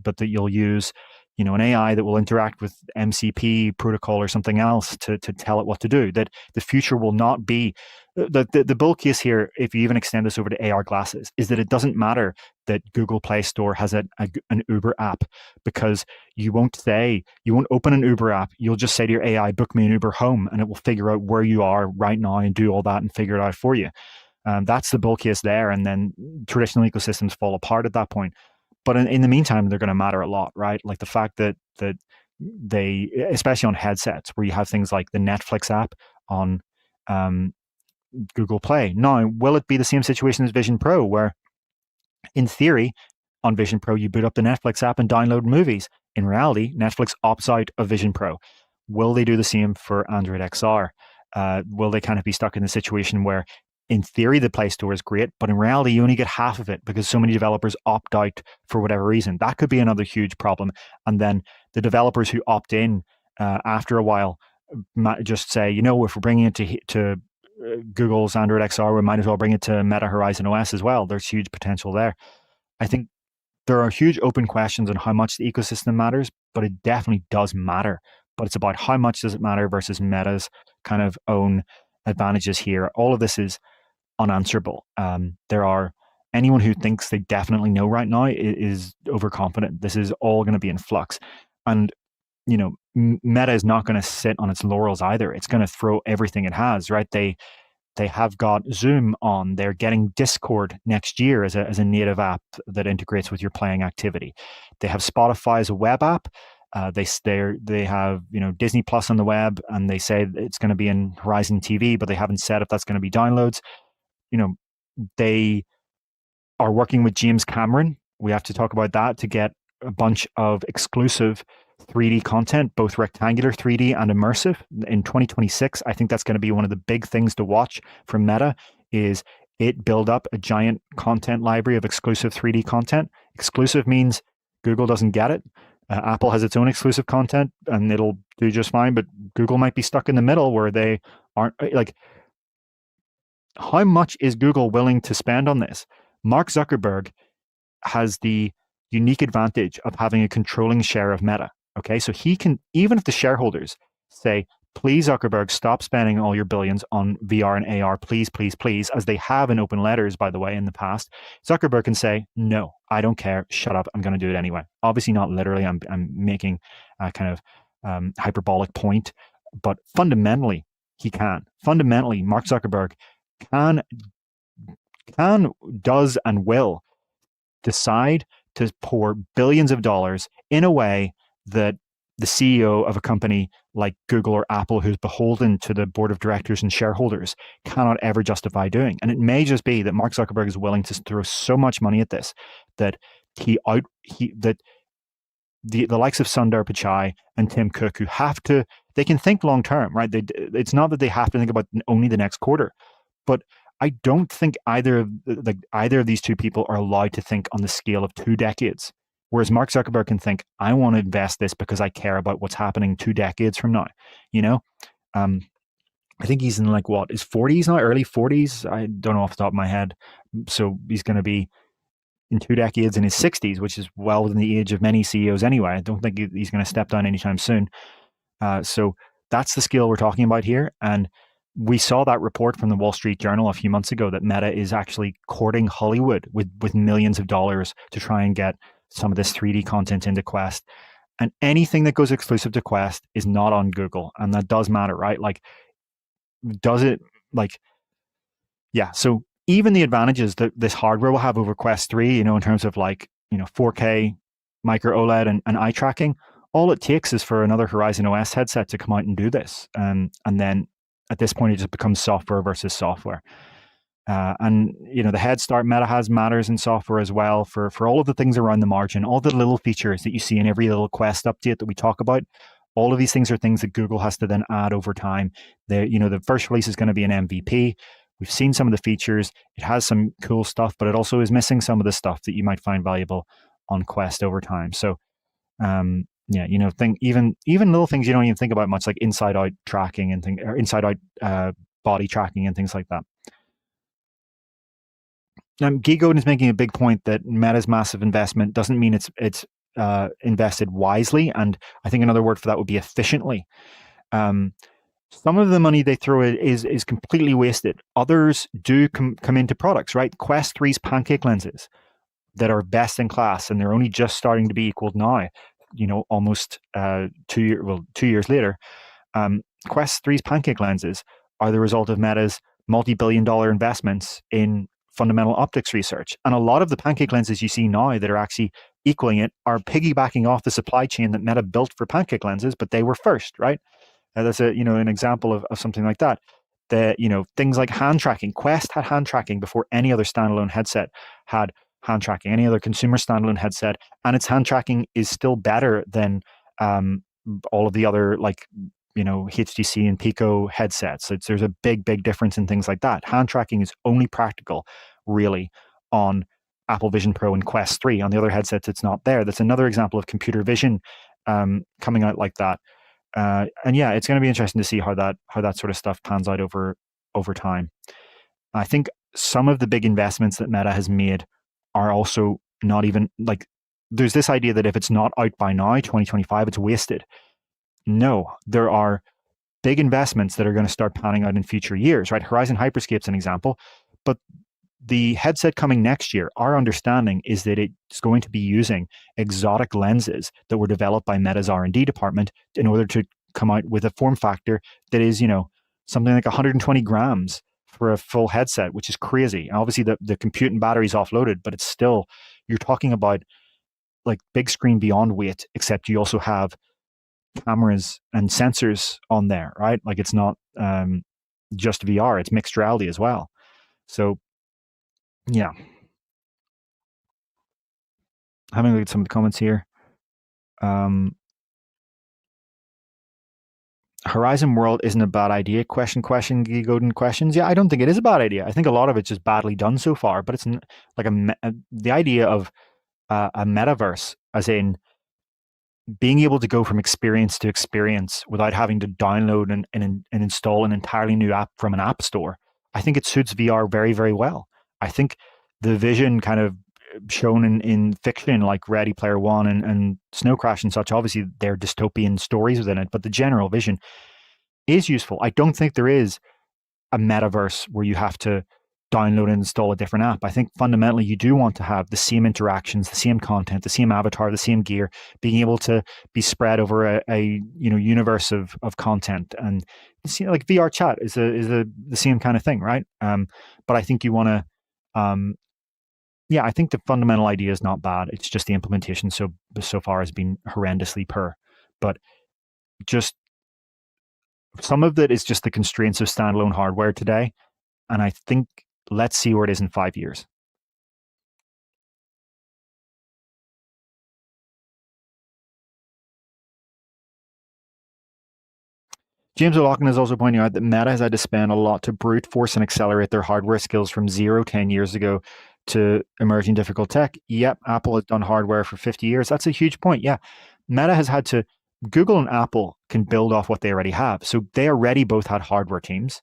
but that you'll use, an AI that will interact with MCP protocol or something else to tell it what to do. That the future will not be the bull case here, if you even extend this over to AR glasses, is that it doesn't matter that Google Play Store has an Uber app, because you won't open an Uber app. You'll just say to your AI, book me an Uber home, and it will figure out where you are right now and do all that and figure it out for you. That's the bull case there. And then traditional ecosystems fall apart at that point. But in the meantime, they're going to matter a lot, right? Like the fact that they, especially on headsets, where you have things like the Netflix app on Google Play. Now, will it be the same situation as Vision Pro, where in theory, on Vision Pro, you boot up the Netflix app and download movies? In reality, Netflix opts out of Vision Pro. Will they do the same for Android XR? Will they kind of be stuck in the situation where, in theory, the Play Store is great, but in reality, you only get half of it because so many developers opt out for whatever reason? That could be another huge problem. And then the developers who opt in after a while might just say, if we're bringing it to Google's Android XR, we might as well bring it to Meta Horizon OS as well. There's huge potential there. I think there are huge open questions on how much the ecosystem matters, but it definitely does matter. But it's about how much does it matter versus Meta's kind of own advantages here. All of this is unanswerable. Anyone who thinks they definitely know right now is overconfident. This is all going to be in flux. And, Meta is not going to sit on its laurels either. It's going to throw everything it has, right? They have got Zoom on. They're getting Discord next year as a native app that integrates with your playing activity. They have Spotify as a web app. They have Disney Plus on the web, and they say it's going to be in Horizon TV, but they haven't said if that's going to be downloads. They are working with James Cameron. We have to talk about that to get a bunch of exclusive 3D content, both rectangular 3D and immersive, in 2026. I think that's going to be one of the big things to watch from Meta, is it build up a giant content library of exclusive 3D content. Exclusive means Google doesn't get it. Apple has its own exclusive content and it'll do just fine, but Google might be stuck in the middle where they aren't. Like, how much is Google willing to spend on this? Mark Zuckerberg has the unique advantage of having a controlling share of Meta. Okay, so he can, even if the shareholders say, please, Zuckerberg, stop spending all your billions on VR and AR, please, please, please, as they have in open letters, by the way, in the past, Zuckerberg can say, no, I don't care, shut up, I'm going to do it anyway. Obviously not literally, I'm making a kind of hyperbolic point, but fundamentally, he can. Fundamentally, Mark Zuckerberg does and will decide to pour billions of dollars in a way that the CEO of a company like Google or Apple, who's beholden to the board of directors and shareholders, cannot ever justify doing. And it may just be that Mark Zuckerberg is willing to throw so much money at this that the likes of Sundar Pichai and Tim Cook, who they can think long term, right? It's not that they have to think about only the next quarter, but I don't think either of these two people are allowed to think on the scale of 2 decades. Whereas Mark Zuckerberg can think, I want to invest this because I care about what's happening 2 decades from now. I think he's in his 40s now, early 40s. I don't know off the top of my head. So he's going to be in 2 decades in his 60s, which is well within the age of many CEOs anyway. I don't think he's going to step down anytime soon. So that's the scale we're talking about here. And we saw that report from the Wall Street Journal a few months ago that Meta is actually courting Hollywood with millions of dollars to try and get some of this 3D content into Quest. And anything that goes exclusive to Quest is not on Google. And that does matter, right? Does it yeah. So even the advantages that this hardware will have over Quest 3, in terms of 4K, Micro-OLED and eye tracking, all it takes is for another Horizon OS headset to come out and do this. And then at this point, it just becomes software versus software. And the head start Meta has matters in software as well for all of the things around the margin, all the little features that you see in every little Quest update that we talk about. All of these things are things that Google has to then add over time. The first release is going to be an MVP. We've seen some of the features. It has some cool stuff, but it also is missing some of the stuff that you might find valuable on Quest over time. So Yeah, even little things you don't even think about much, like inside out tracking and things, or inside out body tracking and things like that. Guy Godin is making a big point that Meta's massive investment doesn't mean it's invested wisely, and I think another word for that would be efficiently. Um, some of the money they throw is completely wasted. Others do come into products, right? Quest 3's pancake lenses that are best in class, and they're only just starting to be equaled now. Almost 2 years later. Quest 3's pancake lenses are the result of Meta's multi-billion-dollar investments in fundamental optics research. And a lot of the pancake lenses you see now that are actually equaling it are piggybacking off the supply chain that Meta built for pancake lenses, but they were first, right? That's an example of something like that. Things like hand tracking. Quest had hand tracking before any other standalone headset had hand tracking, any other consumer standalone headset, and its hand tracking is still better than all of the other HTC and Pico headsets. There's a big difference in things like that. Hand tracking is only practical, really, on Apple Vision Pro and Quest 3. On the other headsets, it's not there. That's another example of computer vision coming out like that. And yeah, it's going to be interesting to see how that sort of stuff pans out over time. I think some of the big investments that Meta has made are also not even there's this idea that if it's not out by now, 2025, it's wasted. No, there are big investments that are going to start panning out in future years, right? Horizon Hyperscape's an example, but the headset coming next year, our understanding is that it's going to be using exotic lenses that were developed by Meta's R&D department in order to come out with a form factor that is, something like 120 grams for a full headset, which is crazy. And obviously the compute and battery is offloaded, but it's still, you're talking about like big screen beyond weight, except you also have cameras and sensors on there, right? Like it's not just VR, it's mixed reality as well. So yeah. Having a look at some of the comments here. Horizon World isn't a bad idea. Question, Golden questions. Yeah, I don't think it is a bad idea. I think a lot of it's just badly done so far, but it's like the idea of a metaverse, as in being able to go from experience to experience without having to download and install an entirely new app from an app store. I think it suits VR very, very well. I think the vision kind of shown in fiction like Ready Player One and Snow Crash and such, obviously they're dystopian stories within it, but the general vision is useful. I don't think there is a metaverse where you have to download and install a different app. I think fundamentally you do want to have the same interactions, the same content, the same avatar, the same gear, being able to be spread over a universe of content. And like VR chat is the same kind of thing, right? But I think you want to, I think the fundamental idea is not bad. It's just the implementation so far has been horrendously poor. But just some of it is just the constraints of standalone hardware today. And I think let's see where it is in 5 years. James O'Loughlin is also pointing out that Meta has had to spend a lot to brute force and accelerate their hardware skills from 10 years ago to emerging difficult tech. Yep, Apple has done hardware for 50 years. That's a huge point. Yeah, Meta has had to, Google and Apple can build off what they already have. So they already both had hardware teams.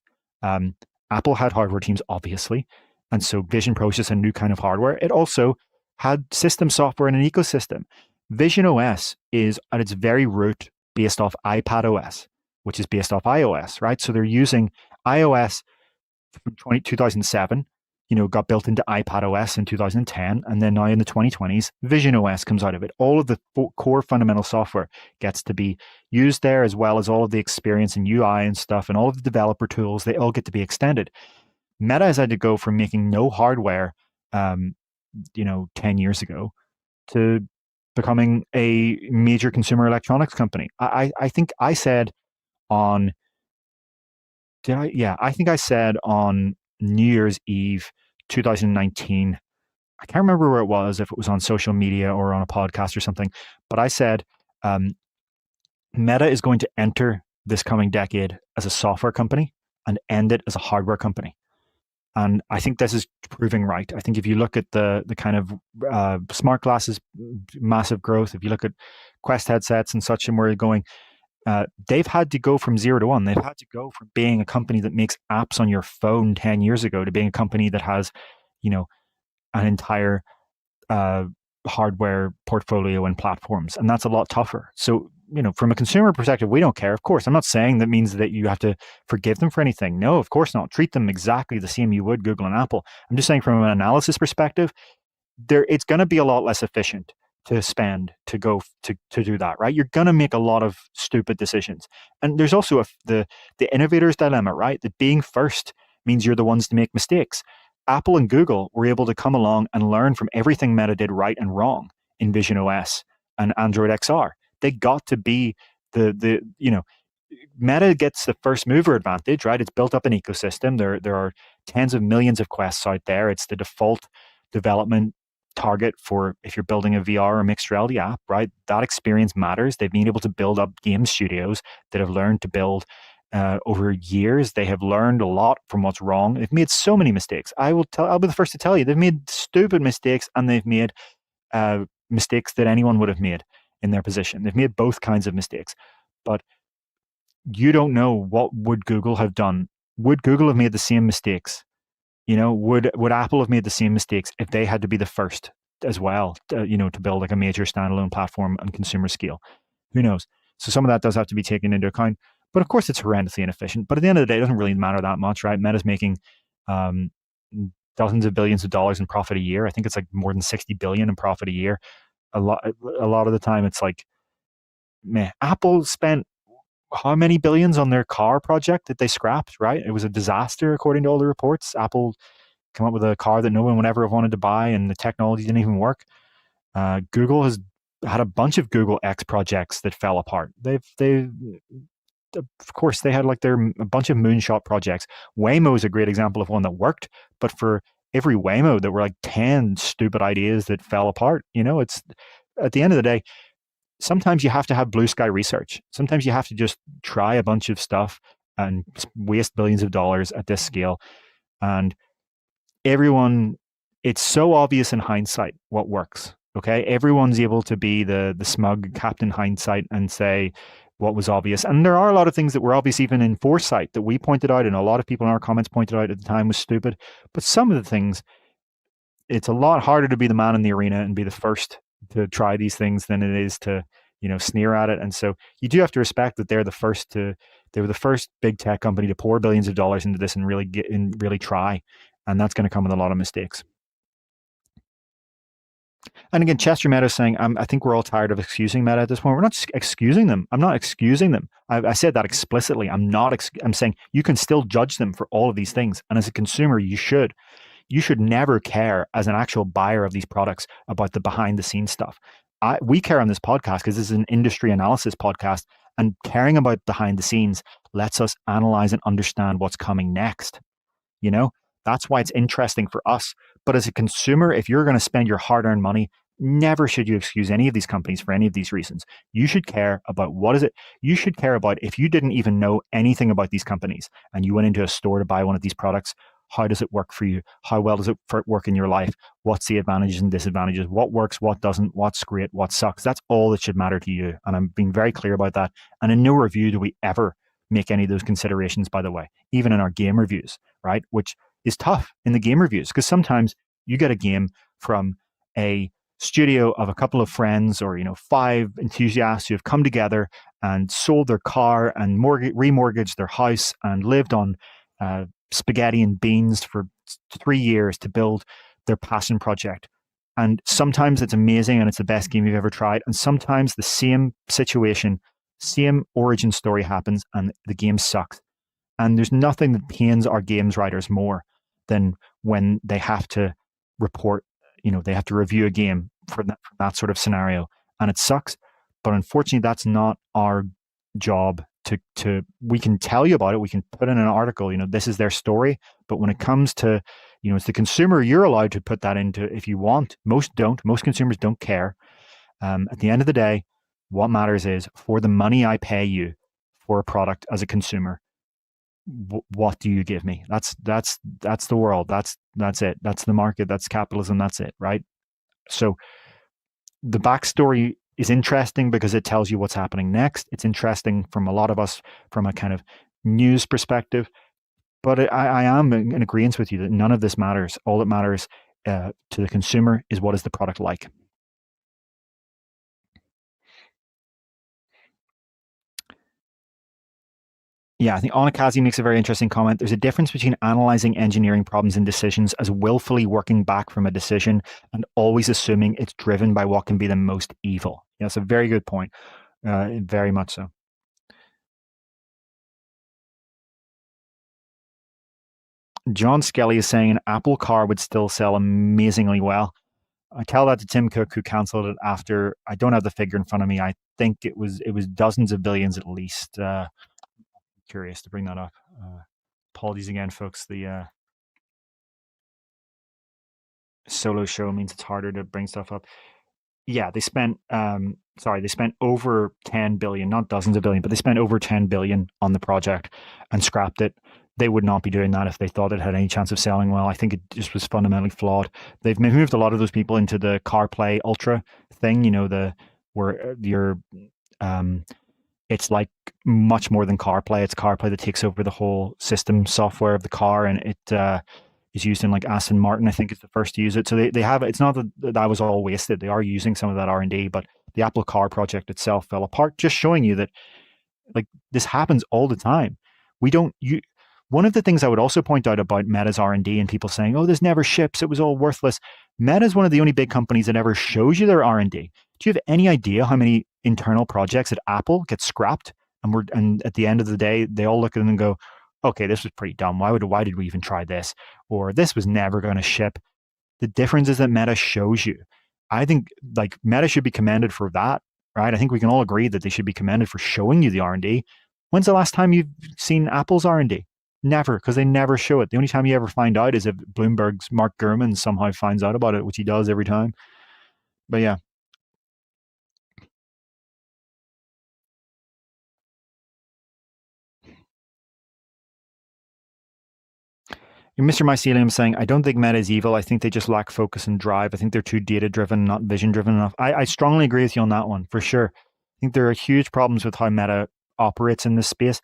Apple had hardware teams, obviously. And so Vision Pro is just a new kind of hardware. It also had system software in an ecosystem. Vision OS is at its very root based off iPad OS, which is based off iOS, right? So they're using iOS from 2007, got built into iPad OS in 2010, and then now in the 2020s, Vision OS comes out of it. All of the core fundamental software gets to be used there, as well as all of the experience and UI and stuff, and all of the developer tools, they all get to be extended. Meta has had to go from making no hardware, 10 years ago to becoming a major consumer electronics company. I think I said on, I think I said on New Year's Eve 2019, I can't remember where it was, if it was on social media or on a podcast or something, but I said Meta is going to enter this coming decade as a software company and end it as a hardware company. And I think this is proving right. I think if you look at the kind of smart glasses, massive growth, if you look at Quest headsets and such and where you're going, they've had to go from 0 to 1. They've had to go from being a company that makes apps on your phone 10 years ago to being a company that has, you know, an entire uh, hardware portfolio and platforms. And that's a lot tougher. So, from a consumer perspective, we don't care. Of course, I'm not saying that means that you have to forgive them for anything. No, of course not. Treat them exactly the same you would Google and Apple. I'm just saying from an analysis perspective, it's going to be a lot less efficient to spend to go to do that, right? You're going to make a lot of stupid decisions. And there's also the innovator's dilemma, right? That being first means you're the ones to make mistakes. Apple and Google were able to come along and learn from everything Meta did right and wrong in Vision OS and Android XR. They got to be the Meta gets the first mover advantage, right? It's built up an ecosystem. There are tens of millions of Quests out there. It's the default development target for if you're building a VR or mixed reality app, right? That experience matters. They've been able to build up game studios that have learned to build over years. They have learned a lot from what's wrong. They've made so many mistakes. I'll be the first to tell you, they've made stupid mistakes and they've made mistakes that anyone would have made in their position. They've made both kinds of mistakes, but you don't know what would Google have done. Would Google have made the same mistakes? Would Apple have made the same mistakes if they had to be the first as well, to build like a major standalone platform on consumer scale? Who knows? So some of that does have to be taken into account. But of course, it's horrendously inefficient. But at the end of the day, it doesn't really matter that much, right? Meta's making um, dozens of billions of dollars in profit a year. I think it's like more than 60 billion in profit a year. A lot of the time, it's like, man, Apple spent how many billions on their car project that they scrapped, right? It was a disaster, according to all the reports. Apple came up with a car that no one would ever have wanted to buy, and the technology didn't even work. Google has had a bunch of Google X projects that fell apart. Of course, they had like a bunch of moonshot projects. Waymo is a great example of one that worked, but for every Waymo, there were like 10 stupid ideas that fell apart. It's at the end of the day, sometimes you have to have blue sky research. Sometimes you have to just try a bunch of stuff and waste billions of dollars at this scale. And it's so obvious in hindsight what works. Okay. Everyone's able to be the smug Captain Hindsight and say what was obvious. And there are a lot of things that were obvious even in foresight that we pointed out, and a lot of people in our comments pointed out at the time was stupid. But some of the things, it's a lot harder to be the man in the arena and be the first to try these things than it is to sneer at it. And so you do have to respect that they were the first big tech company to pour billions of dollars into this and really try, and that's going to come with a lot of mistakes. And again, Chester Meadows saying, I think we're all tired of excusing Meta at this point. We're not excusing them. I'm not excusing them. I said that explicitly. I'm saying you can still judge them for all of these things, and as a consumer, you should never care as an actual buyer of these products about the behind the scenes stuff. We care on this podcast because this is an industry analysis podcast, and caring about behind the scenes lets us analyze and understand what's coming next. That's why it's interesting for us. But as a consumer, if you're going to spend your hard-earned money, never should you excuse any of these companies for any of these reasons. You should care about you should care about if you didn't even know anything about these companies and you went into a store to buy one of these products. How does it work for you? How well does it work in your life? What's the advantages and disadvantages? What works, what doesn't, what's great, what sucks? That's all that should matter to you. And I'm being very clear about that. And in no review do we ever make any of those considerations, by the way, even in our game reviews, right? Which is tough in the game reviews because sometimes you get a game from a studio of a couple of friends or 5 enthusiasts who have come together and sold their car and remortgaged their house and lived on spaghetti and beans for 3 years to build their passion project. And sometimes it's amazing and it's the best game you've ever tried. And sometimes the same situation, same origin story happens and the game sucks. And there's nothing that pains our games writers more than when they have to report, they have to review a game for that sort of scenario. And it sucks. But unfortunately, that's not our job we can tell you about it. We can put in an article, this is their story. But when it comes to, as the consumer, you're allowed to put that into if you want. Most don't. Most consumers don't care. At the end of the day, what matters is for the money I pay you for a product as a consumer, what do you give me? That's the world. That's it. That's the market. That's capitalism. That's it, right? So the backstory is interesting because it tells you what's happening next. It's interesting from a lot of us from a kind of news perspective. But I am in agreement with you that none of this matters. All that matters to the consumer is what is the product like. Yeah, I think Onakazi makes a very interesting comment. There's a difference between analyzing engineering problems and decisions as willfully working back from a decision and always assuming it's driven by what can be the most evil. Yeah, that's a very good point. Very much so. John Skelly is saying an Apple car would still sell amazingly well. I tell that to Tim Cook, who cancelled it after. I don't have the figure in front of me. I think it was dozens of billions at least. Curious to bring that up. Apologies again, folks. The solo show means it's harder to bring stuff up. Yeah, they spent they spent over 10 billion, not dozens of billion, but they spent over 10 billion on the project and scrapped it. They would not be doing that if they thought it had any chance of selling well. I think it just was fundamentally flawed. They've moved a lot of those people into the CarPlay Ultra thing, where you're it's like much more than CarPlay. It's CarPlay that takes over the whole system software of the car, and it is used in like Aston Martin. I think is the first to use it. So they have it. It's not that was all wasted. They are using some of that R&D, but the Apple Car project itself fell apart. Just showing you that like this happens all the time. One of the things I would also point out about Meta's R&D and people saying, "Oh, this never ships. It was all worthless." Meta is one of the only big companies that ever shows you their R&D. Do you have any idea how many internal projects at Apple get scrapped? And at the end of the day, they all look at them and go, "Okay, this was pretty dumb. Why did we even try this?" Or "This was never going to ship." The difference is that Meta shows you. I think like Meta should be commended for that, right? I think we can all agree that they should be commended for showing you the R&D. When's the last time you've seen Apple's R&D? Never, because they never show it. The only time you ever find out is if Bloomberg's Mark Gurman somehow finds out about it, which he does every time. But yeah. Mr. Mycelium saying, I don't think Meta is evil. I think they just lack focus and drive. I think they're too data driven, not vision driven enough. I strongly agree with you on that one, for sure. I think there are huge problems with how Meta operates in this space.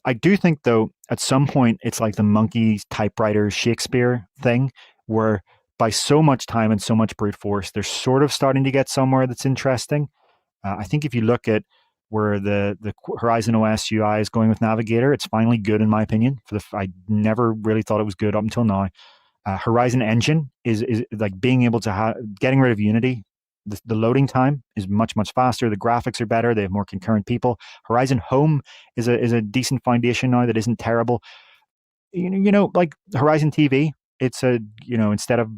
I do think, though, at some point, it's like the monkey typewriter Shakespeare thing, where by so much time and so much brute force, they're sort of starting to get somewhere that's interesting. I think if you look at where the Horizon OS UI is going with Navigator, it's finally good in my opinion. I never really thought it was good up until now. Horizon Engine is like being able to getting rid of Unity. The loading time is much faster. The graphics are better. They have more concurrent people. Horizon Home is a decent foundation now that isn't terrible. Like Horizon TV, it's instead of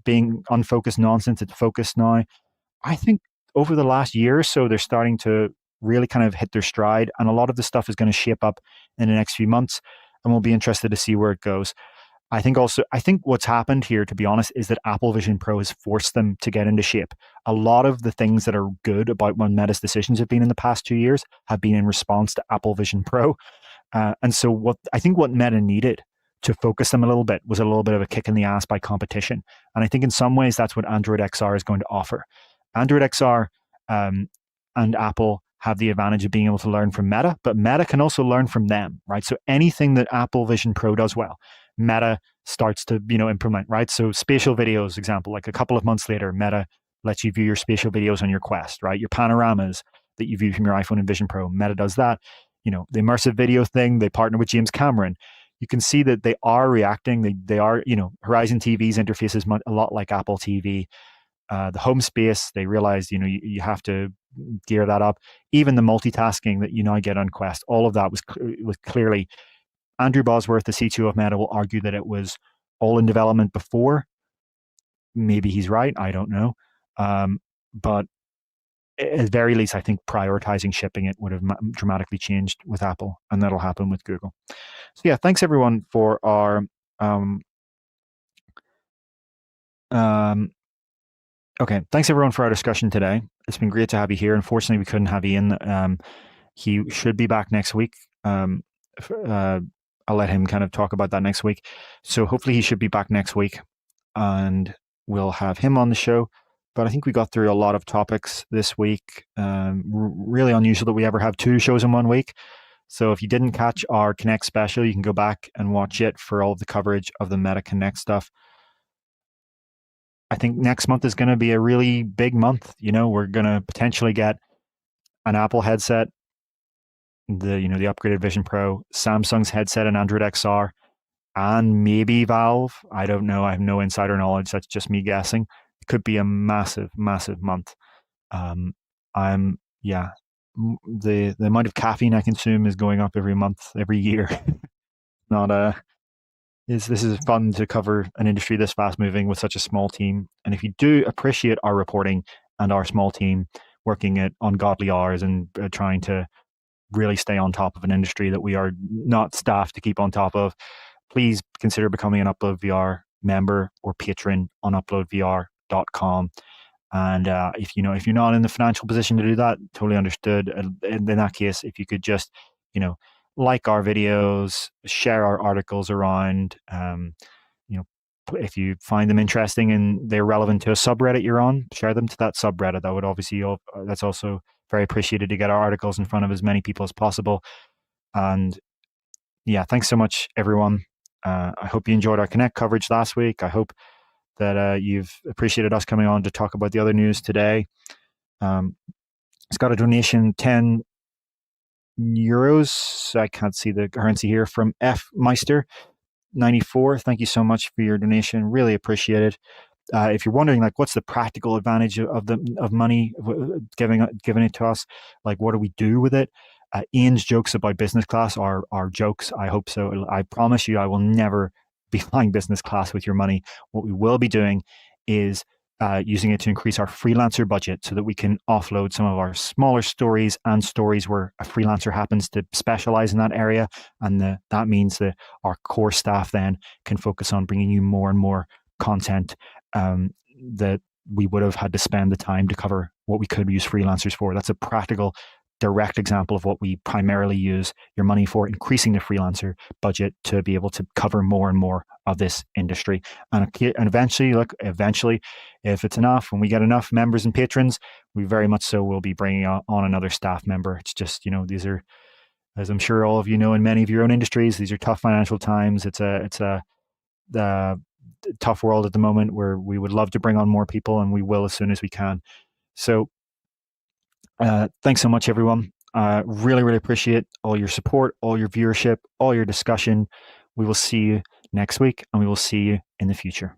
being unfocused nonsense, it's focused now. I think over the last year or so, they're starting to really kind of hit their stride, and a lot of the stuff is going to shape up in the next few months, and we'll be interested to see where it goes. I think what's happened here, to be honest, is that Apple Vision Pro has forced them to get into shape. A lot of the things that are good about what Meta's decisions have been in the past 2 years have been in response to Apple Vision Pro. And so what Meta needed to focus them a little bit was a little bit of a kick in the ass by competition. And I think in some ways that's what Android XR is going to offer. Android XR and Apple have the advantage of being able to learn from Meta, but Meta can also learn from them, right? So anything that Apple Vision Pro does well, Meta starts to, implement, right? So spatial videos, example, like a couple of months later, Meta lets you view your spatial videos on your Quest, right? Your panoramas that you view from your iPhone and Vision Pro, Meta does that. The immersive video thing, they partner with James Cameron. You can see that they are reacting. They are, Horizon TV's interface is a lot like Apple TV. The home space, they realized, you have to gear that up. Even the multitasking that you now get on Quest, all of that was clearly. Andrew Bosworth, the CTO of Meta, will argue that it was all in development before. Maybe he's right. I don't know. But at the very least, I think prioritizing shipping it would have dramatically changed with Apple, and that'll happen with Google. So yeah, thanks everyone for our thanks everyone for our discussion today. It's been great to have you here. Unfortunately, we couldn't have Ian. He should be back next week. I'll let him kind of talk about that next week. So hopefully he should be back next week, and we'll have him on the show. But I think we got through a lot of topics this week. Really unusual that we ever have 2 shows in one week. So if you didn't catch our Connect special, you can go back and watch it for all of the coverage of the Meta Connect stuff. I think next month is going to be a really big month. We're going to potentially get an Apple headset, the upgraded Vision Pro, Samsung's headset and Android XR, and maybe Valve. I don't know. I have no insider knowledge. That's just me guessing. It could be a massive, massive month. The amount of caffeine I consume is going up every month, every year. This is fun to cover an industry this fast moving with such a small team. And if you do appreciate our reporting and our small team working at ungodly hours and trying to really stay on top of an industry that we are not staffed to keep on top of, please consider becoming an UploadVR member or patron on UploadVR.com. And if you're not in the financial position to do that, totally understood. In that case, if you could just, like our videos, share our articles around, if you find them interesting and they're relevant to a subreddit you're on, share them to that subreddit. That would obviously, that's also very appreciated to get our articles in front of as many people as possible. And yeah, thanks so much, everyone. I hope you enjoyed our Connect coverage last week. I hope that you've appreciated us coming on to talk about the other news today. It's got a donation, 10 euros. I can't see the currency here, from F Meister 94. Thank you so much for your donation. Really appreciate it. If you're wondering, what's the practical advantage of money giving it to us, what do we do with it? Ian's jokes about business class are jokes. I hope so. I promise you, I will never be flying business class with your money. What we will be doing is using it to increase our freelancer budget so that we can offload some of our smaller stories and stories where a freelancer happens to specialize in that area. And that means that our core staff then can focus on bringing you more and more content that we would have had to spend the time to cover what we could use freelancers for. That's a practical, direct example of what we primarily use your money for, increasing the freelancer budget to be able to cover more and more of this industry. And eventually, if it's enough, when we get enough members and patrons, we very much so will be bringing on another staff member. It's just, these are, as I'm sure all of you know, in many of your own industries, these are tough financial times. It's a tough world at the moment where we would love to bring on more people, and we will as soon as we can. So thanks so much, everyone. Really, really appreciate all your support, all your viewership, all your discussion. We will see you next week, and we will see you in the future.